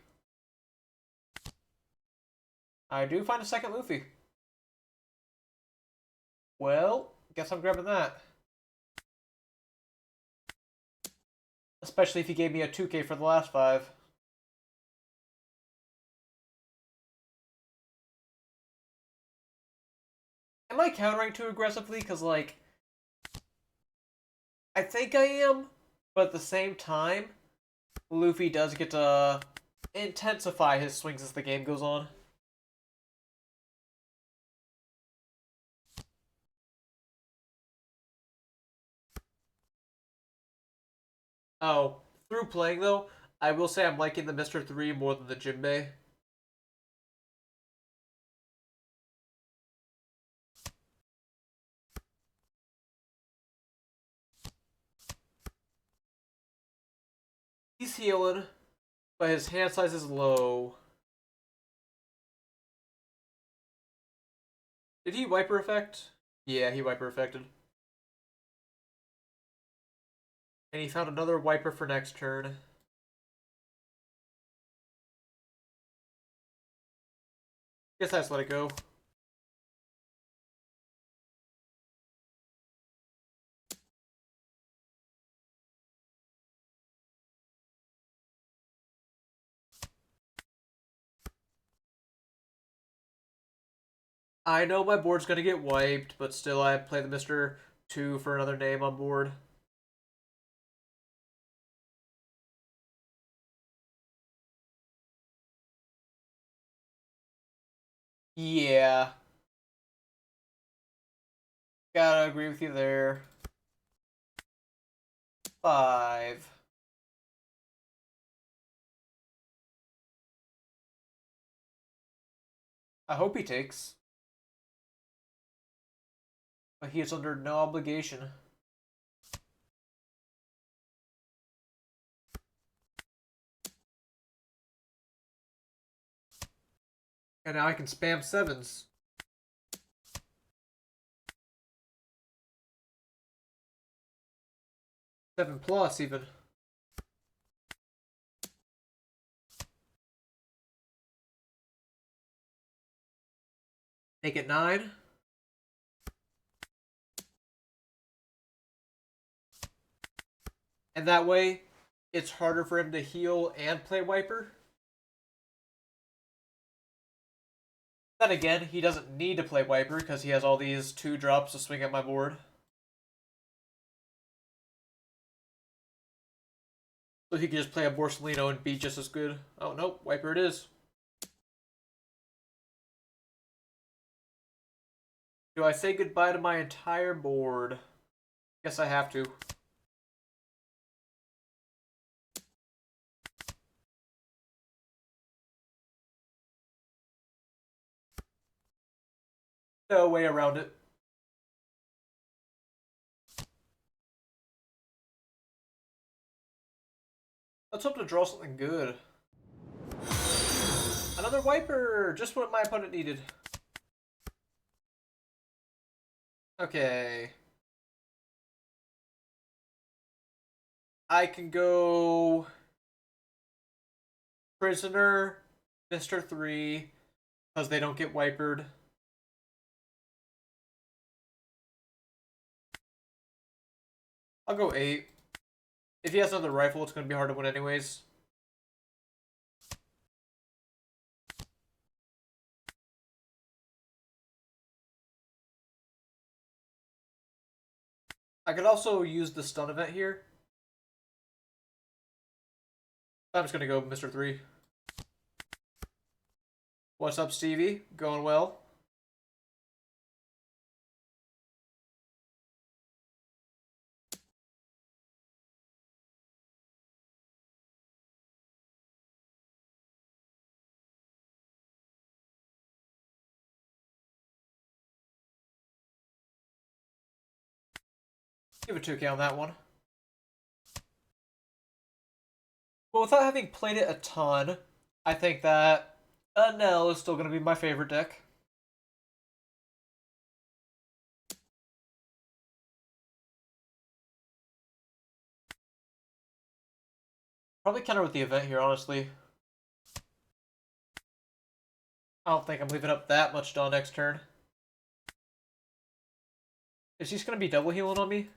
I do find a second Luffy. Well, guess I'm grabbing that. Especially if he gave me a 2K for the last 5. Am I countering too aggressively? Because, like, I think I am, but at the same time, Luffy does get to intensify his swings as the game goes on. Oh, through playing though, I will say I'm liking the Mr. 3 more than the Jinbei. He's healing, but his hand size is low. Did he wiper effect? Yeah, he wiper effected. And he found another wiper for next turn. Guess I just let it go. I know my board's gonna get wiped, but still I play the Mr. 2 for another name on board. Yeah. Gotta agree with you there. 5. I hope he takes. But he is under no obligation. And now I can spam 7s. 7 plus even. Make it 9. And that way, it's harder for him to heal and play wiper. Then again, he doesn't need to play wiper because he has all these 2 drops to swing at my board. So he can just play a Borsalino and be just as good. Oh, nope, wiper it is. Do I say goodbye to my entire board? Guess I have to. No way around it. Let's hope to draw something good. Another wiper! Just what my opponent needed. Okay. I can go Prisoner, Mr. 3, because they don't get wipered. I'll go 8. If he has another rifle, it's going to be hard to win anyways. I could also use the stun event here. I'm just going to go Mr. 3. What's up, Stevie? Going well? Give a 2K on that one. But without having played it a ton, I think that Nell is still going to be my favorite deck. Probably counter with the event here, honestly. I don't think I'm leaving up that much till next turn. Is he just going to be double healing on me?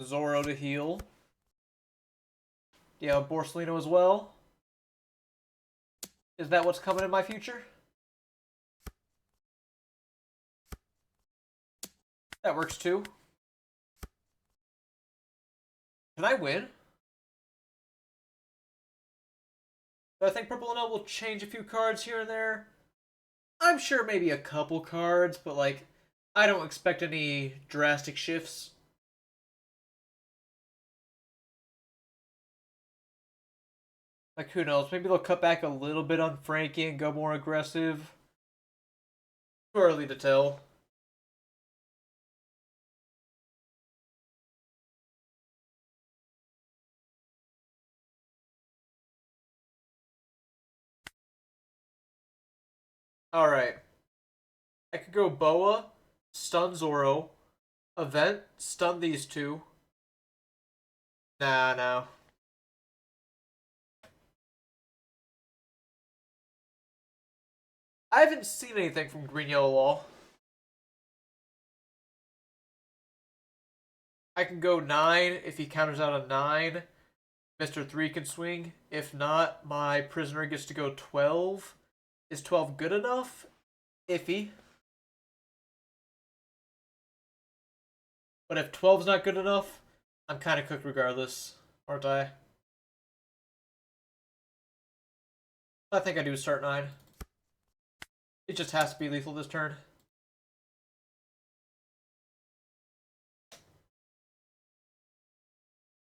Zoro to heal. Yeah, Borsellino as well. Is that what's coming in my future? That works too. Can I win? Do I think Purple and L will change a few cards here and there? I'm sure maybe a couple cards, but like, I don't expect any drastic shifts. Like, who knows? Maybe they'll cut back a little bit on Frankie and go more aggressive. Too early to tell. Alright. I could go Boa, stun Zoro, event, stun these two. Nah, no. I haven't seen anything from Green Yellow Law. I can go 9 if he counters out a 9. Mr. 3 can swing. If not, my prisoner gets to go 12. Is 12 good enough? Iffy. But if 12's not good enough, I'm kind of cooked regardless, aren't I? I think I do start 9. It just has to be lethal this turn.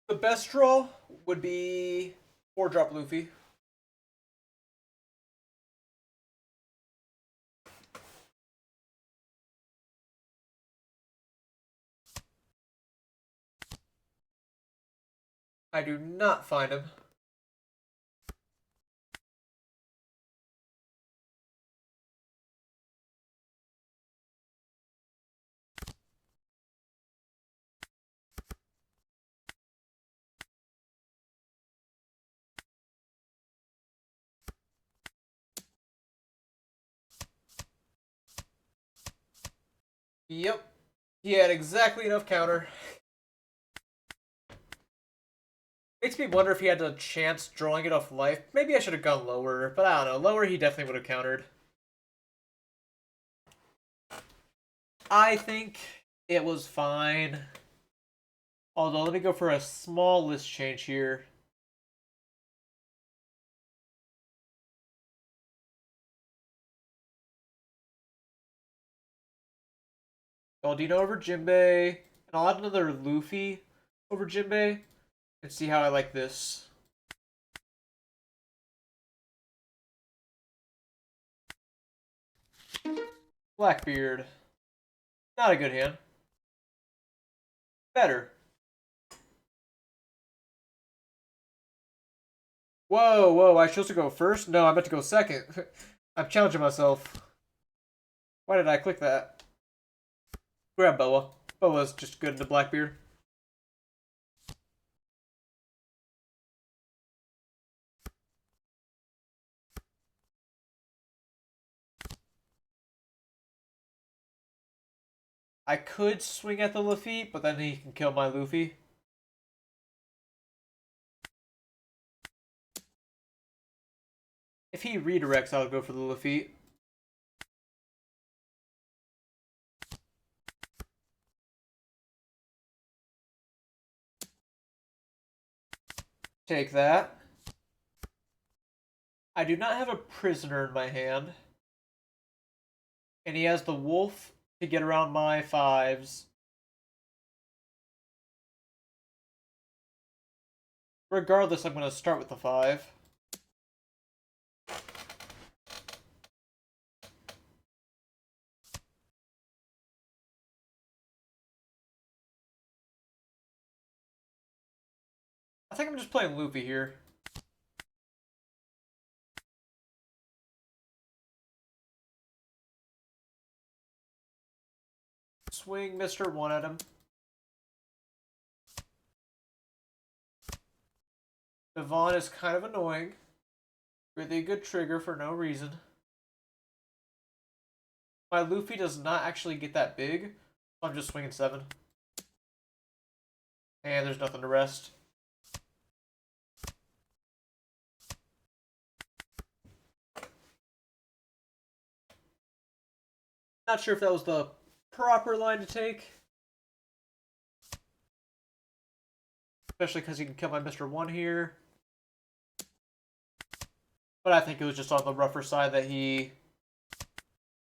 The best draw would be 4-drop Luffy. I do not find him. Yep. He had exactly enough counter. Makes me wonder if he had a chance drawing it off life. Maybe I should have gone lower, but I don't know. Lower he definitely would have countered. I think it was fine. Although, let me go for a small list change here. Galdino over Jinbei. And I'll add another Luffy. over Jinbei and see how I like this. Blackbeard. Not a good hand. Better. Whoa, whoa, I chose to go first? No, I meant to go second. I'm challenging myself. Why did I click that? Grab Boa. Boa's just good into Blackbeard. I could swing at the Luffy, but then he can kill my Luffy. If he redirects, I'll go for the Luffy. Take that. I do not have a prisoner in my hand. And he has the wolf to get around my 5s. Regardless, I'm going to start with the 5. I think I'm just playing Luffy here. Swing Mr. 1 at him. Devon is kind of annoying. Really good trigger for no reason. My Luffy does not actually get that big, so I'm just swinging 7. And there's nothing to rest. Not sure if that was the proper line to take. Especially because he can kill my Mr. 1 here. But I think it was just on the rougher side that he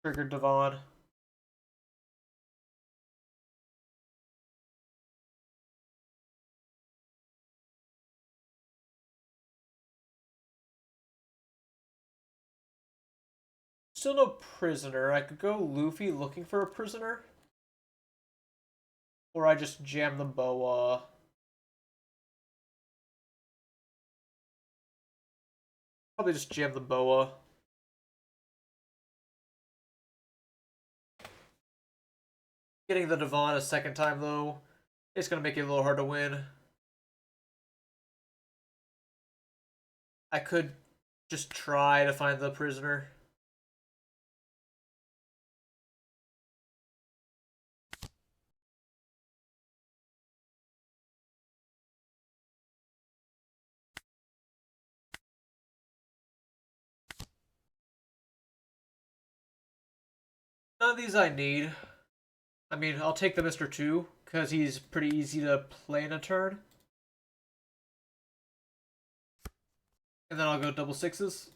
triggered Devon. Still no prisoner. I could go Luffy looking for a prisoner. Or I just jam the Boa. Probably just jam the Boa. Getting the Devon a second time, though, it's going to make it a little hard to win. I could just try to find the prisoner. None of these I need. I mean, I'll take the Mr. 2, because he's pretty easy to play in a turn. And then I'll go double 6s.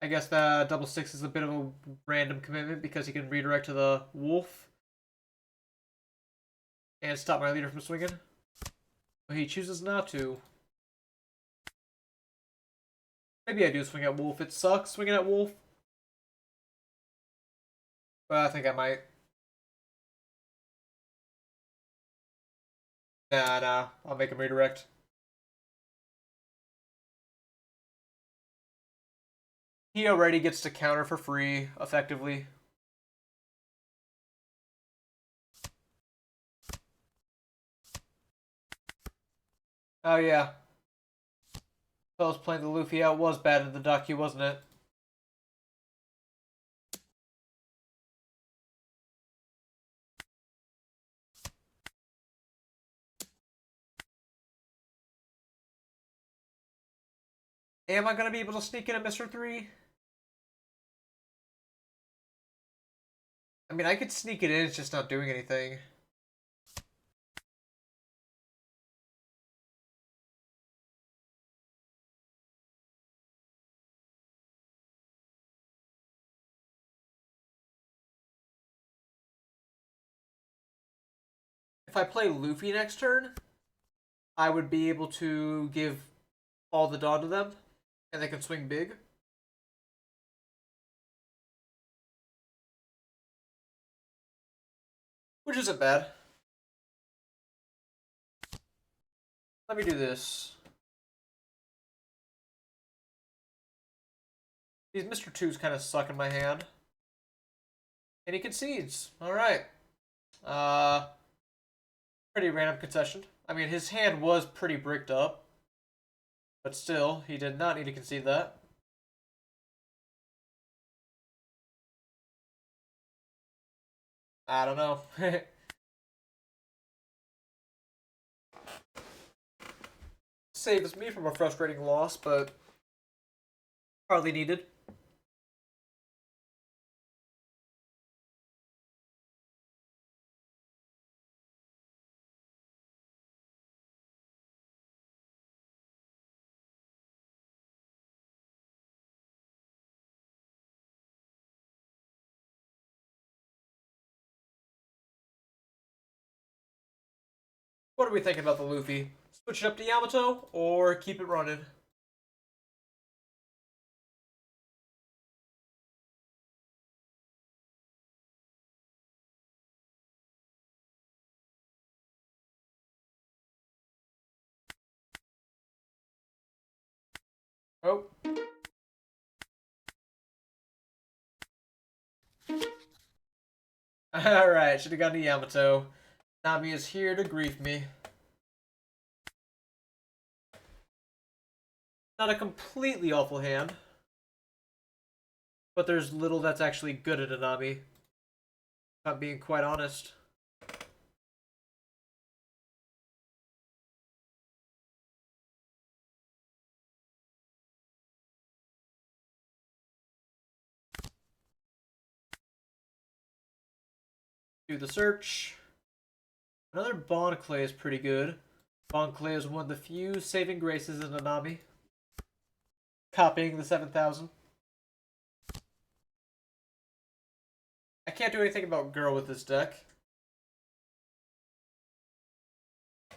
I guess the double 6 is a bit of a random commitment because he can redirect to the wolf. And stop my leader from swinging. But he chooses not to. Maybe I do swing at wolf. It sucks swinging at wolf. But I think I might. Nah. I'll make him redirect. He already gets to counter for free, effectively. Oh yeah. I was playing the Luffy out was bad in the docu, wasn't it? Am I going to be able to sneak in a Mr. 3? I mean, I could sneak it in, it's just not doing anything. If I play Luffy next turn, I would be able to give all the Dawn to them, and they can swing big. Which isn't bad. Let me do this. These Mr. 2s kind of suck in my hand. And he concedes. Alright. Pretty random concession. I mean, his hand was pretty bricked up. But still, he did not need to concede that. I don't know. Saves me from a frustrating loss, but hardly needed. What are we thinking about the Luffy? Switch it up to Yamato, or keep it running? Oh. Alright, should have gone to Yamato. Nami is here to grief me. Not a completely awful hand. But there's little that's actually good at Nami. If I'm being quite honest. Do the search. Another Bon Clay is pretty good. Bon Clay is one of the few saving graces in Nami. Copying the 7,000. I can't do anything about Girl with this deck.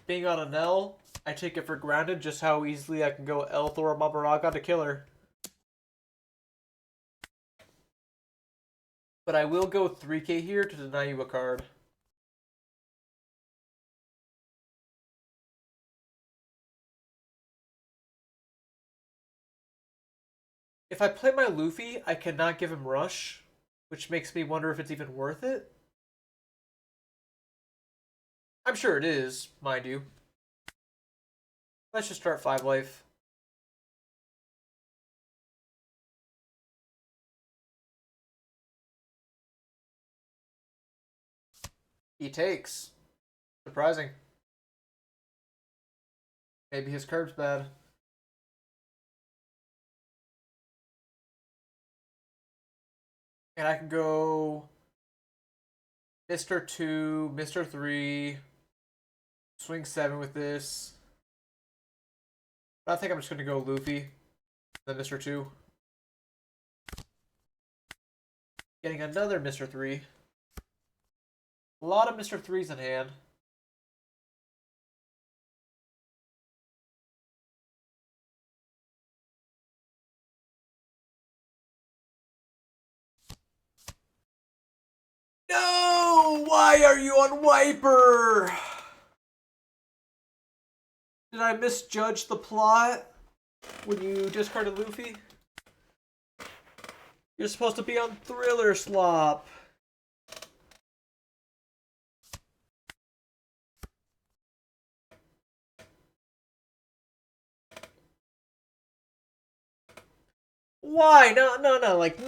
Being on an L, I take it for granted just how easily I can go Elthor or Mamaraga to kill her. But I will go 3k here to deny you a card. If I play my Luffy, I cannot give him Rush, which makes me wonder if it's even worth it. I'm sure it is, mind you. Let's just start 5 life. He takes. Surprising. Maybe his card's bad. And I can go Mr. 2, Mr. 3, swing 7 with this. But I think I'm just going to go Luffy, then Mr. 2. Getting another Mr. 3. A lot of Mr. 3s in hand. No! Why are you on Wiper? Did I misjudge the plot when you discarded Luffy? You're supposed to be on Thriller Slop. Why? No. Like,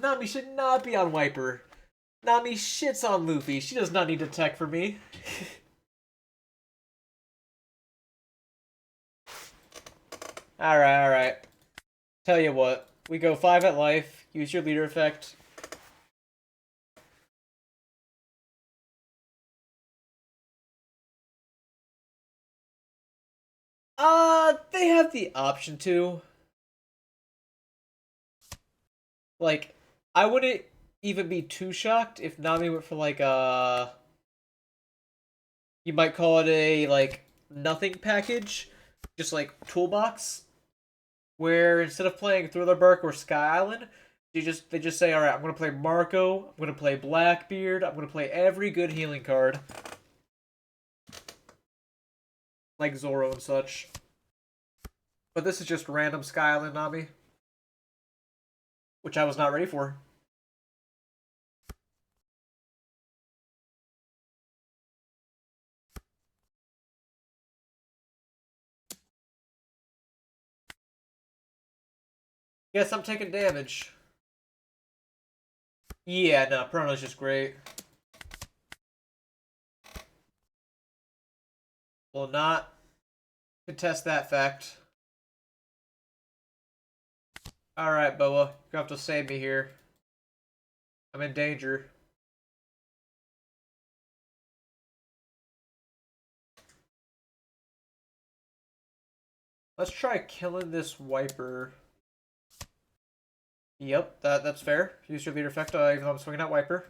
Nami should not be on Wiper. Nami shits on Luffy. She does not need to tech for me. Alright. Tell you what. We go 5 at life. Use your leader effect. They have the option to. Like, I wouldn't even be too shocked if Nami went for like You might call it a like nothing package, just like toolbox, where instead of playing Thriller Bark or Sky Island, they just say, all right, I'm gonna play Marco, I'm gonna play Blackbeard, I'm gonna play every good healing card, like Zoro and such. But this is just random Sky Island Nami, which I was not ready for. Guess I'm taking damage. Yeah, no, Perona's just great. Will not contest that fact. Alright, Boa. You're gonna have to save me here. I'm in danger. Let's try killing this Wiper. Yep, that's fair. Use your leader effect, even though I'm swinging at Wiper.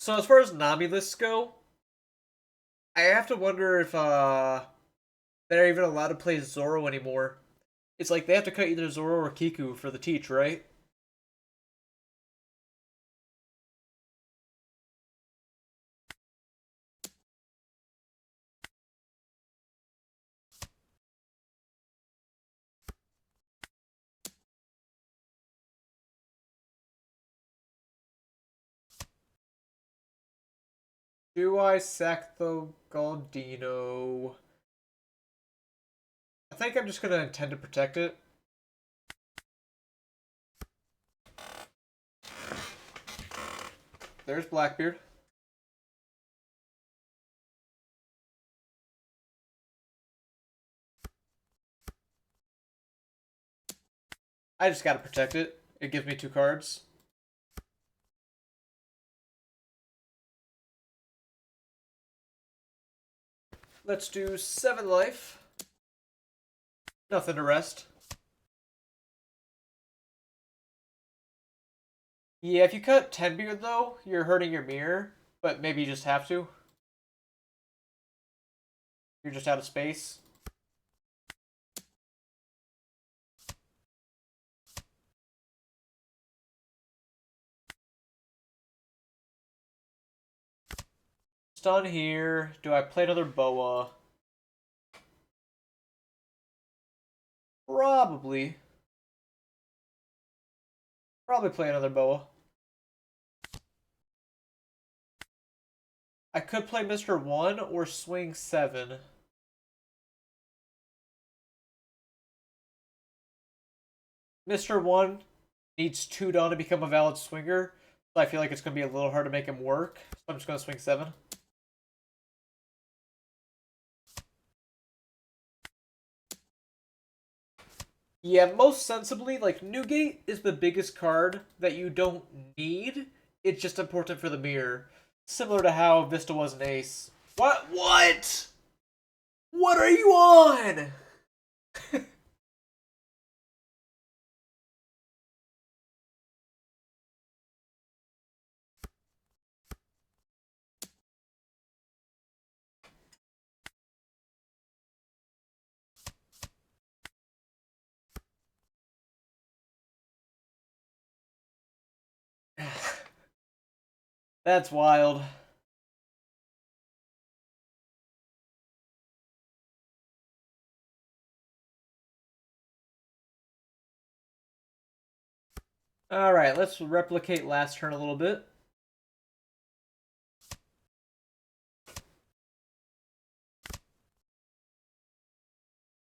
So as far as Nami lists go, I have to wonder if they're even allowed to play Zoro anymore. It's like they have to cut either Zoro or Kiku for the teach, right? Do I sack the Galdino? I think I'm just gonna intend to protect it. There's Blackbeard. I just gotta protect it. It gives me 2 cards. Let's do 7 life. Nothing to rest. Yeah, if you cut 10 beard though, you're hurting your mirror, but maybe you just have to. You're just out of space. Stun here. Do I play another Boa? Probably. Probably play another Boa. I could play Mr. 1 or swing 7. Mr. 1 needs 2 down to become a valid swinger, so I feel like it's going to be a little hard to make him work. So I'm just going to swing 7. Yeah, most sensibly, like, Newgate is the biggest card that you don't need. It's just important for the mirror. Similar to how Vista was an ace. What? What? What are you on? That's wild. Alright, let's replicate last turn a little bit.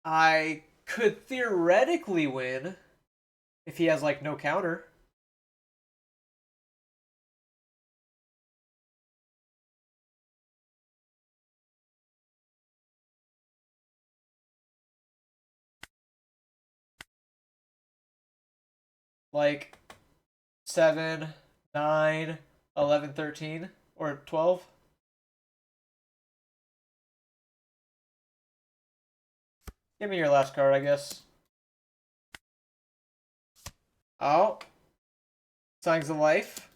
I could theoretically win if he has, like, no counter. Like, 7, 9, 11, 13, or 12. Give me your last card, I guess. Oh. Signs of Life.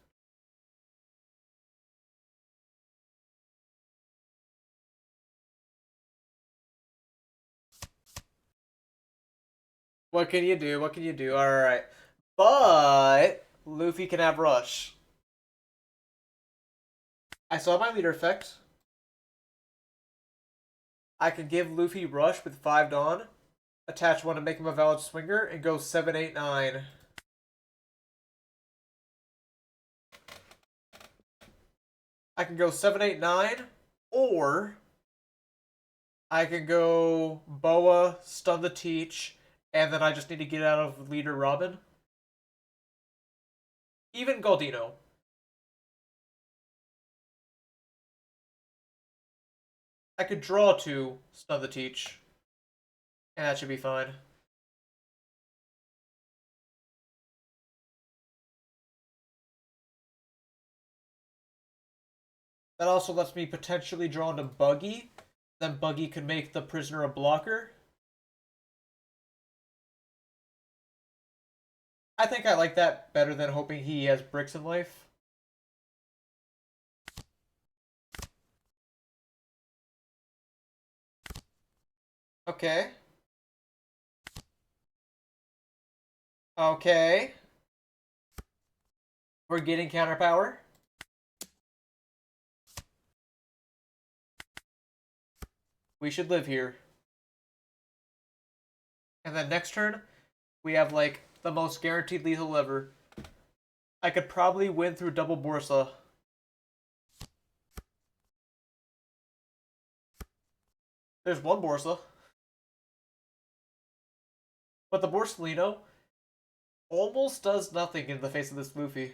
What can you do? What can you do? Alright. But Luffy can have Rush. I saw my leader effect. I can give Luffy Rush with 5 Dawn, attach one to make him a valid swinger, and go 7, 8, 9. I can go 7, 8, 9, or I can go Boa, stun the Teach, and then I just need to get out of leader Robin. Even Galdino. I could draw 2, stun the Teach, and that should be fine. That also lets me potentially draw into Buggy. Then Buggy could make the prisoner a blocker. I think I like that better than hoping he has bricks in life. Okay. Okay. We're getting counter power. We should live here. And then next turn, we have like the most guaranteed lethal ever. I could probably win through double Borsa. There's one Borsa. But the Borsalino almost does nothing in the face of this Luffy.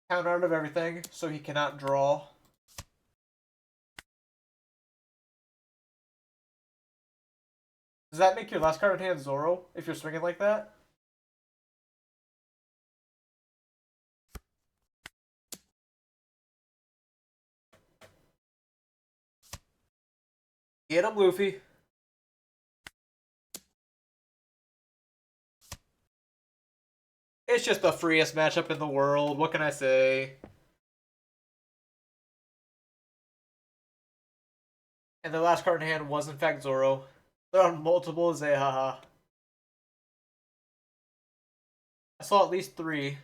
Count out of everything, so he cannot draw. Does that make your last card in hand Zoro, if you're swinging like that? Get him, Luffy. It's just the freest matchup in the world. What can I say? And the last card in hand was, in fact, Zoro. They're on multiple Zehaha. I saw at least 3.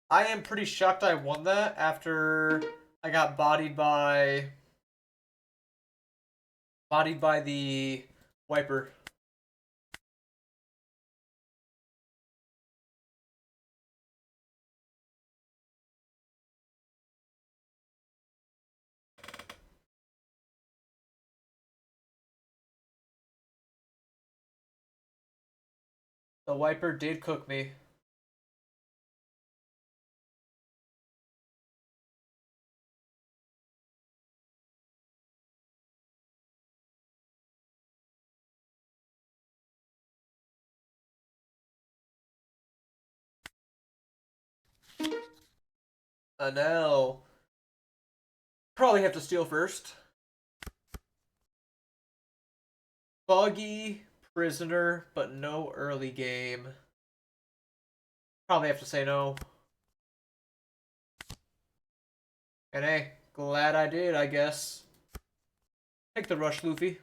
I am pretty shocked I won that after I got bodied by the wiper. The wiper did cook me. Now, probably have to steal first. Buggy, prisoner, but no early game. Probably have to say no. And hey, glad I did, I guess. Take the Rush Luffy.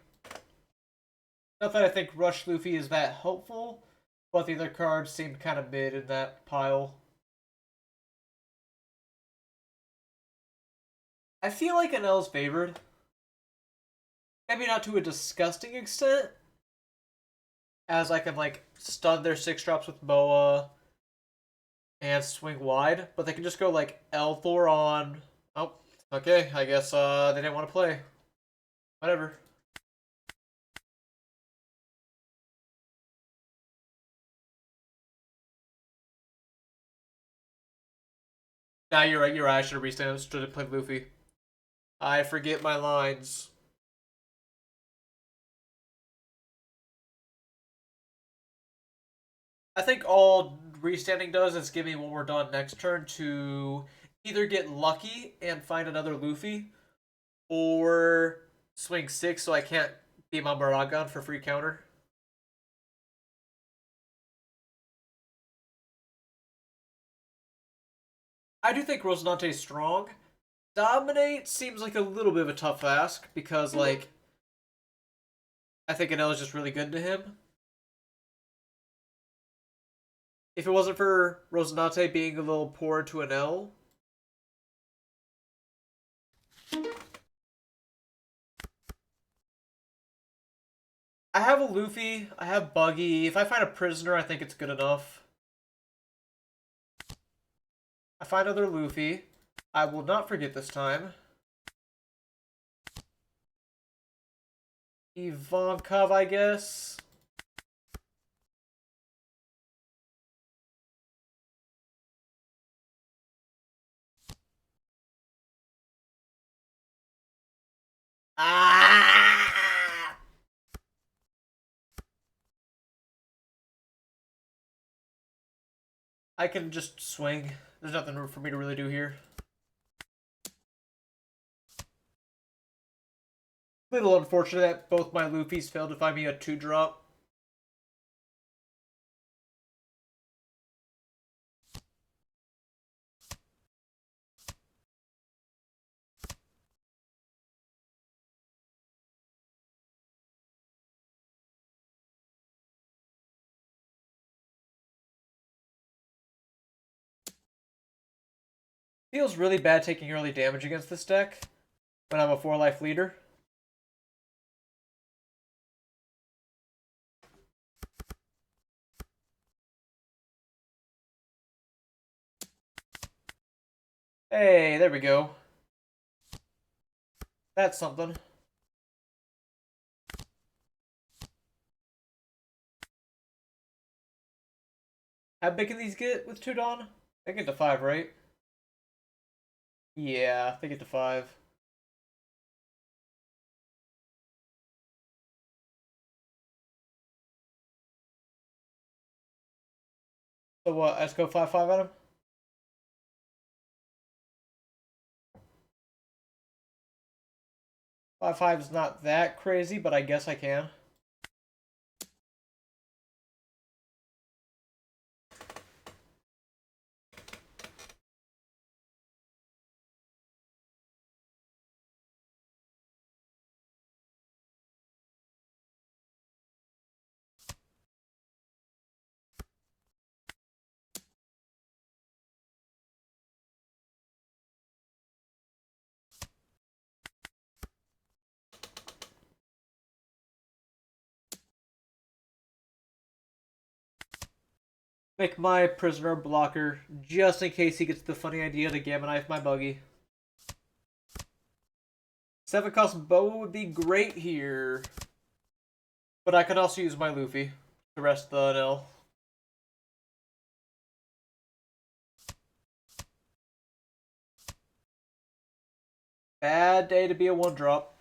Not that I think Rush Luffy is that helpful, but the other cards seemed kind of mid in that pile. I feel like NL's favored. Maybe not to a disgusting extent, as I can like stun their 6-drops with Boa and swing wide, but they can just go like L4 on. Oh, Okay, I guess they didn't want to play. Whatever. Nah, you're right. You're right. I should have restarted. Should have played Luffy. I forget my lines. I think all restanding does is give me when we're done next turn to either get lucky and find another Luffy, or swing 6 so I can't beat my Maragon for free counter. I do think Rosinante is strong. Dominate seems like a little bit of a tough ask because, like, I think an L is just really good to him. If it wasn't for Rosinante being a little poor to an L, I have a Luffy, I have Buggy. If I find a prisoner, I think it's good enough. I find another Luffy. I will not forget this time. Ivankov, I guess. Ah! I can just swing. There's nothing for me to really do here. Little unfortunate that both my Luffys failed to find me a 2-drop. Feels really bad taking early damage against this deck when I'm a 4-life leader. Hey, there we go. That's something. How big can these get with 2 Dawn? They get to 5, right? Yeah, they get to 5. So what, let's go 5-5 at him? 5-5 is not that crazy, but I guess I can. Make my prisoner blocker, just in case he gets the funny idea to Gamma Knife my buggy. 7-cost boa would be great here. But I could also use my Luffy to rest the Nil. Bad day to be a 1-drop.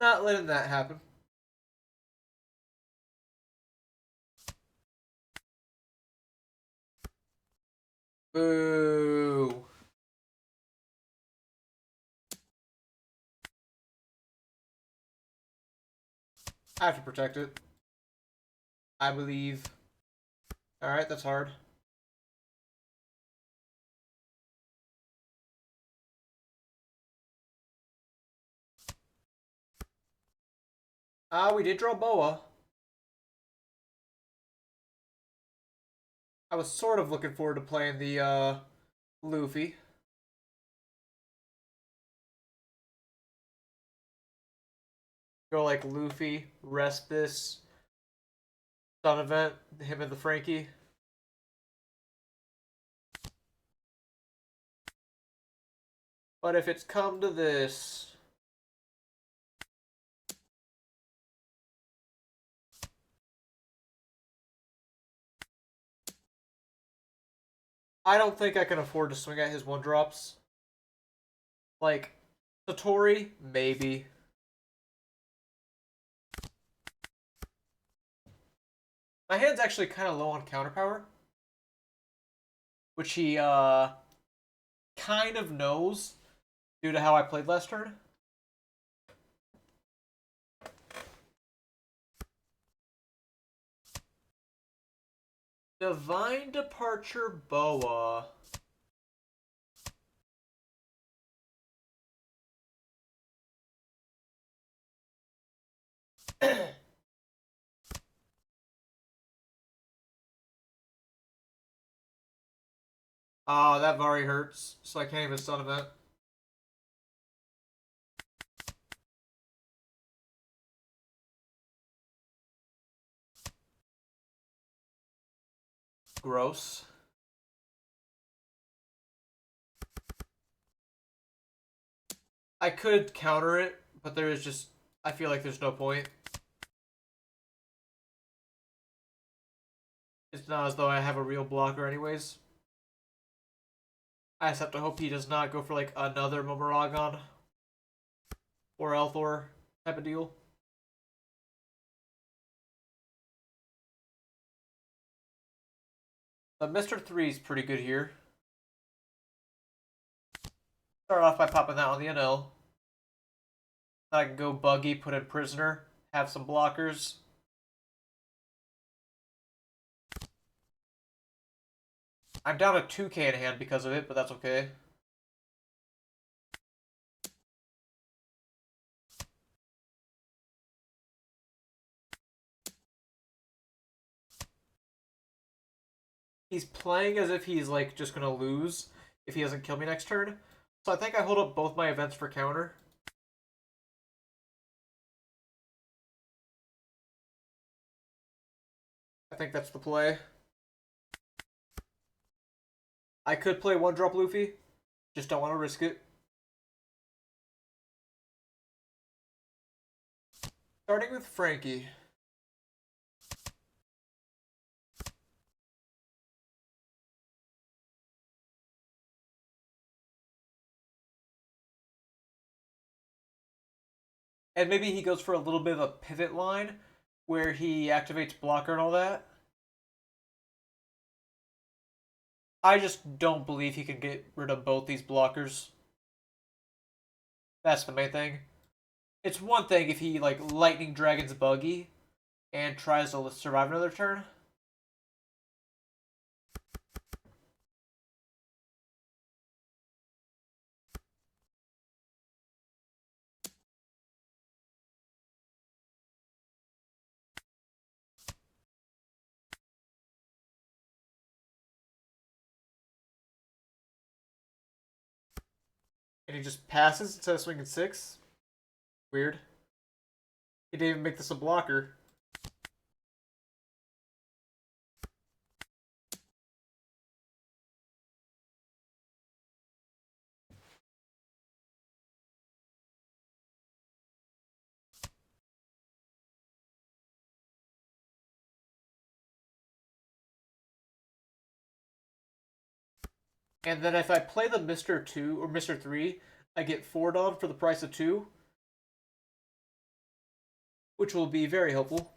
Not letting that happen. Boo. I have to protect it. I believe. Alright, that's hard. We did draw Boa. I was sort of looking forward to playing the Luffy. Go like Luffy, rest this, Sun event, him and the Frankie. But if it's come to this, I don't think I can afford to swing at his one drops. Like, Satori, maybe. My hand's actually kind of low on counter power, which he kind of knows due to how I played last turn. Divine Departure Boa. Ah, that Vari hurts, so I can't even stun event. Gross. I could counter it, but there is just... I feel like there's no point. It's not as though I have a real blocker anyways. I just have to hope he does not go for like another Momoragon or Elthor type of deal. The Mr. 3 is pretty good here. Start off by popping that on the NL. I can go Buggy, put in Prisoner, have some blockers. I'm down a 2k in hand because of it, but that's okay. He's playing as if he's like just gonna lose if he doesn't kill me next turn. So I think I hold up both my events for counter. I think that's the play. I could play one drop Luffy, just don't want to risk it. Starting with Frankie. And maybe he goes for a little bit of a pivot line where he activates blocker and all that. I just don't believe he can get rid of both these blockers. That's the main thing. It's one thing if he like Lightning Dragon's Buggy and tries to survive another turn. And he just passes instead of swinging 6. Weird. He didn't even make this a blocker. And then if I play the Mr. 2 or Mr. 3, I get 4 on for the price of 2. Which will be very helpful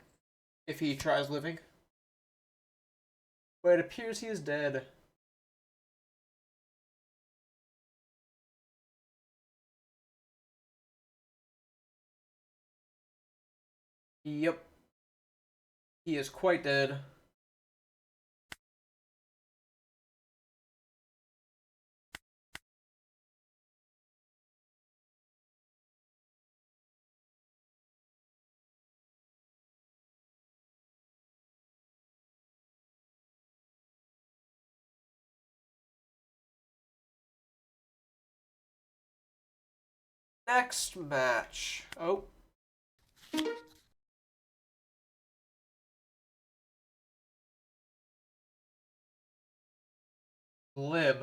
if he tries living. But it appears he is dead. Yep. He is quite dead. Next match. Oh. Lim.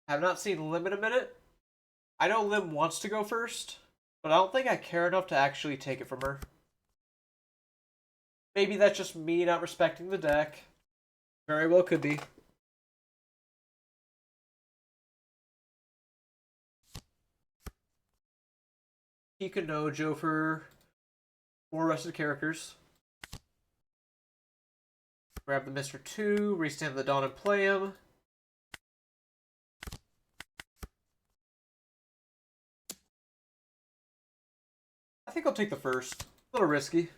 Have not seen Lim in a minute. I know Lim wants to go first, but I don't think I care enough to actually take it from her. Maybe that's just me not respecting the deck. Very well could be. Hikanojo for 4 rested characters. Grab the Mr. 2, restand the Dawn and play him. I think I'll take the first. A little risky.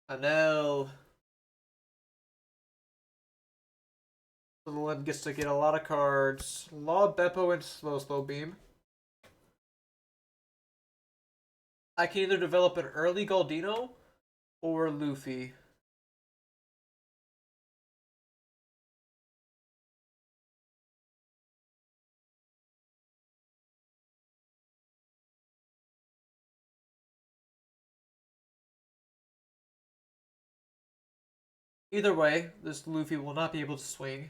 I know. So the Lim gets to get a lot of cards. Law, Beppo, and Slow Beam. I can either develop an early Galdino or Luffy. Either way, this Luffy will not be able to swing.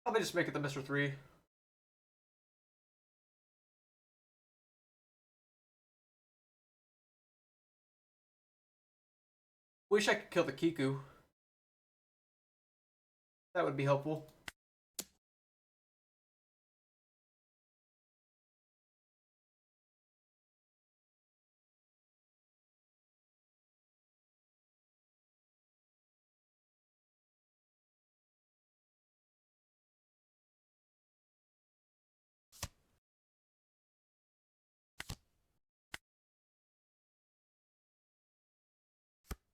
Probably just make it the Mr. 3. Wish I could kill the Kiku. That would be helpful.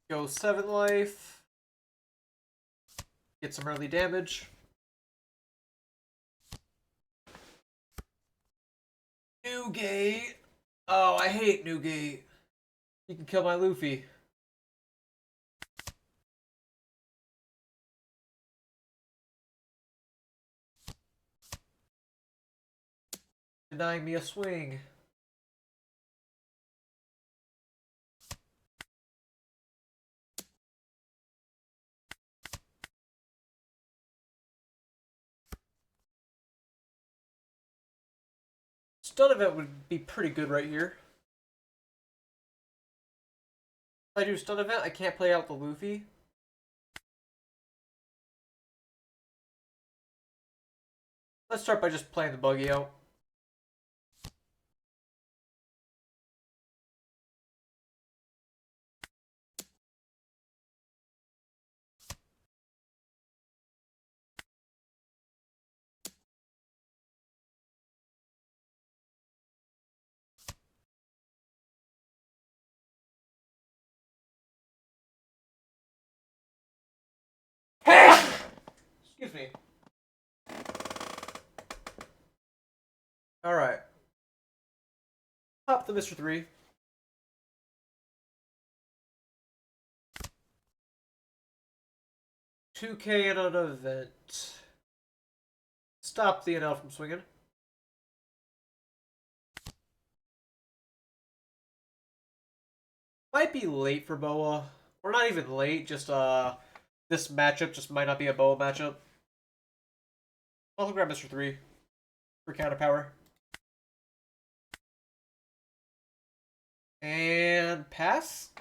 Go 7 life. Get some early damage. Newgate. Oh, I hate Newgate. You can kill my Luffy. Denying me a swing. Stun event would be pretty good right here. If I do stun event, I can't play out the Luffy. Let's start by just playing the buggy out. Excuse me. Alright. Pop the Mr. 3. $2K in an event. Stop the NL from swinging. Might be late for Boa. Or not even late, just this matchup just might not be a Boa matchup. I'll grab Mr. 3 for counter power. And pass.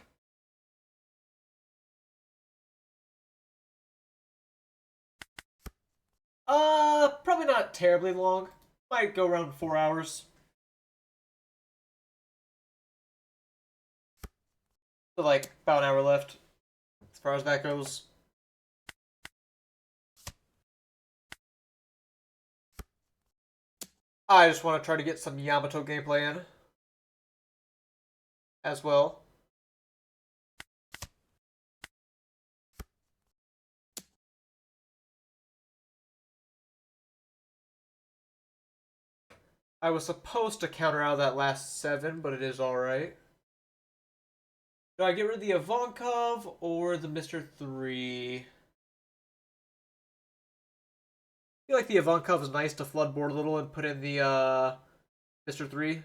Probably not terribly long. Might go around 4 hours. So like about an hour left as far as that goes. I just want to try to get some Yamato gameplay in as well. I was supposed to counter out that last 7, but it is alright. Do I get rid of the Ivankov or the Mr. 3? I feel like the Ivankov is nice to flood board a little and put in the Mr. 3.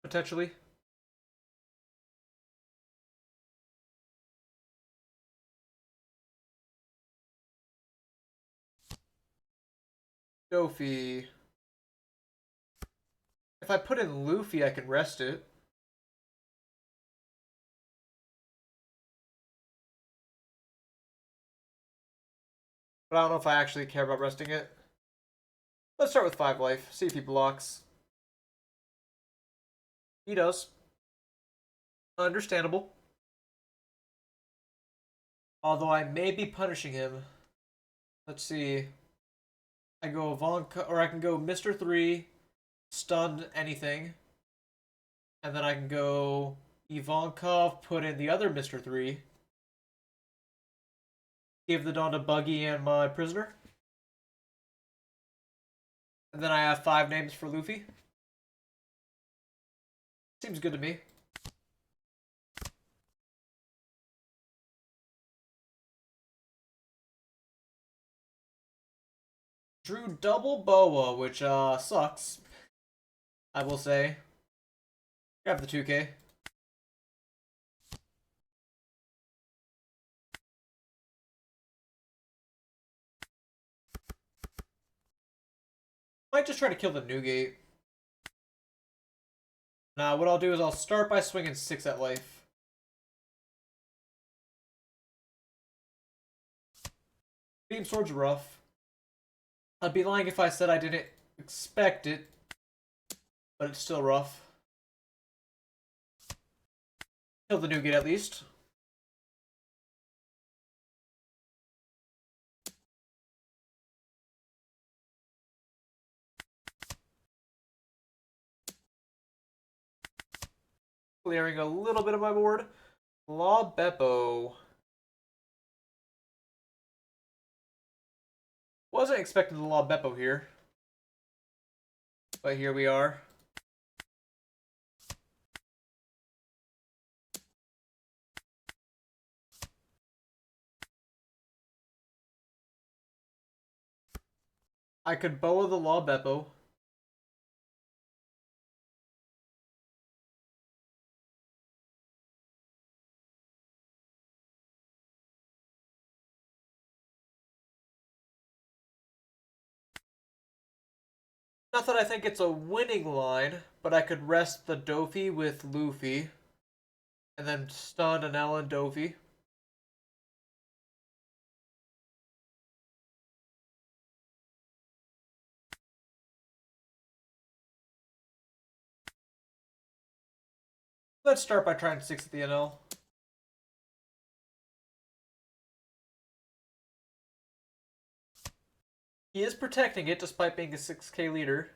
Potentially. Dofi. If I put in Luffy, I can rest it. But I don't know if I actually care about resting it. Let's start with 5 life. See if he blocks. He does. Understandable. Although I may be punishing him. Let's see. I go Ivanka, or I can go Mr. 3, stun anything. And then I can go Ivankov, put in the other Mr. 3. Give the Dawn to Buggy and my prisoner. And then I have 5 names for Luffy. Seems good to me. Drew double Boa, which sucks. I will say. Grab the 2K. Might just try to kill the Newgate. Now, what I'll do is I'll start by swinging 6 at life. Beam Sword's rough. I'd be lying if I said I didn't expect it, but it's still rough. Kill the Newgate at least. Clearing a little bit of my board. Law Beppo. Wasn't expecting the Law Beppo here. But here we are. I could Boa the Law Beppo. Not that I think it's a winning line, but I could rest the Dofi with Luffy. And then stun Anel and Dofi. Let's start by trying 6 at the NL. He is protecting it despite being a 6K leader.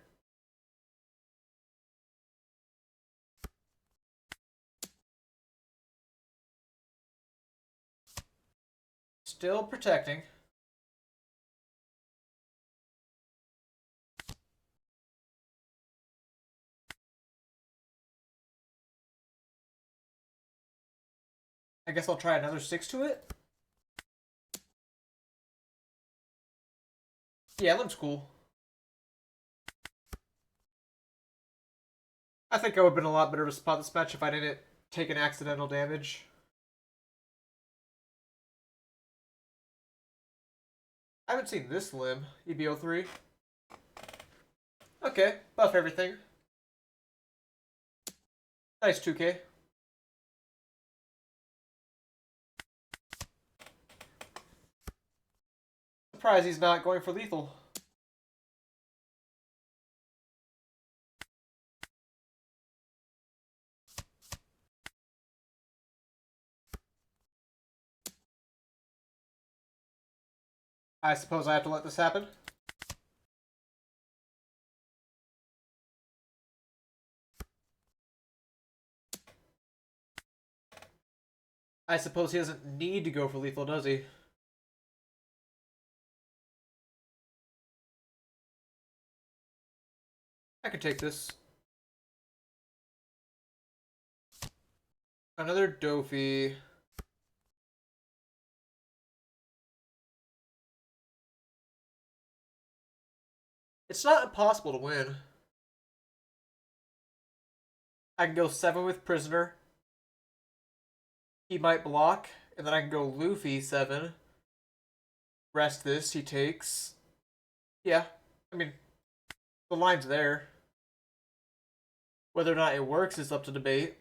Still protecting. I guess I'll try another 6 to it. Yeah, looks cool. I think I would have been a lot better to spot this match if I didn't take an accidental damage. I haven't seen this limb, EBO3. Okay, buff everything. Nice 2K. Surprised he's not going for lethal. I suppose I have to let this happen. I suppose he doesn't need to go for lethal, does he? I could take this. Another Dofi. It's not impossible to win. I can go 7 with Prisoner. He might block, and then I can go Luffy 7. Rest this, he takes. Yeah, I mean, the line's there. Whether or not it works is up to debate.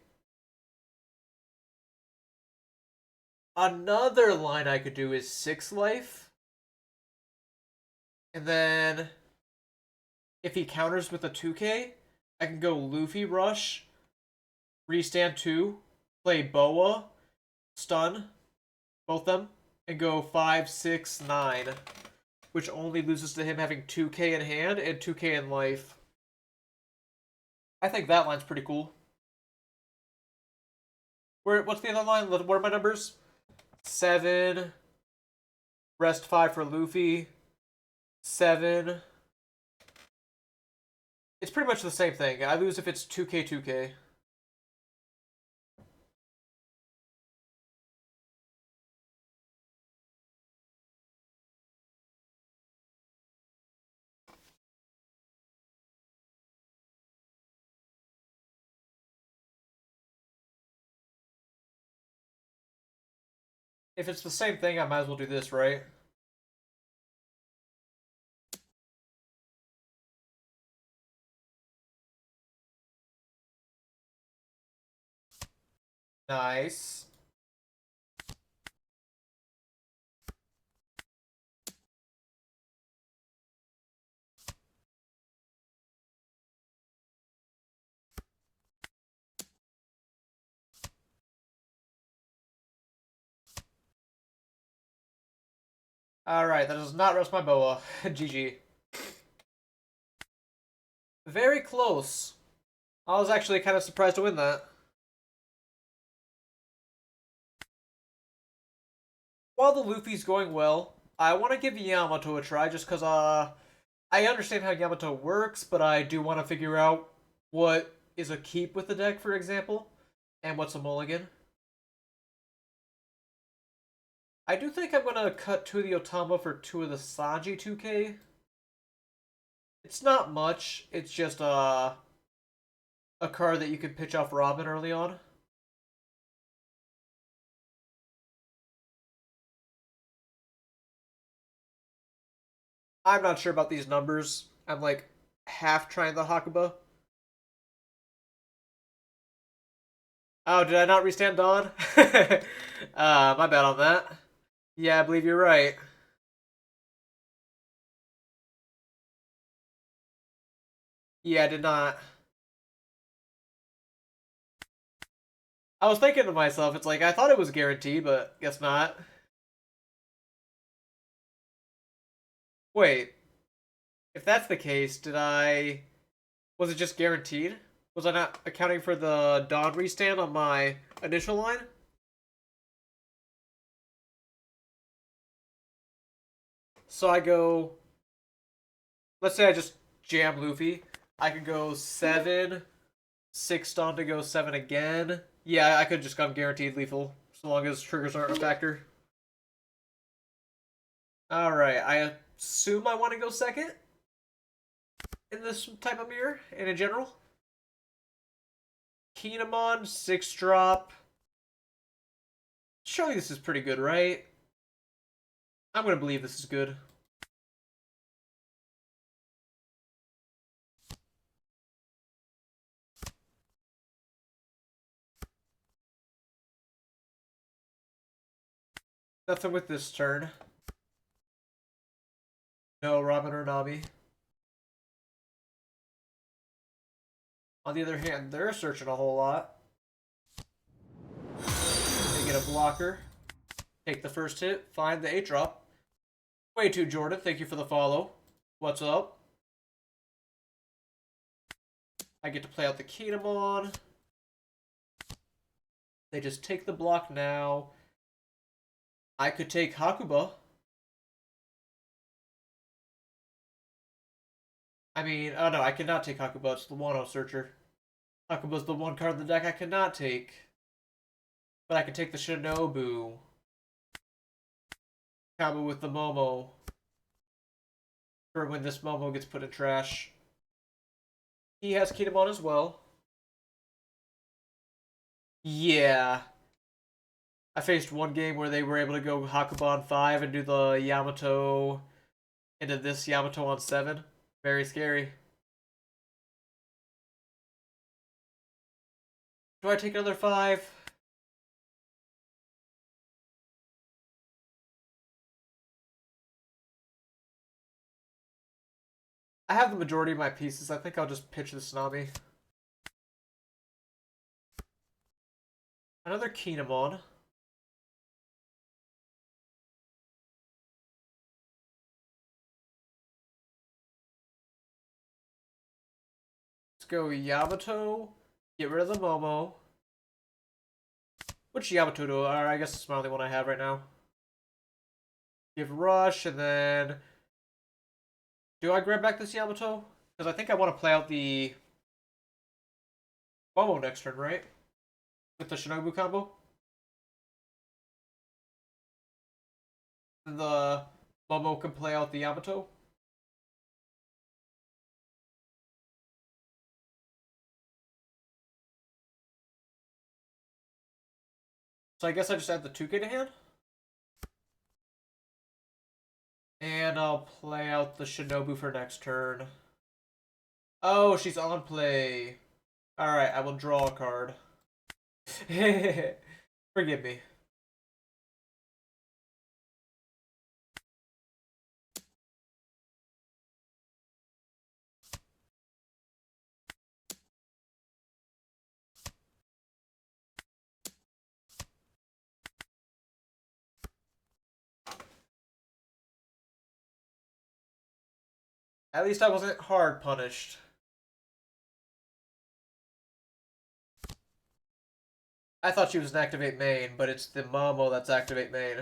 Another line I could do is 6 life. And then, if he counters with a 2k, I can go Luffy Rush, restand 2, play Boa, stun, both them, and go 5, 6, 9. Which only loses to him having 2k in hand and 2k in life. I think that line's pretty cool. What's the other line? What are my numbers? 7. Rest 5 for Luffy. 7. It's pretty much the same thing. I lose if it's 2k, 2k. If it's the same thing, I might as well do this, right? Nice. Alright, that does not rest my boa. GG. Very close. I was actually kind of surprised to win that. While the Luffy's going well, I want to give Yamato a try just because I understand how Yamato works, but I do want to figure out what is a keep with the deck, for example, and what's a mulligan. I do think I'm going to cut 2 of the Otama for 2 of the Sanji 2k. It's not much, it's just a card that you can pitch off Robin early on. I'm not sure about these numbers. I'm like half trying the Hakuba. Oh, did I not restand Dawn? My bad on that. Yeah, I believe you're right. Yeah, I did not. I was thinking to myself, it's like, I thought it was guaranteed, but guess not. Wait, if that's the case, did I... Was it just guaranteed? Was I not accounting for the Dawn restand on my initial line? So I go... Let's say I just jam Luffy. I could go 7, 6 Dawn to go 7 again. Yeah, I could just gone guaranteed lethal, so long as triggers aren't a factor. Alright, I assume I want to go second in this type of mirror, and in general. Kinemon, 6 drop. Surely this is pretty good, right? I'm gonna believe this is good. Nothing with this turn. No Robin or Nami. On the other hand, they're searching a whole lot. They get a blocker. Take the first hit. Find the 8-drop. Way too, Jordan. Thank you for the follow. What's up? I get to play out the Kinemon. They just take the block now. I could take Hakuba. I mean, oh no, I cannot take Hakuba. It's the Wano Searcher. Hakuba's the one card in the deck I cannot take. But I can take the Shinobu. Combo with the Momo. For when this Momo gets put in trash. He has Kinemon as well. Yeah. I faced one game where they were able to go Hakuba on 5 and do the Yamato into this Yamato on 7. Very scary. Do I take another 5? I have the majority of my pieces. I think I'll just pitch the Tsunami. Another Kinemon. Let's go Yamato. Get rid of the Momo. Which Yamato do I guess it's my only one I have right now. Give Rush, and then... Do I grab back this Yamato? Because I think I want to play out the Momo next turn, right? With the Shinobu combo. And the Momo can play out the Yamato. So I guess I just add the 2K to hand. And I'll play out the Shinobu for next turn. Oh, she's on play. Alright, I will draw a card. Forgive me. At least I wasn't hard punished. I thought she was an activate main, but it's the Momo that's activate main.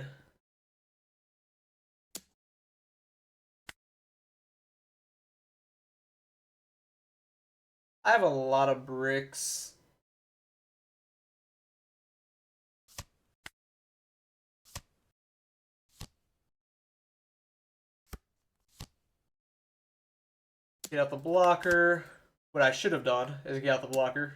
I have a lot of bricks. Get out the blocker. What I should have done is get out the blocker.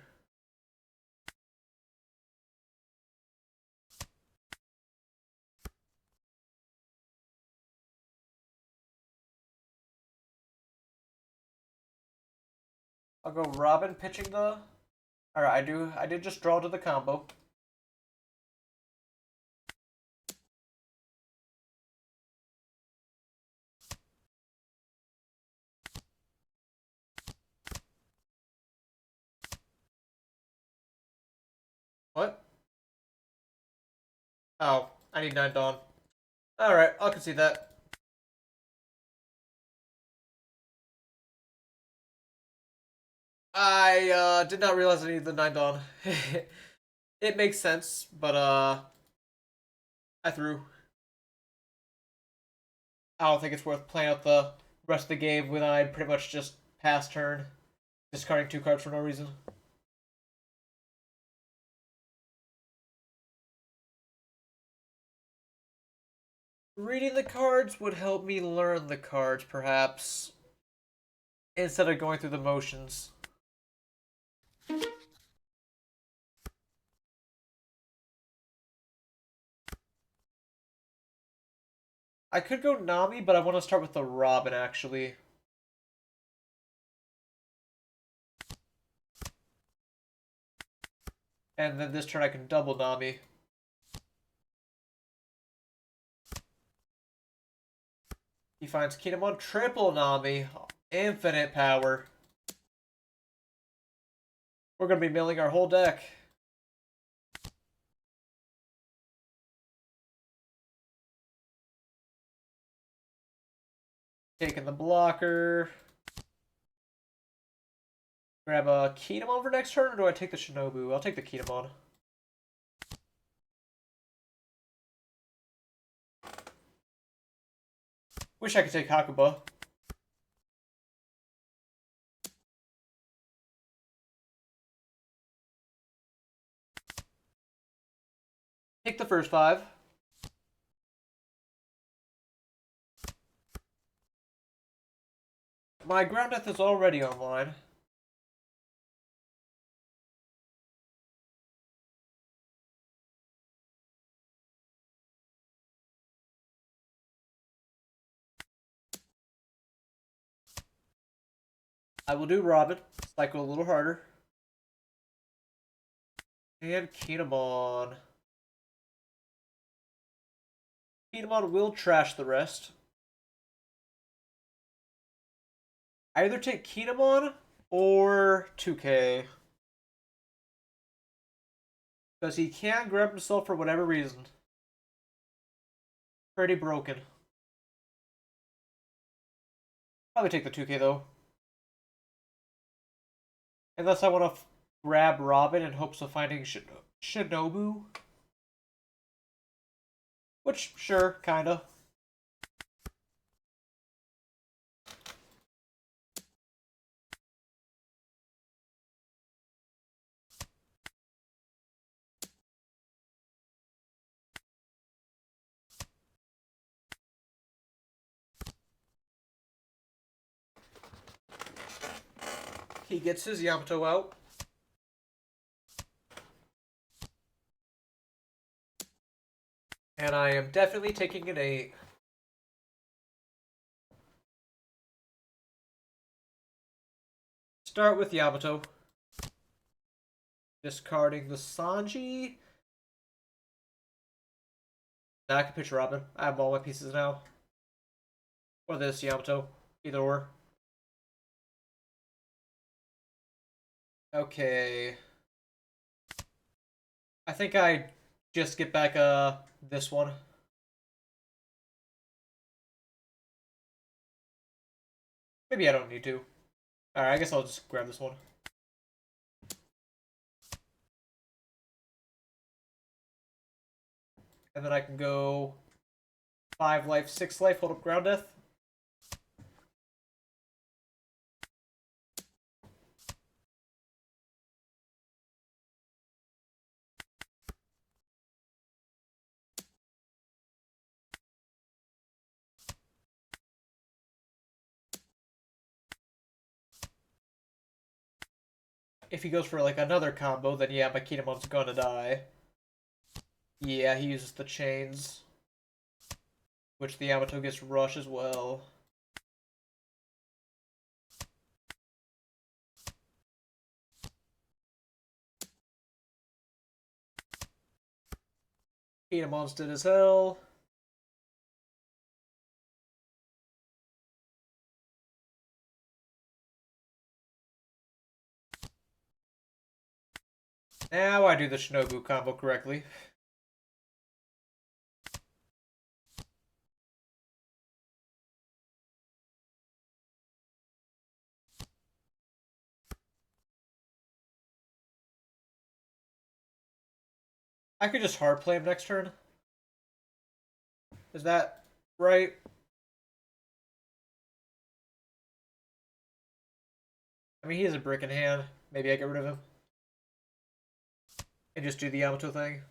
I'll go Robin pitching the... Alright, I did just draw to the combo. What? Oh, I need 9 Dawn. Alright, I can see that. I did not realize I needed the 9 Dawn. It makes sense, but I threw. I don't think it's worth playing out the rest of the game when I pretty much just pass turn, discarding 2 cards for no reason. Reading the cards would help me learn the cards, perhaps, instead of going through the motions. I could go Nami, but I want to start with the Robin, actually. And then this turn I can double Nami. He finds Kinemon triple Nami. Infinite power. We're going to be milling our whole deck. Taking the blocker. Grab a Kinemon for next turn, or do I take the Shinobu? I'll take the Kinemon. Wish I could take Hakuba. Take the first 5. My ground death is already online. I will do Robin. Cycle a little harder. And Kinemon. Kinemon will trash the rest. I either take Kinemon or 2K. Because he can't grab himself for whatever reason. Pretty broken. Probably take the 2K though. Unless I want to grab Robin in hopes of finding Shinobu. Which, sure, kinda. He gets his Yamato out. And I am definitely taking an 8. Start with Yamato. Discarding the Sanji. Now I can pitch Robin. I have all my pieces now. Or this Yamato. Either or. Okay. I think I just get back this one. Maybe I don't need to. Alright, I guess I'll just grab this one. And then I can go 5 life, 6 life, hold up ground death. If he goes for like another combo, then yeah, my Kinemon's gonna die. Yeah, he uses the chains. Which the Yamato gets rush as well. Kinemon's dead as hell. Now I do the Shinobu combo correctly. I could just hard play him next turn. Is that right? I mean, he has a brick in hand. Maybe I get rid of him. And just do the Yamato thing.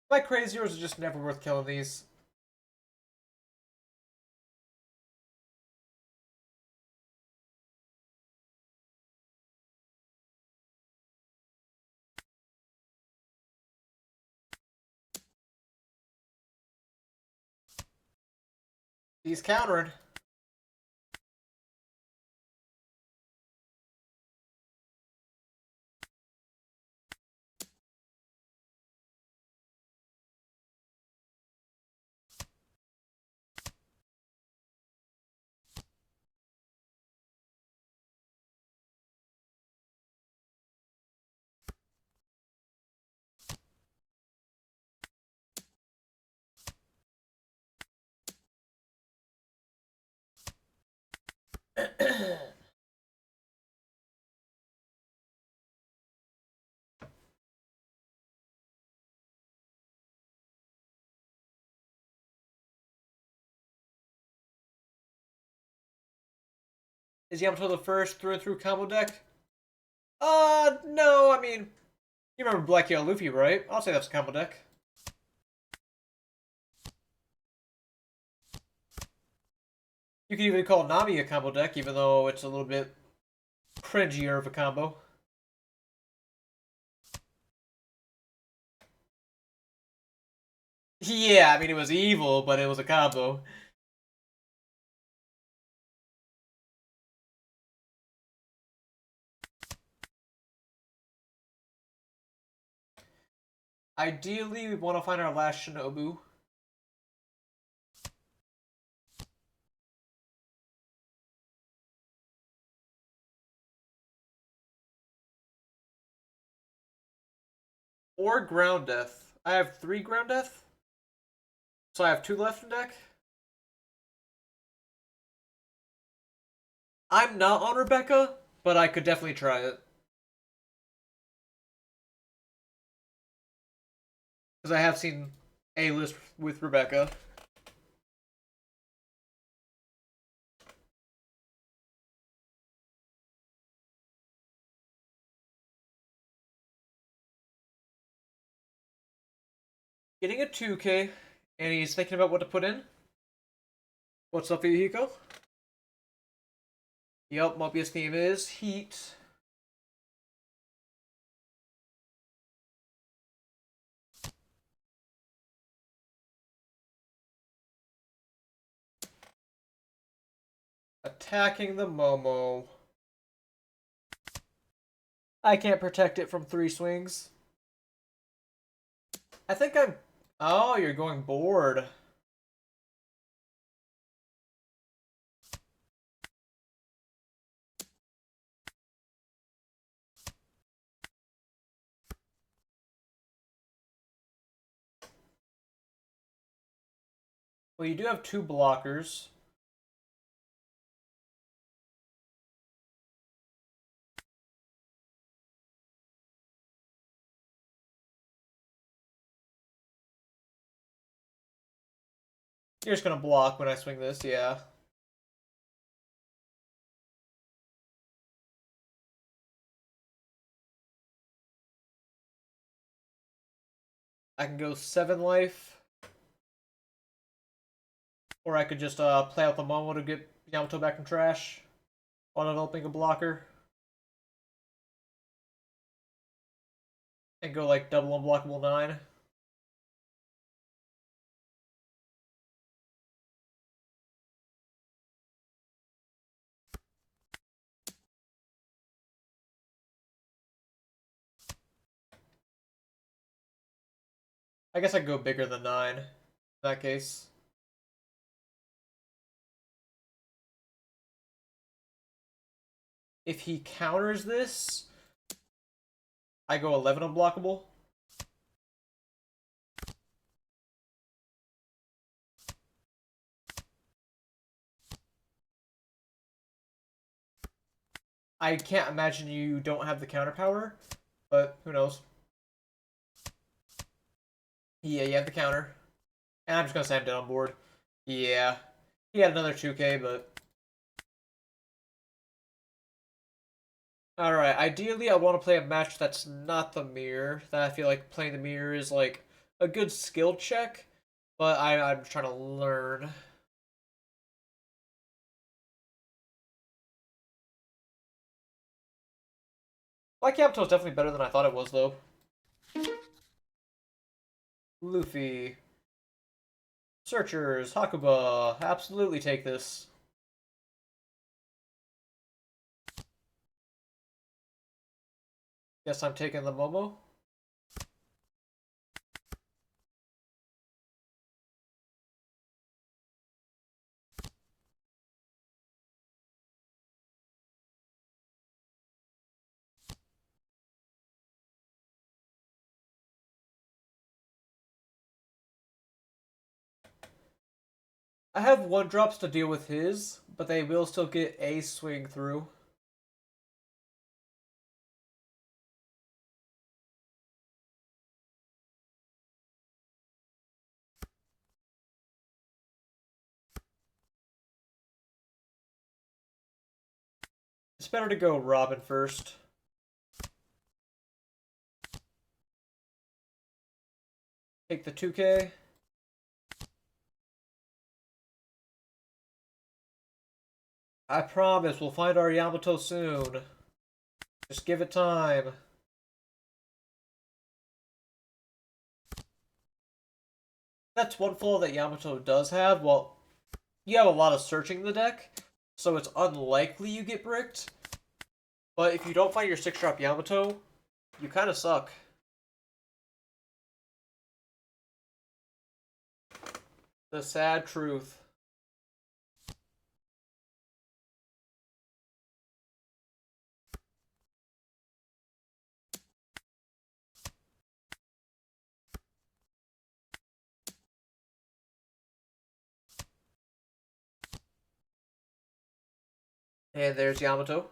Am I crazy or is it just never worth killing these? He's countering. Is Yamato the first through and through combo deck? No, I mean, you remember Black Yellow Luffy, right? I'll say that's a combo deck. You could even call Nami a combo deck, even though it's a little bit cringier of a combo. Yeah, I mean, it was evil, but it was a combo. Ideally, we want to find our last Shinobu. Or Ground Death. I have 3 Ground Death, so I have 2 left in deck. I'm not on Rebecca, but I could definitely try it. Because I have seen A-list with Rebecca. Getting a 2K, and he's thinking about what to put in. What's up, Hiko? Yep, Mobius theme is Heat. Attacking the Momo. I can't protect it from 3 swings. I think I'm... Oh, you're going bored. Well, you do have 2 blockers. You're just gonna block when I swing this, yeah. I can go 7 life. Or I could just play out the Momo to get Yamato back in trash while developing a blocker. And go like double unblockable 9. I guess I could go bigger than 9 in that case. If he counters this, I go 11 unblockable. I can't imagine you don't have the counter power, but who knows. Yeah, you have the counter. And I'm just gonna say I'm dead on board. Yeah. He had another 2K, but... Alright, ideally I want to play a match that's not the mirror. That I feel like playing the mirror is like a good skill check, but I'm trying to learn. Black Yamato is definitely better than I thought it was, though. Luffy. Searchers. Hakuba. Absolutely take this. Guess I'm taking the Momo. I have 1-drops to deal with his, but they will still get a swing through. It's better to go Robin first. Take the 2K. I promise we'll find our Yamato soon. Just give it time. That's one flaw that Yamato does have. Well, you have a lot of searching in the deck, so it's unlikely you get bricked. But if you don't find your 6-drop Yamato, you kind of suck. The sad truth. And there's Yamato.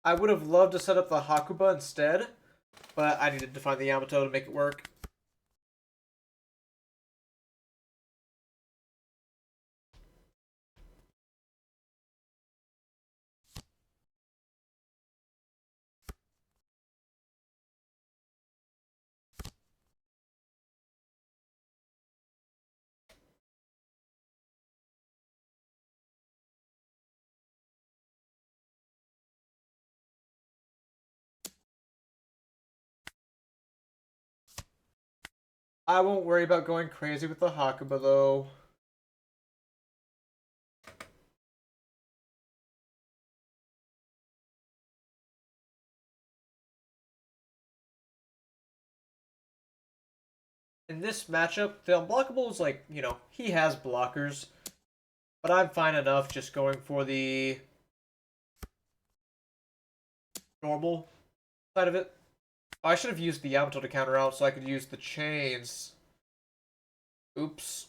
I would have loved to set up the Hakuba instead, but I needed to find the Yamato to make it work. I won't worry about going crazy with the Hakuba, though. In this matchup, the unblockable is like, he has blockers. But I'm fine enough just going for the normal side of it. I should have used the Yamato to counter out so I could use the chains. Oops.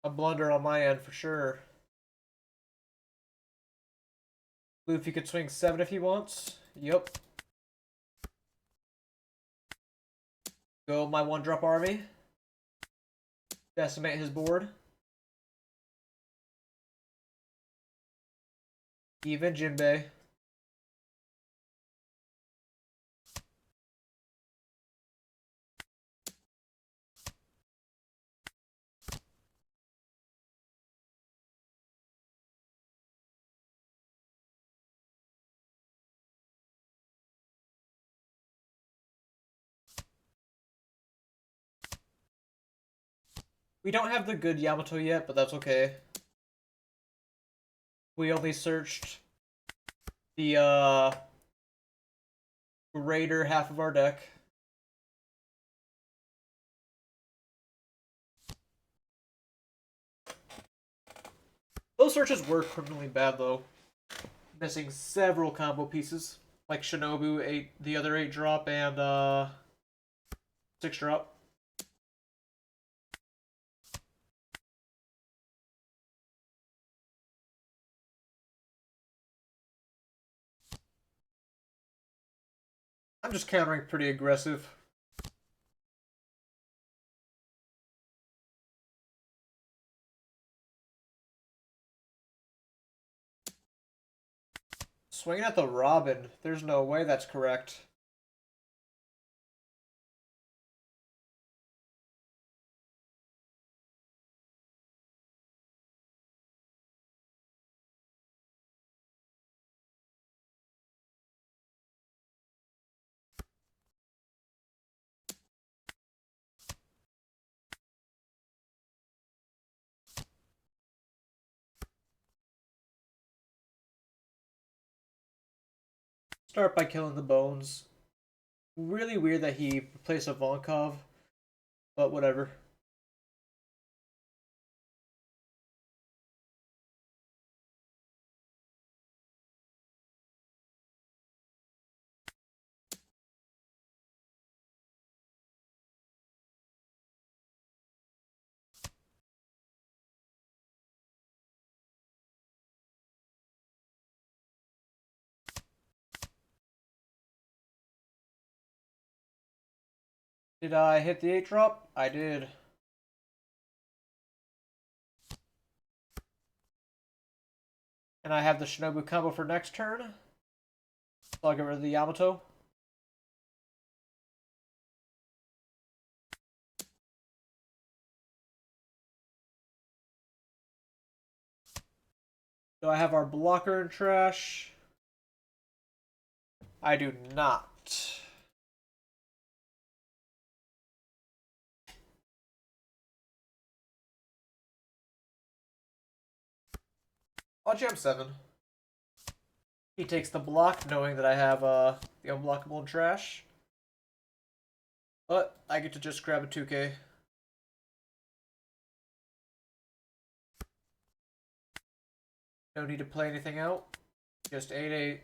A blunder on my end for sure. Luffy could swing 7 if he wants. Yep. Go my 1-drop army. Decimate his board. Even Jinbei. We don't have the good Yamato yet, but that's okay. We only searched the greater half of our deck. Those searches were criminally bad though. Missing several combo pieces. Like Shinobu, the other 8-drop, and 6-drop. I'm just countering pretty aggressive. Swinging at the Robin. There's no way that's correct. Start by killing the bones. Really weird that he replaced a Vonkov, but whatever. Did I hit the 8 drop? I did. And I have the Shinobu combo for next turn. So I'll get rid of the Yamato. Do I have our blocker in trash? I do not. I'll jam 7. He takes the block, knowing that I have the unblockable in trash. But I get to just grab a 2k. No need to play anything out. Just 8-8.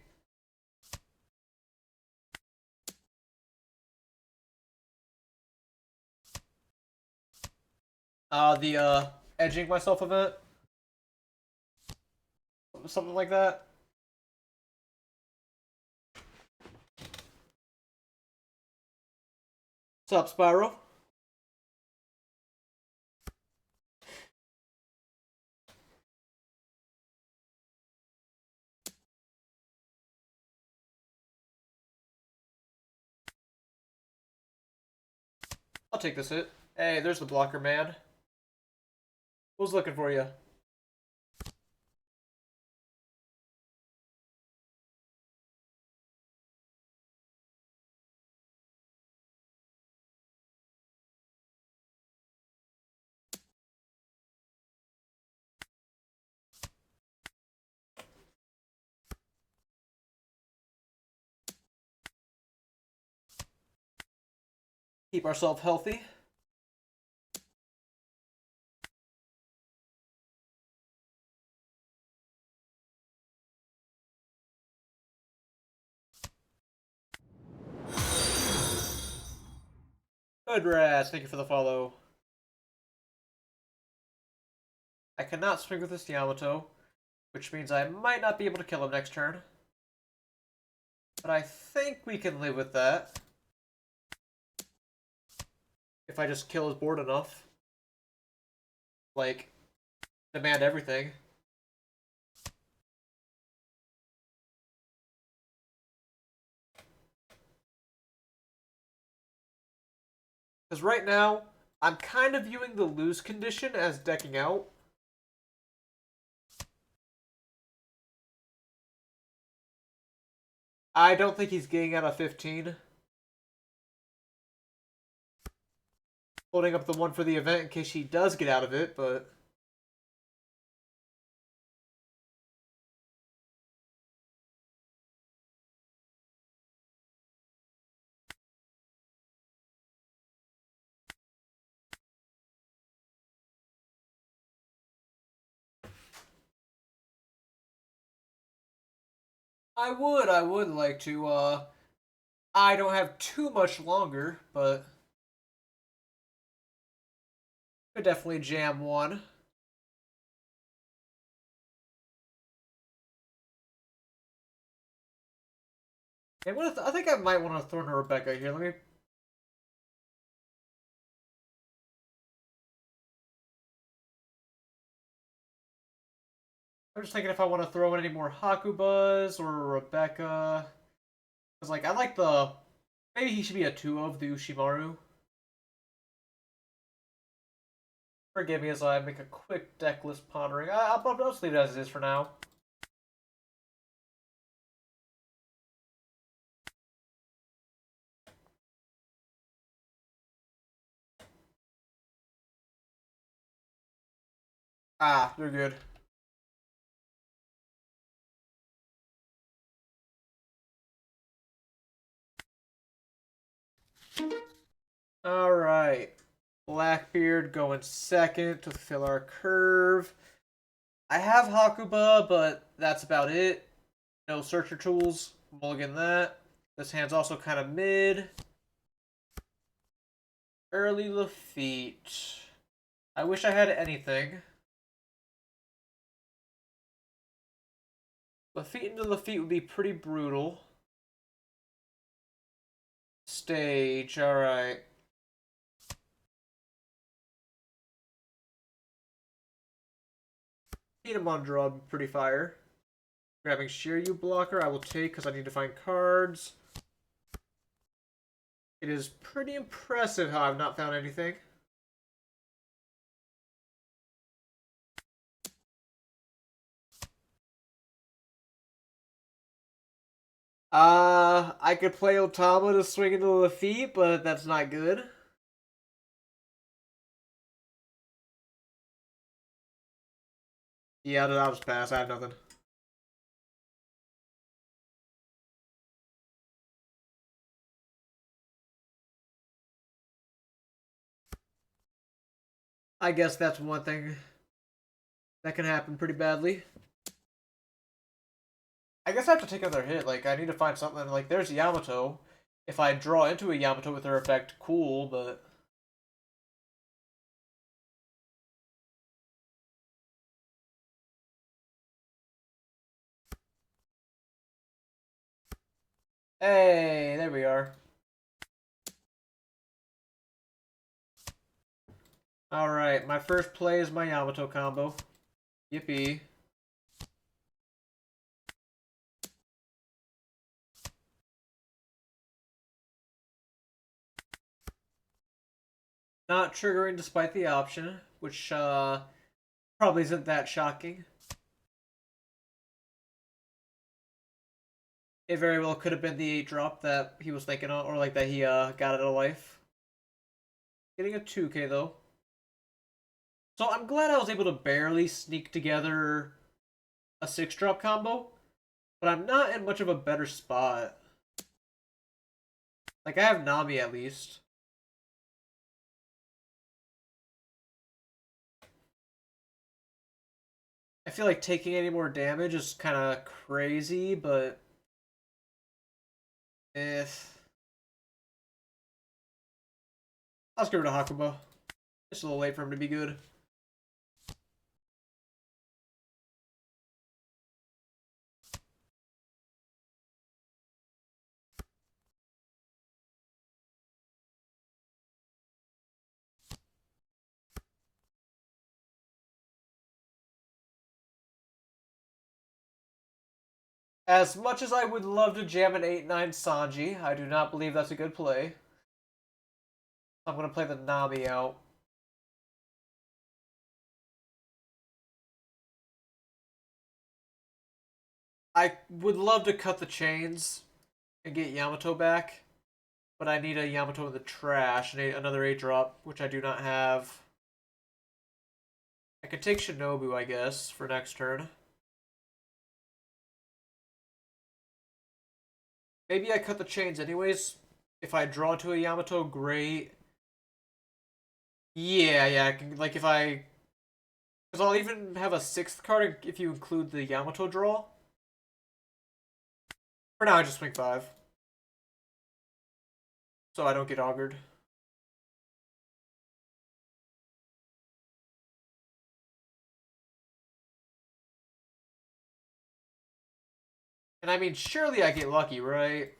The edging myself event. Something like that. What's up, Spyro? I'll take this hit. Hey, there's the blocker, man. Who's looking for you? Keep ourselves healthy. Good rats, thank you for the follow. I cannot swing with this Yamato, which means I might not be able to kill him next turn. But I think we can live with that. If I just kill his board enough. Like, demand everything. Because right now, I'm kind of viewing the lose condition as decking out. I don't think he's getting out of 15. Holding up the one for the event in case he does get out of it, but... I would like to, I don't have too much longer, but... Could definitely jam one. And I think I might want to throw in a Rebecca here. Let me... I'm just thinking if I want to throw in any more Hakubas or a Rebecca. Because, like, I like the... Maybe he should be a 2 of the Ushimaru. Forgive me as I make a quick deck list pondering. I'll just leave it as it is for now. Ah, you're good. Alright. Blackbeard going second to fill our curve. I have Hakuba, but that's about it. No searcher tools. Mulligan that. This hand's also kind of mid. Early Lafitte. I wish I had anything. Lafitte into Lafitte would be pretty brutal. Stage, alright. Kinemon draw pretty fire. Grabbing Shiryu blocker, I will take because I need to find cards. It is pretty impressive how I've not found anything. I could play Otama to swing into the feet, but that's not good. Yeah, I'll just pass. I have nothing. I guess that's one thing that can happen pretty badly. I guess I have to take another hit. Like, I need to find something. Like, there's Yamato. If I draw into a Yamato with her effect, cool, but... Hey, there we are. Alright, my first play is my Yamato combo. Yippee. Not triggering despite the option, which probably isn't that shocking. It very well could have been the 8-drop that he was thinking of, or like that he got out of life. Getting a 2K though. So I'm glad I was able to barely sneak together a 6-drop combo, but I'm not in much of a better spot. Like, I have Nami at least. I feel like taking any more damage is kind of crazy, but... I'll just give it to Hakuba. It's a little late for him to be good. As much as I would love to jam an 8-9 Sanji, I do not believe that's a good play. I'm going to play the Nami out. I would love to cut the chains and get Yamato back, but I need a Yamato in the trash and another 8-drop, which I do not have. I could take Shinobu, I guess, for next turn. Maybe I cut the chains anyways. If I draw to a Yamato, great. Yeah, I can, like, if I... Because I'll even have a 6th card if you include the Yamato draw. For now, I just swing 5. So I don't get augured. And I mean, surely I get lucky, right?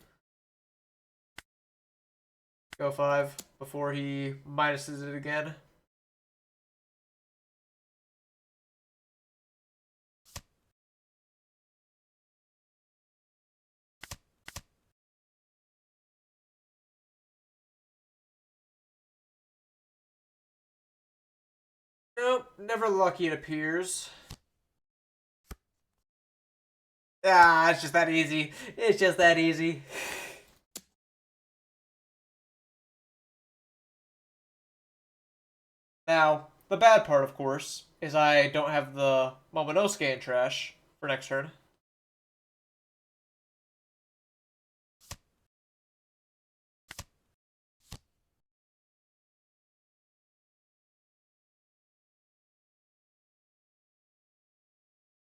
Go 5 before he minuses it again. Nope, never lucky it appears. Ah, it's just that easy. It's just that easy. Now, the bad part, of course, is I don't have the Momonosuke in trash for next turn.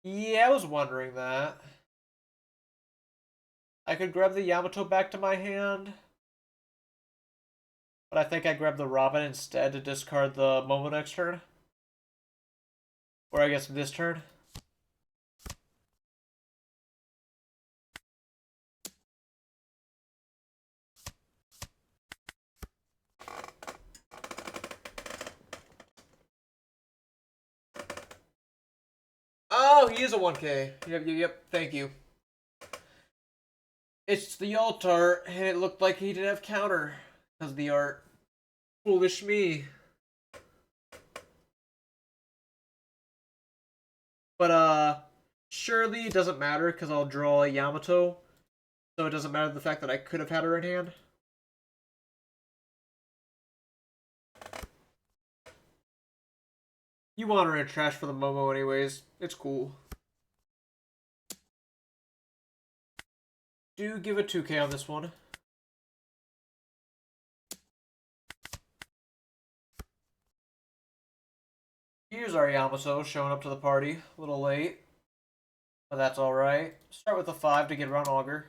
Yeah, I was wondering that. I could grab the Yamato back to my hand, but I think I grabbed the Robin instead to discard the Momo next turn. Or I guess this turn. he is a 1K. Yep, thank you. It's the alt art, and it looked like he didn't have counter because of the art. Foolish me. But, surely it doesn't matter because I'll draw a Yamato. So it doesn't matter the fact that I could have had her in hand. You want her in trash for the Momo anyways. It's cool. Do give a 2K on this one. Here's our Yamato showing up to the party. A little late. But that's alright. Start with a 5 to get around Augur.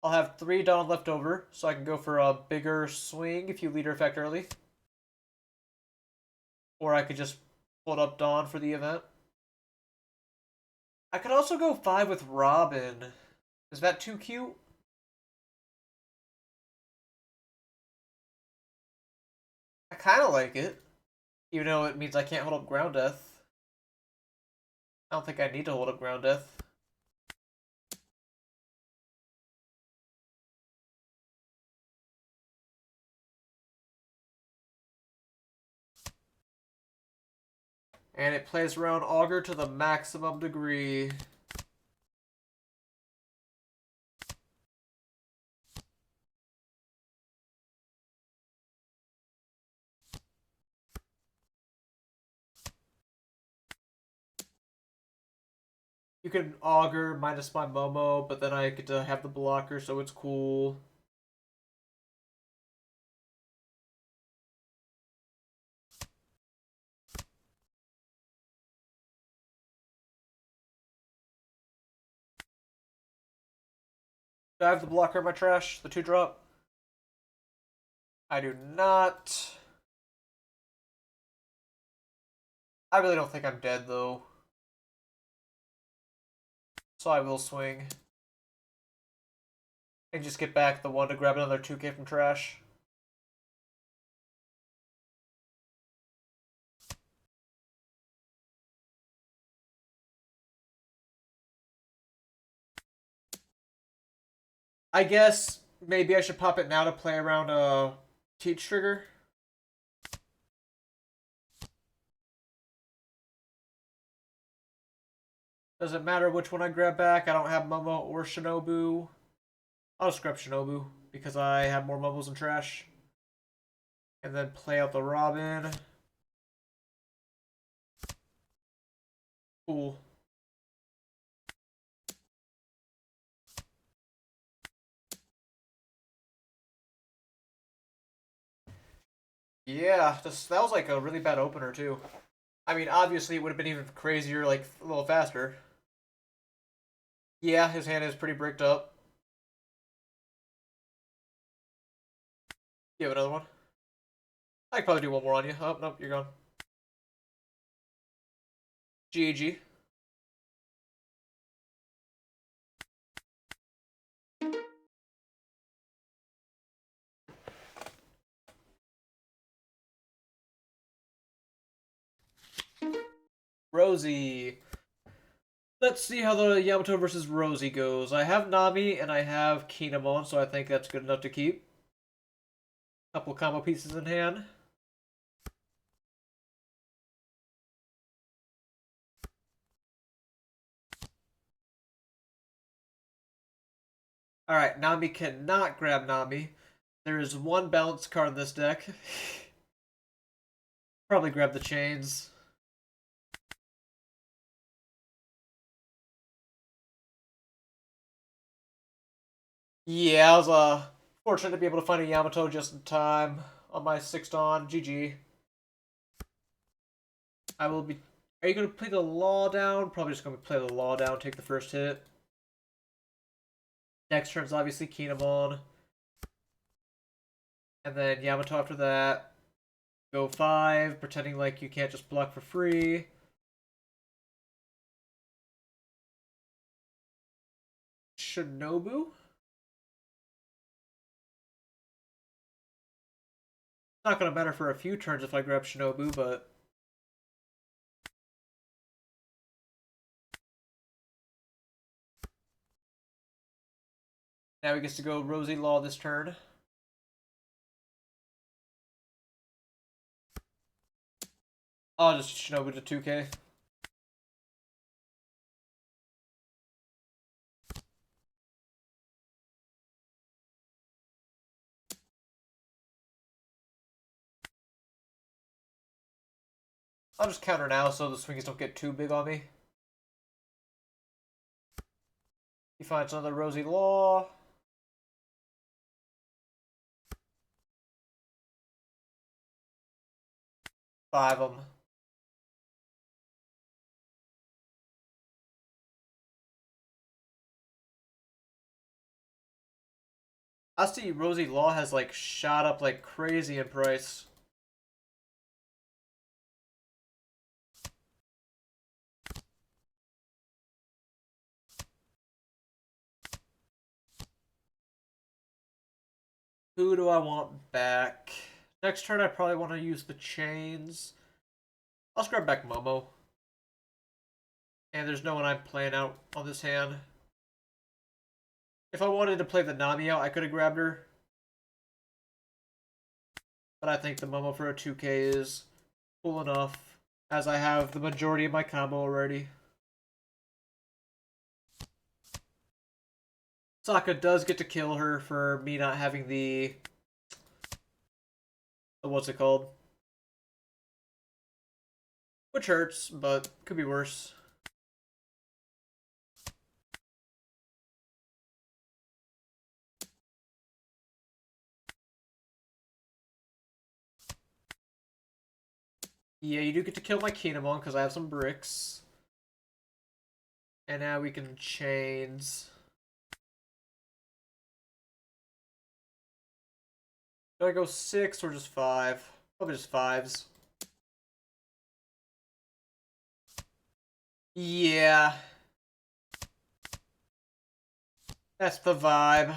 I'll have 3 Dawn left over, so I can go for a bigger swing if you leader effect early. Or I could just hold up Dawn for the event. I could also go 5 with Robin. Is that too cute? I kind of like it. Even though it means I can't hold up Ground Death. I don't think I need to hold up Ground Death. And it plays around Augur to the maximum degree. You can Augur minus my Momo, but then I get to have the blocker, so it's cool. Do I have the blocker in my trash? The 2-drop? I do not. I really don't think I'm dead, though. So I will swing. And just get back the 1 to grab another 2K from trash. I guess maybe I should pop it now to play around a teach trigger. Doesn't matter which one I grab back. I don't have Momo or Shinobu. I'll just grab Shinobu because I have more Momos than trash. And then play out the Robin. Cool. Yeah, that was like a really bad opener too. I mean, obviously it would have been even crazier, like a little faster. Yeah, his hand is pretty bricked up. You have another one? I could probably do one more on you. Oh, nope, you're gone. GG. Rosie. Let's see how the Yamato versus Rosie goes. I have Nami and I have Kinemon, so I think that's good enough to keep. Couple combo pieces in hand. Alright, Nami cannot grab Nami. There is one balance card in this deck. Probably grab the chains. Yeah, I was fortunate to be able to find a Yamato just in time on my 6th on. GG. I will be... Are you going to play the Law down? Probably just going to play the Law down, take the first hit. Next turn's obviously Kinemon. And then Yamato after that. Go 5, pretending like you can't just block for free. Shinobu? Not going to matter for a few turns if I grab Shinobu, but Now he gets to go Rosie Law this turn. I'll just Shinobu to 2k. I'll just counter now so the swings don't get too big on me. He finds another Rosie Law. Five of them. I see Rosie Law has like shot up like crazy in price. Who do I want back? Next turn I probably want to use the chains. I'll scrub back Momo. And there's no one I'm playing out on this hand. If I wanted to play the Nami out, I could have grabbed her. But I think the Momo for a 2k is cool enough, as I have the majority of my combo already. Sokka does get to kill her for me not having the what's it called? Which hurts, but could be worse. Yeah, you do get to kill my Kinemon because I have some bricks. And now we can chains. Do I go 6 or just 5? Probably just 5s. Yeah. That's the vibe.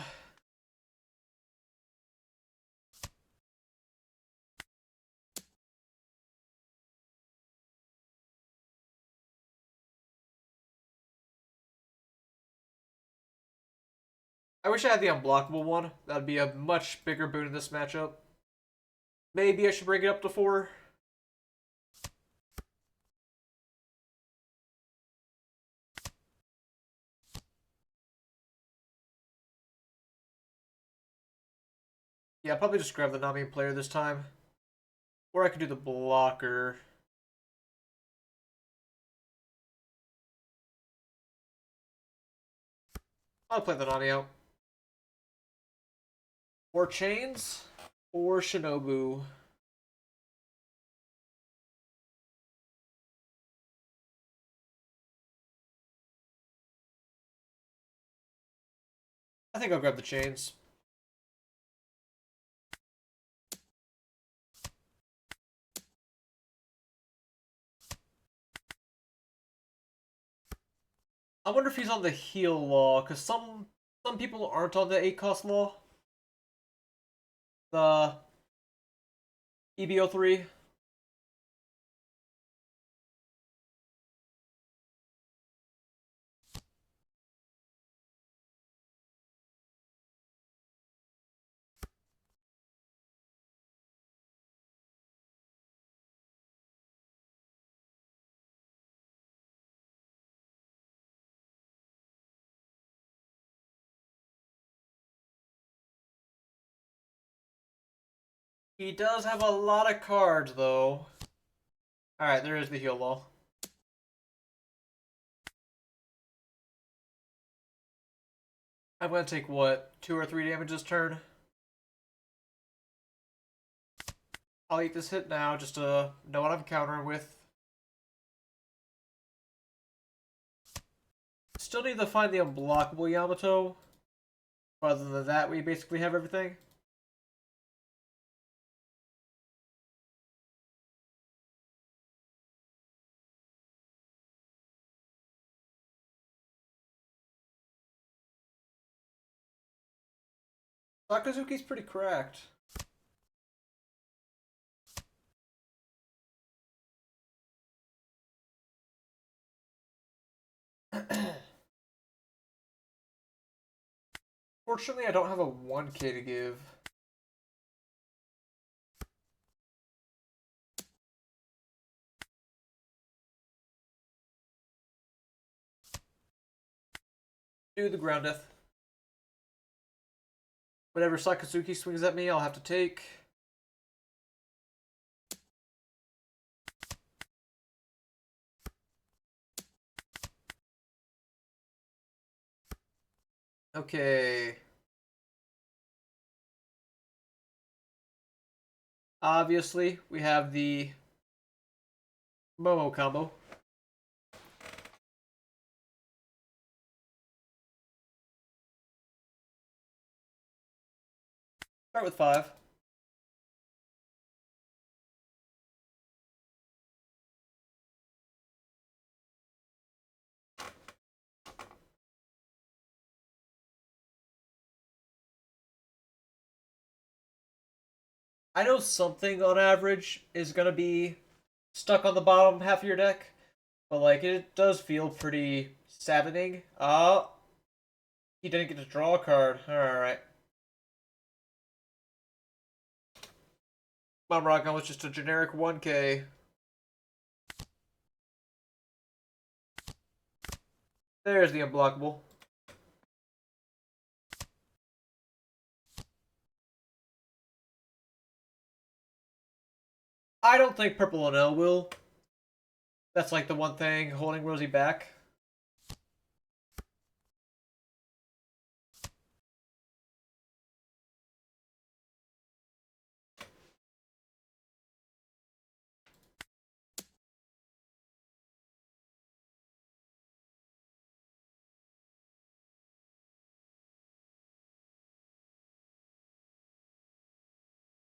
I wish I had the unblockable one. That'd be a much bigger boon in this matchup. Maybe I should bring it up to 4. Yeah, I'll probably just grab the Nami player this time. Or I could do the blocker. I'll play the Nami out. Or chains, or Shinobu. I think I'll grab the chains. I wonder if he's on the heal law, because some people aren't on the 8-cost law. The EBO3. He does have a lot of cards, though. Alright, there is the heal law. I'm gonna take, what, 2 or 3 damage this turn? I'll eat this hit now, just to know what I'm countering with. Still need to find the unblockable Yamato. Other than that, we basically have everything. Sakazuki's pretty cracked. Fortunately, I don't have a 1K to give. Do the ground death. Whatever Sakazuki swings at me, I'll have to take. Okay. Obviously, we have the Momo combo. Start with 5. I know something on average is going to be stuck on the bottom half of your deck, but like it does feel pretty saddening. Oh, he didn't get to draw a card. Alright. My Rockon was just a generic 1K. There's the unblockable. I don't think Purple and L will. That's like the one thing holding Rosie back.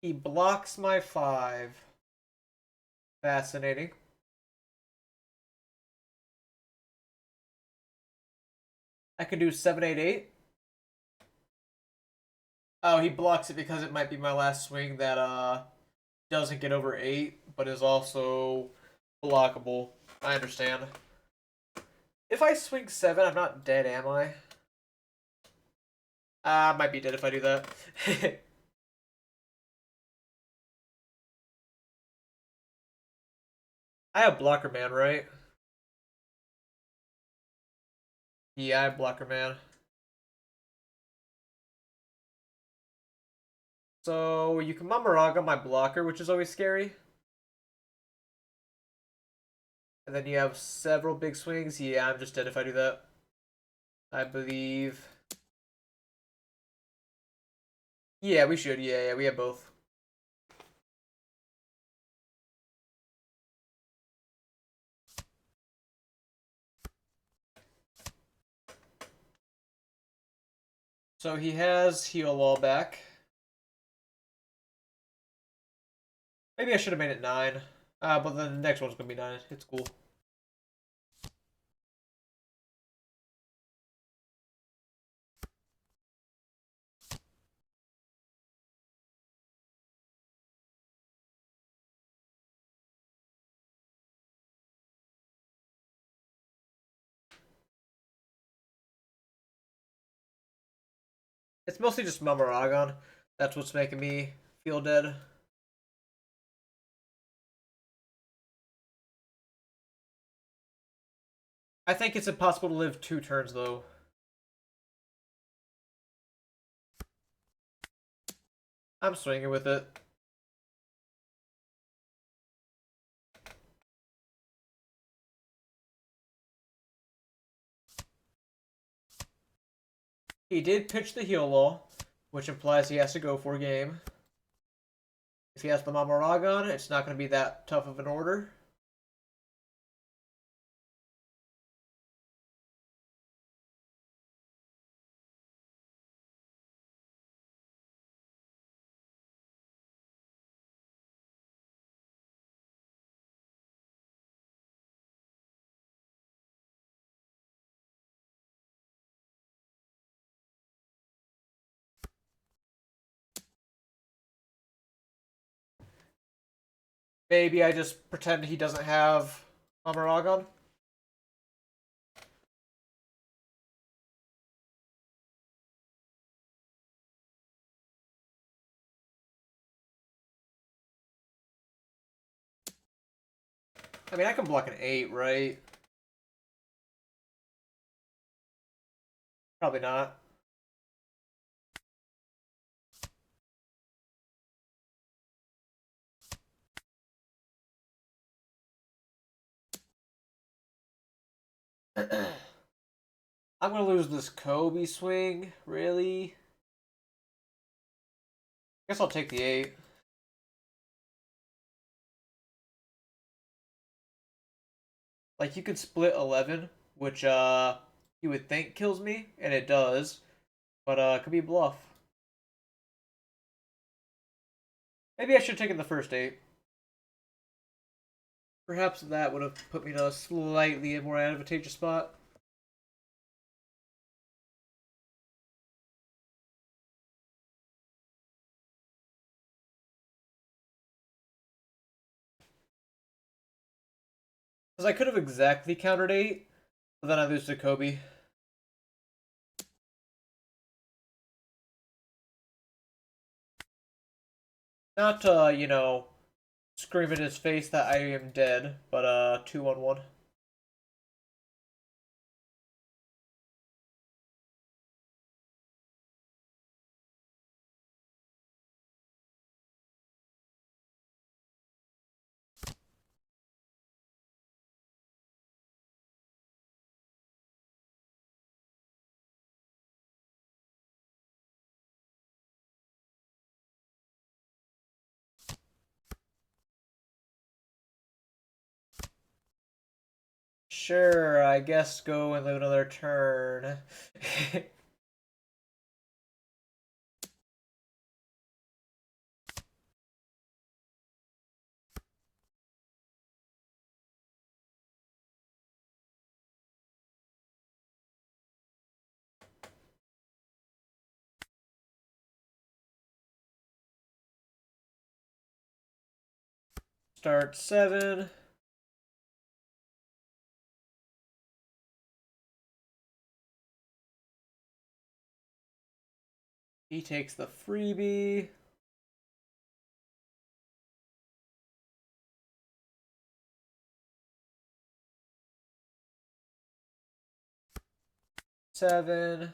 He blocks my 5. Fascinating. I can do 788. Oh, he blocks it because it might be my last swing that doesn't get over 8, but is also blockable. I understand. If I swing 7, I'm not dead, am I? I might be dead if I do that. I have Blocker Man, right? Yeah, I have Blocker Man. So you can Mamaraga my blocker, which is always scary. And then you have several big swings. Yeah, I'm just dead if I do that. I believe. Yeah, we should. Yeah, we have both. So he has Heal Wall back. Maybe I should have made it 9. But the next one's going to be 9. It's cool. It's mostly just Mamaragon. That's what's making me feel dead. I think it's impossible to live 2 turns, though. I'm swinging with it. He did pitch the Heal Wall, which implies he has to go for a game. If he has the Mamaragon, it's not going to be that tough of an order. Maybe I just pretend he doesn't have Mamaragon. I mean, I can block an 8, right? Probably not. I'm gonna lose this Kobe swing, really? Guess I'll take the 8. Like, you could split 11, which, you would think kills me, and it does. But, it could be bluff. Maybe I should have taken the first 8. Perhaps that would have put me in a slightly more advantageous spot. Because I could have exactly countered 8, but then I lose to Kobe. Not to, scream in his face that I am dead, but 2-1-1. Sure, I guess go and live another turn. Start 7. He takes the freebie. Seven.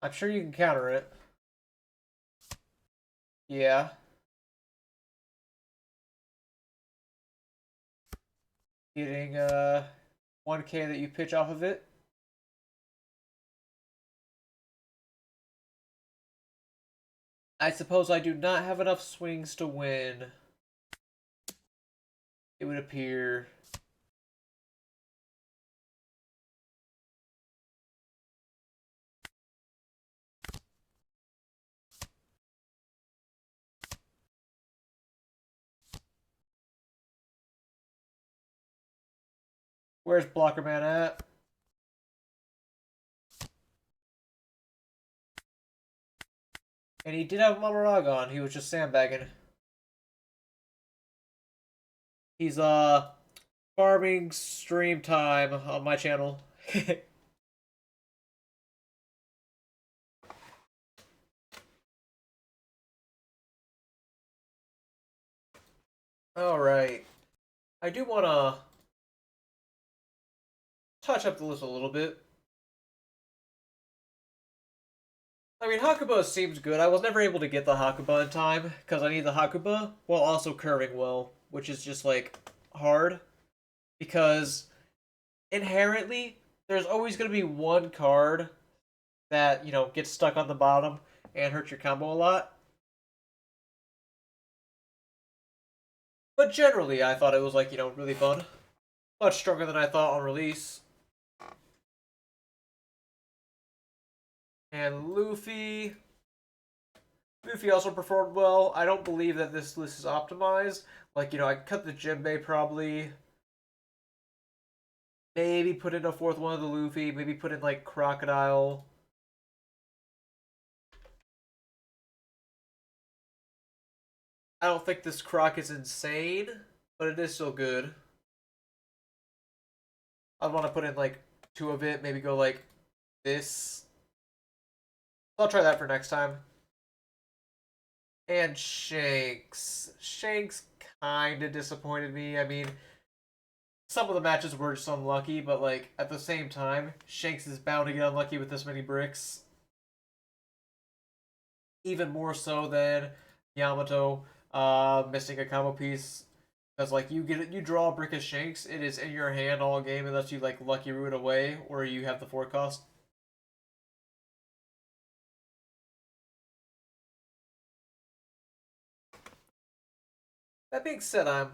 I'm sure you can counter it. Yeah. Getting 1K that you pitch off of it. I suppose I do not have enough swings to win. It would appear. Where's Blocker Man at? And he did have Mamaraga on. He was just sandbagging. He's farming stream time on my channel. All right. I do want to touch up the list a little bit. I mean, Hakuba seems good. I was never able to get the Hakuba in time because I need the Hakuba while also curving well, which is just like hard because inherently there's always going to be one card that, gets stuck on the bottom and hurts your combo a lot. But generally, I thought it was like, really fun. Much stronger than I thought on release. And Luffy. Luffy also performed well. I don't believe that this list is optimized. Like, I cut the Jinbei probably. Maybe put in a fourth one of the Luffy. Maybe put in, like, Crocodile. I don't think this Croc is insane, but it is still good. I'd want to put in, like, 2 of it. Maybe go, like, this. I'll try that for next time. And Shanks. Shanks kind of disappointed me. I mean, some of the matches were just unlucky, but like at the same time, Shanks is bound to get unlucky with this many bricks. Even more so than Yamato missing a combo piece. Because like you draw a brick of Shanks, it is in your hand all game unless you like lucky root away or you have the forecast. That being said, I'm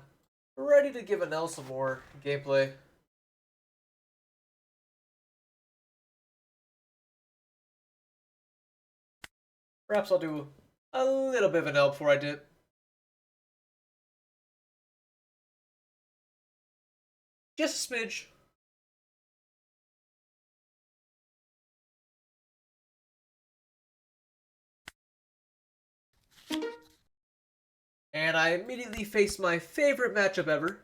ready to give Anel some more gameplay. Perhaps I'll do a little bit of Anel before I dip. Just a smidge. And I immediately face my favorite matchup ever.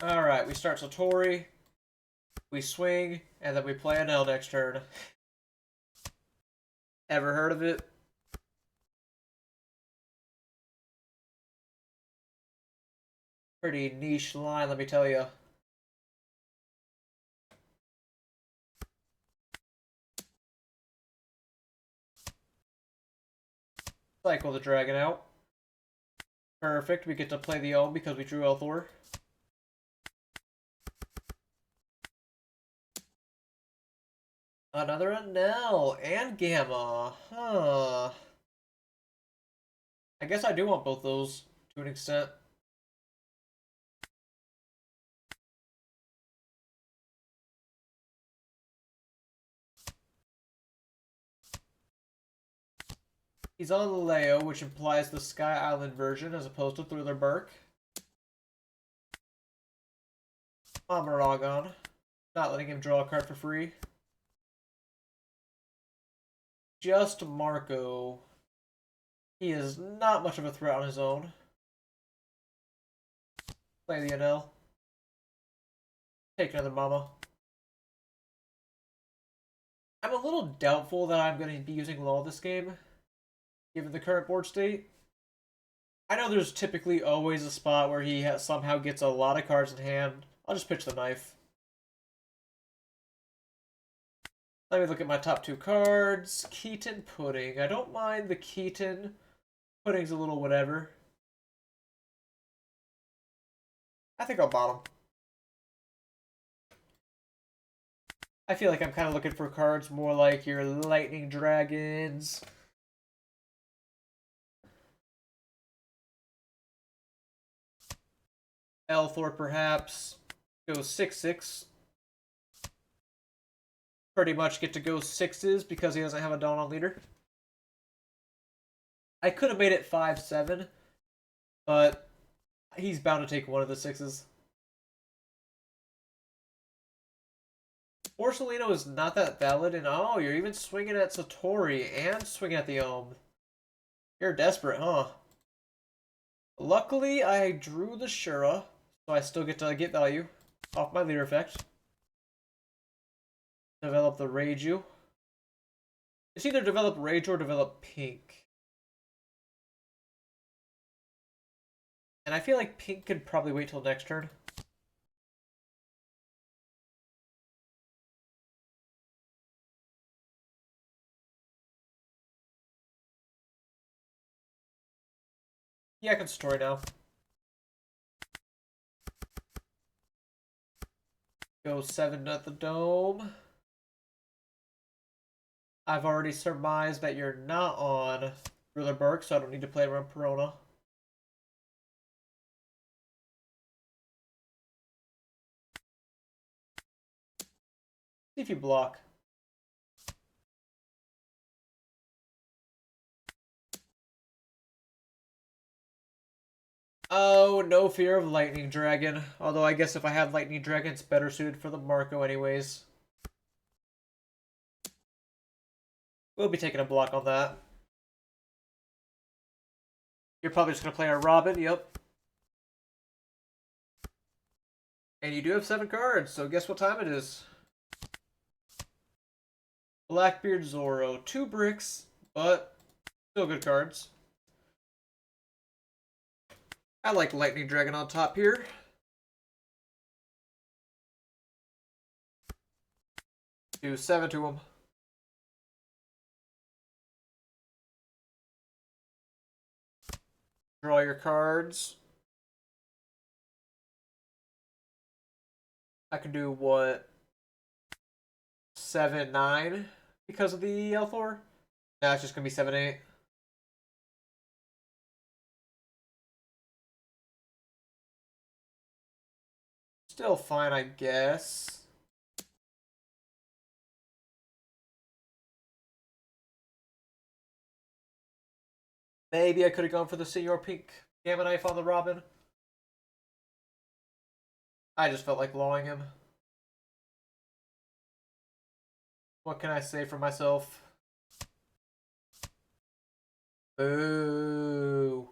Alright, we start Satori, we swing, and then we play Anel next turn. Ever heard of it? Pretty niche line, let me tell you. Cycle the dragon out. Perfect, we get to play the Ohm because we drew Elthor. Another Anel and Gamma. Huh. I guess I do want both those to an extent. He's on Leo, which implies the Sky Island version as opposed to Thriller Bark. Amaragon. Not letting him draw a card for free. Just Marco. He is not much of a threat on his own. Play the Anel. Take another Mama. I'm a little doubtful that I'm going to be using Law this game, given the current board state. I know there's typically always a spot where he somehow gets a lot of cards in hand. I'll just pitch the knife. Let me look at my top two cards. Keaton Pudding. I don't mind the Keaton. Pudding's a little whatever. I think I'll bottom. I feel like I'm kind of looking for cards more like your Lightning Dragons. Elthor, perhaps. Go 6/6. Pretty much get to go 6s because he doesn't have a Dawn on leader. I could have made it 5/7, but he's bound to take one of the 6s. Borsalino is not that valid, and oh, you're even swinging at Satori and swinging at the Ohm. You're desperate, huh? Luckily, I drew the Shura, so I still get to get value off my leader effect. Develop the Reiju. It's either develop Rage or develop Pink. And I feel like Pink could probably wait till next turn. Yeah, I can story now. Go 7 at the Dome. I've already surmised that you're not on Ruler Burke, so I don't need to play around Perona. See if you block. Oh, no fear of Lightning Dragon. Although I guess if I have Lightning Dragon, it's better suited for the Marco anyways. We'll be taking a block on that. You're probably just going to play our Robin, yep. And you do have 7 cards, so guess what time it is? Blackbeard Zoro. 2 bricks, but Still good cards. I like Lightning Dragon on top here. Do 7 to him. Draw your cards. I can do what? 7, 9 because of the L4? Nah, it's just gonna be 7, 8. Still fine, I guess. Maybe I could have gone for the Senor Pink Gamma Knife on the Robin. I just felt like lawing him. What can I say for myself? Boo.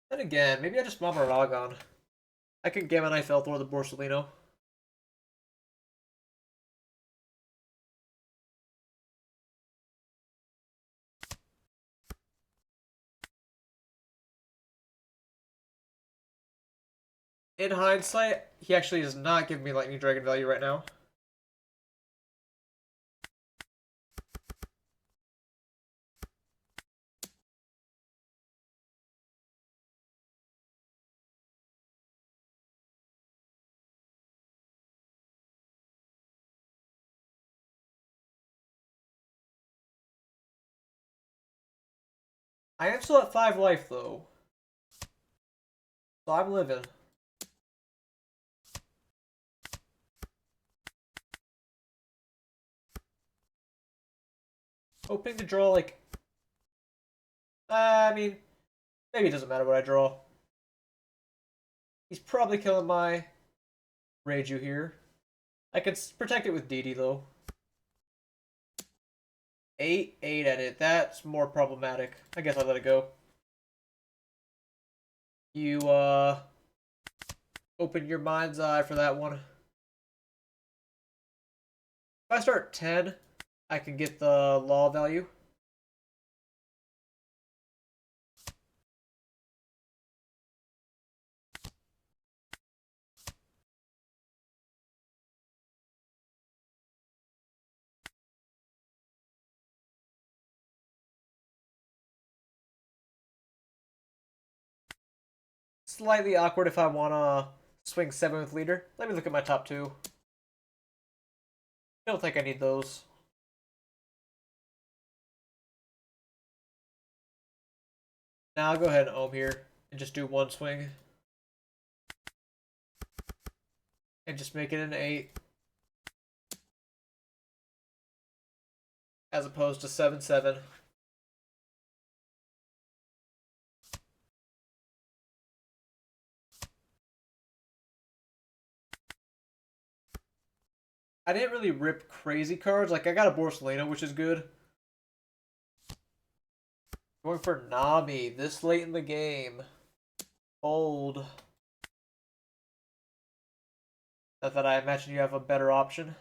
Then again, maybe I just Mama Ragon. I can Gamma Knife Elthor the Borsalino. In hindsight, he actually does not give me Lightning Dragon value right now. I am still at 5 life though. So I'm living. Hoping to draw like... I mean, maybe it doesn't matter what I draw. He's probably killing my Reiju here. I can protect it with DD though. 8, 8 at it. That's more problematic. I guess I'll let it go. You, open your mind's eye for that one. If I start 10, I can get the law value. Slightly awkward if I want to swing 7 with leader. Let me look at my top 2. I don't think I need those. Now I'll go ahead and ohm here and just do 1 swing. And just make it an 8. As opposed to 7, 7. I didn't really rip crazy cards. Like, I got a Borsalino, which is good. Going for Nami this late in the game. Old. Not that I imagine you have a better option.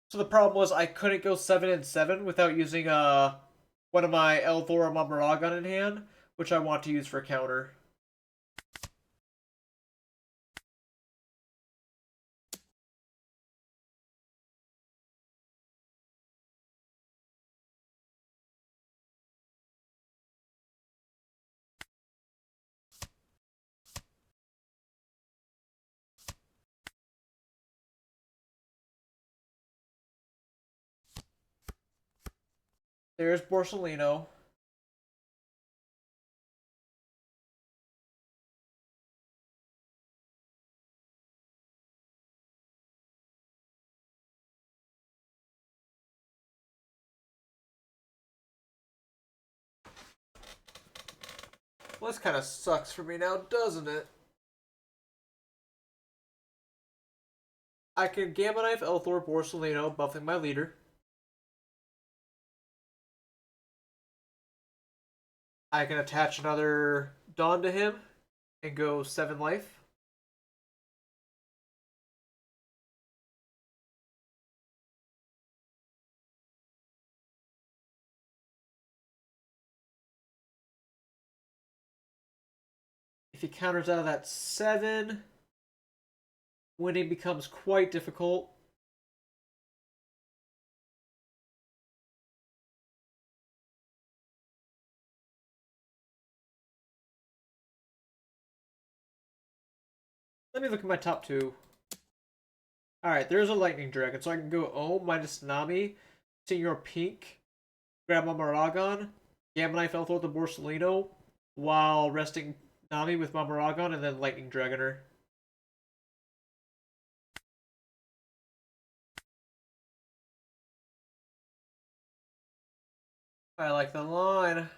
So the problem was I couldn't go 7 and 7 without using one of my Elthor or Mamaragon in hand, which I want to use for counter. There's Borsalino. Well, this kind of sucks for me now, doesn't it? I can Gamma Knife Elthor Borsalino, buffing my leader. I can attach another Dawn to him and go 7 life. If he counters out of that 7, winning becomes quite difficult. Let me look at my top 2. Alright, there's a Lightning Dragon, so I can go Ohm minus Nami, Senior Pink, grab my Maragon, Gamma Knife Elthor the Borsalino, while resting Nami with my Maragon, and then Lightning Dragon her. I like the line.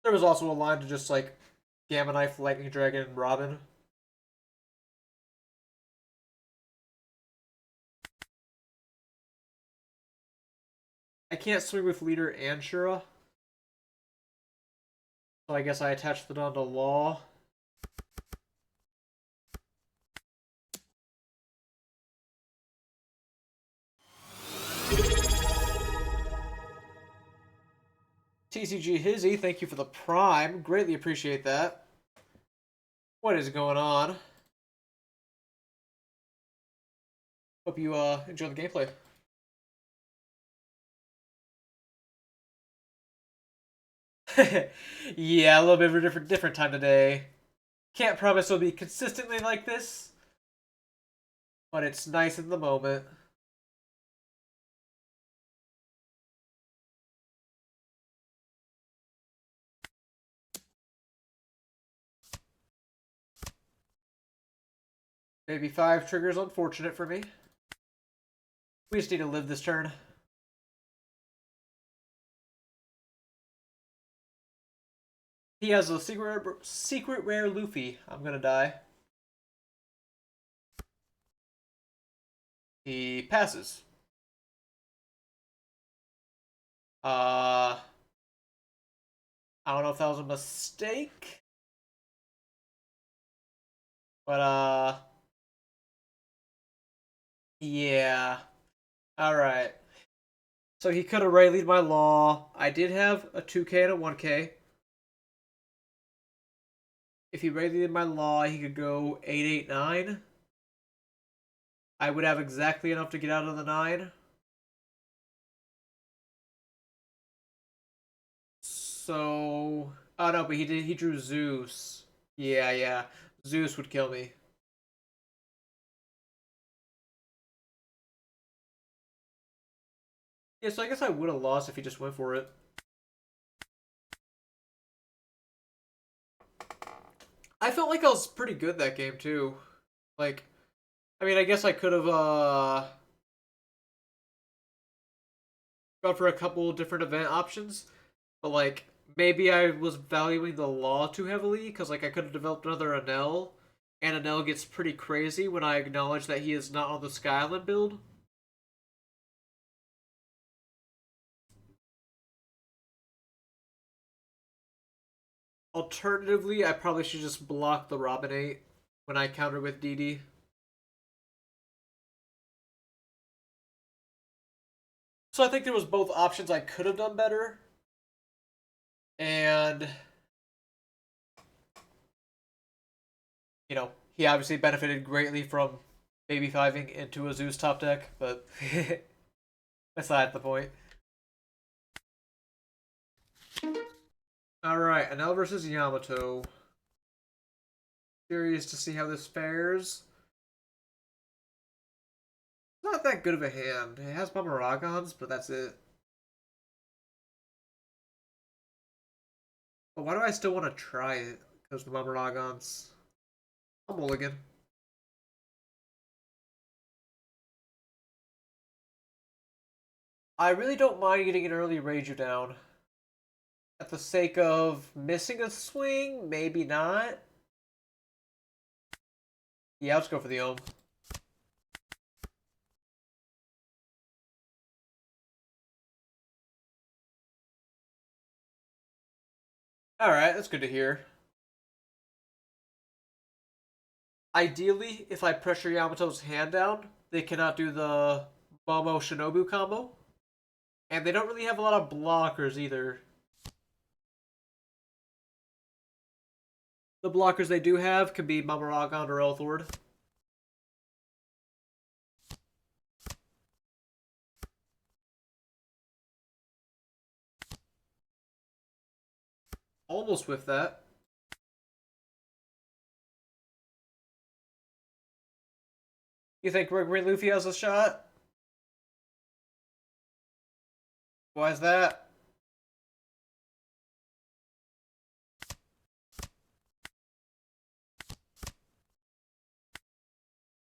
There was also a line to just like Gamma Knife, Lightning Dragon, and Robin. I can't swing with Leader and Shura. So I guess I attach the Dawn to Law. TCG Hizzy, thank you for the Prime. Greatly appreciate that. What is going on? Hope you enjoy the gameplay. Yeah, a little bit of a different time today. Can't promise it'll be consistently like this, but it's nice in the moment. Maybe 5 triggers, unfortunate for me. We just need to live this turn. He has a secret rare Luffy. I'm gonna die. He passes. I don't know if that was a mistake. But, yeah. Alright. So he could have rallied my Law. I did have a 2k and a 1k. If he rallied my Law, he could go 889. I would have exactly enough to get out of the 9. So... Oh, no, but he drew Zeus. Yeah. Zeus would kill me. Yeah, so I guess I would have lost if he just went for it. I felt like I was pretty good that game, too. Like, I mean, I guess I could have, gone for a couple different event options, but, like, maybe I was valuing the Law too heavily, because, like, I could have developed another Anel, and Anel gets pretty crazy when I acknowledge that he is not on the Sky Island build. Alternatively, I probably should just block the Robinate when I counter with DD. So I think there was both options I could have done better. And, you know, he obviously benefited greatly from baby fiving into a Zeus top deck, but beside the point. Alright, Anel versus Yamato. Curious to see how this fares. Not that good of a hand. It has Mamaragons, but that's it. But why do I still want to try it? Because the Mamaragons. I'm mulligan. I really don't mind getting an early Reiju down. At the sake of missing a swing, maybe not. Yeah, let's go for the Ohm. Alright, that's good to hear. Ideally, if I pressure Yamato's hand down, they cannot do the Momo Shinobu combo. And they don't really have a lot of blockers either. The blockers they do have could be Mamaragon or Elthord. Almost with that. You think Green Luffy has a shot? Why is that?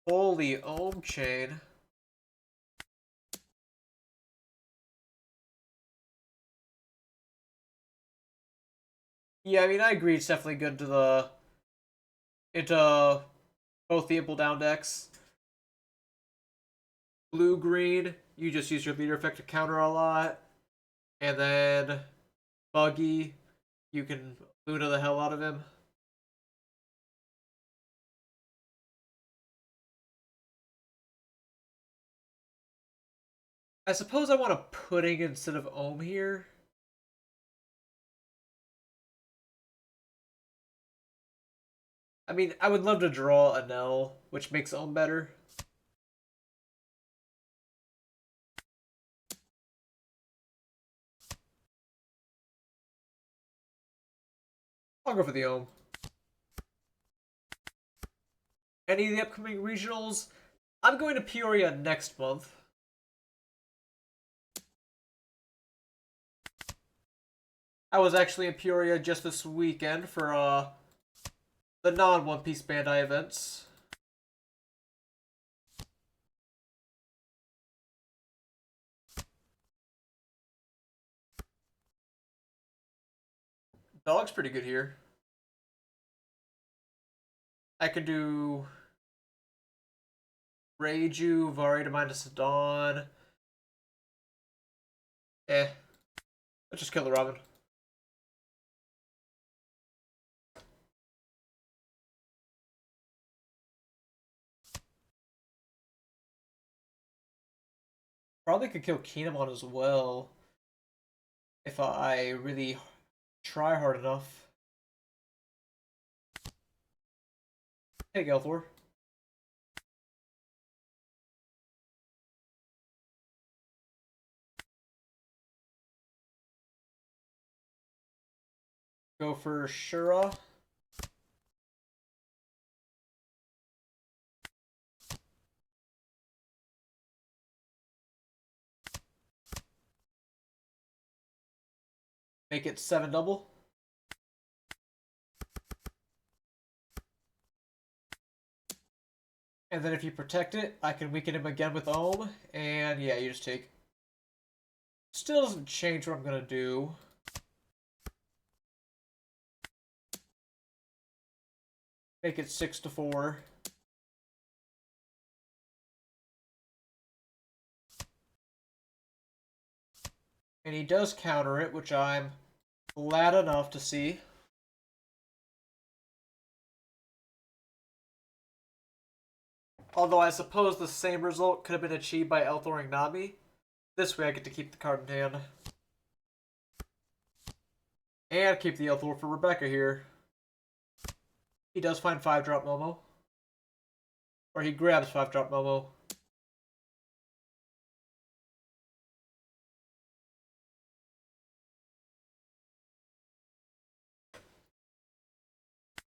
Holy Ohm chain. Yeah, I mean, I agree. It's definitely good to the into both the Impel down decks. Blue green, you just use your leader effect to counter a lot, and then Buggy, you can Luna the hell out of him. I suppose I want a Pudding instead of Ohm here. I mean, I would love to draw a Nell, which makes Ohm better. I'll go for the Ohm. Any of the upcoming regionals? I'm going to Peoria next month. I was actually in Peoria just this weekend for the non-One Piece Bandai events. Dog's pretty good here. I could do Reiju, Vari to minus Dawn. Let's just kill the Robin. Probably could kill Kinemon as well. If I really try hard enough. Hey, Gelthor. Go for Shura. Make it 7 double. And then if you protect it, I can weaken him again with Ohm. And yeah, you just take. Still doesn't change what I'm going to do. Make it 6-4. And he does counter it, which I'm glad enough to see. Although I suppose the same result could have been achieved by Elthoring Nami. This way I get to keep the card in hand. And keep the Elthor for Rebecca here. He does find 5-drop Momo. Or he grabs 5-drop Momo.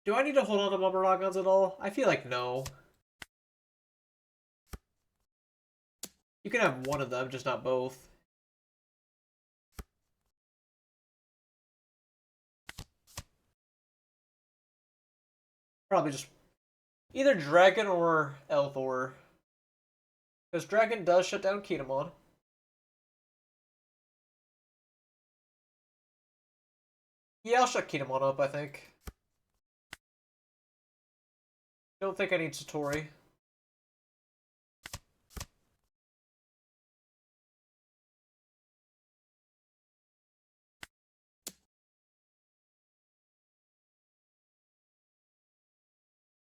Do I need to hold on to Mamaragons at all? I feel like no. You can have one of them, just not both. Probably just either Dragon or Elthor. Because Dragon does shut down Kinemon. Yeah, I'll shut Kinemon up, I think. Don't think I need Satori.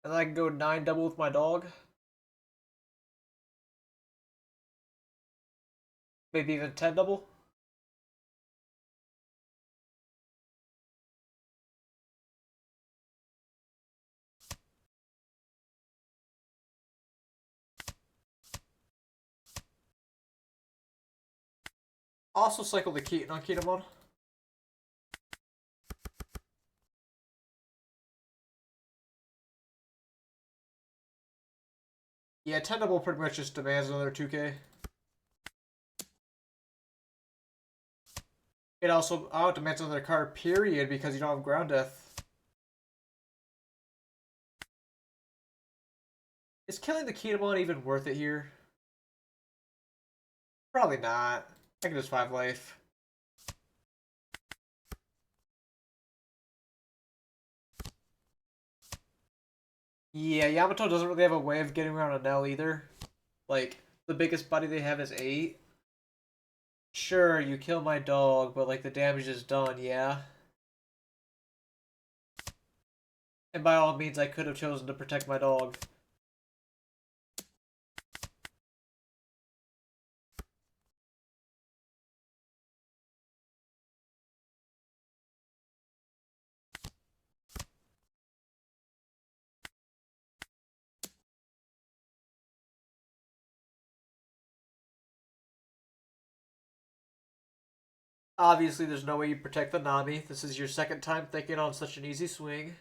And then I can go 9 double with my dog. Maybe even 10 double. Also cycle the Keaton on Kinemon. Yeah, 10 double pretty much just demands another 2k. It also demands another card, period, because you don't have Ground Death. Is killing the Kinemon even worth it here? Probably not. I can just 5 life. Yeah, Yamato doesn't really have a way of getting around a Nell either. Like, the biggest body they have is 8. Sure, you kill my dog, but like the damage is done, yeah? And by all means, I could have chosen to protect my dog. Obviously, there's no way you protect the Nami. This is your second time thinking on such an easy swing.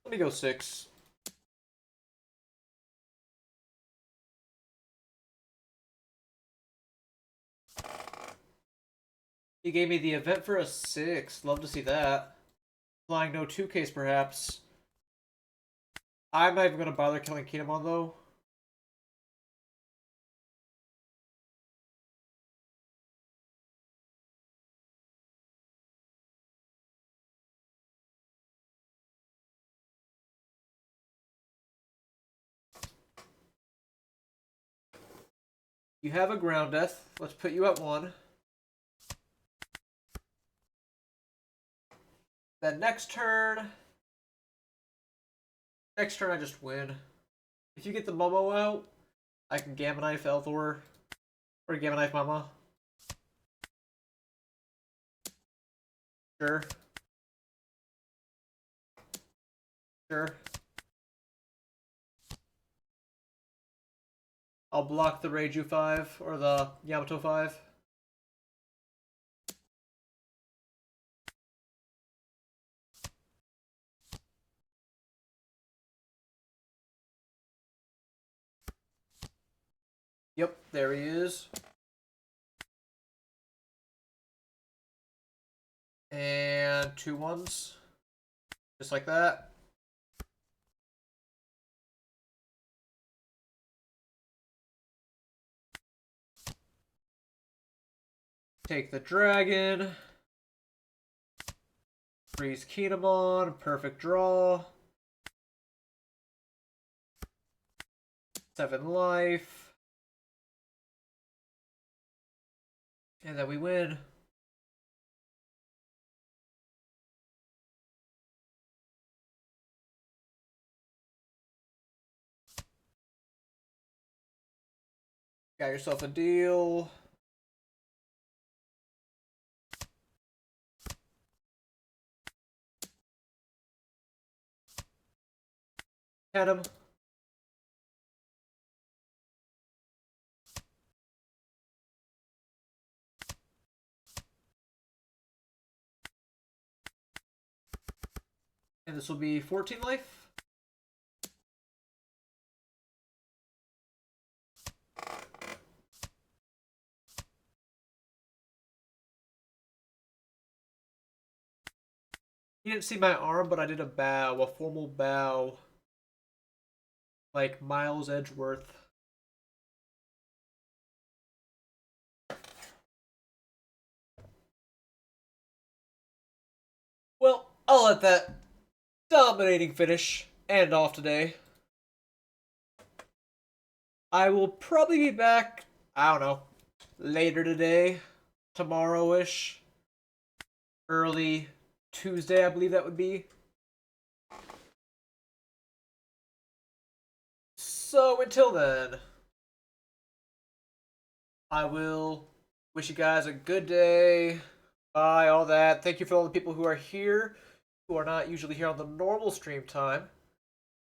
Let me go 6. He gave me the event for a 6. Love to see that. Flying no 2Ks perhaps. I'm not even going to bother killing Kinemon though. You have a Ground Death. Let's put you at 1. Then next turn I just win. If you get the Momo out, I can Gamma Knife Elthor. Or Gamma Knife Mama. Sure. Sure. I'll block the Reiju 5 or the Yamato 5. Yep, there he is. And 2 1s. Just like that. Take the dragon. Freeze Kinemon. Perfect draw. 7 life. And then we win. Got yourself a deal. Had him. And this will be 14 life. He didn't see my arm, but I did a bow, a formal bow. Like Miles Edgeworth. Well, I'll let that dominating finish end off today. I will probably be back, I don't know, later today, tomorrow-ish, early Tuesday, I believe that would be. So until then, I will wish you guys a good day. Bye, all that. Thank you for all the people who are here, who are not usually here on the normal stream time.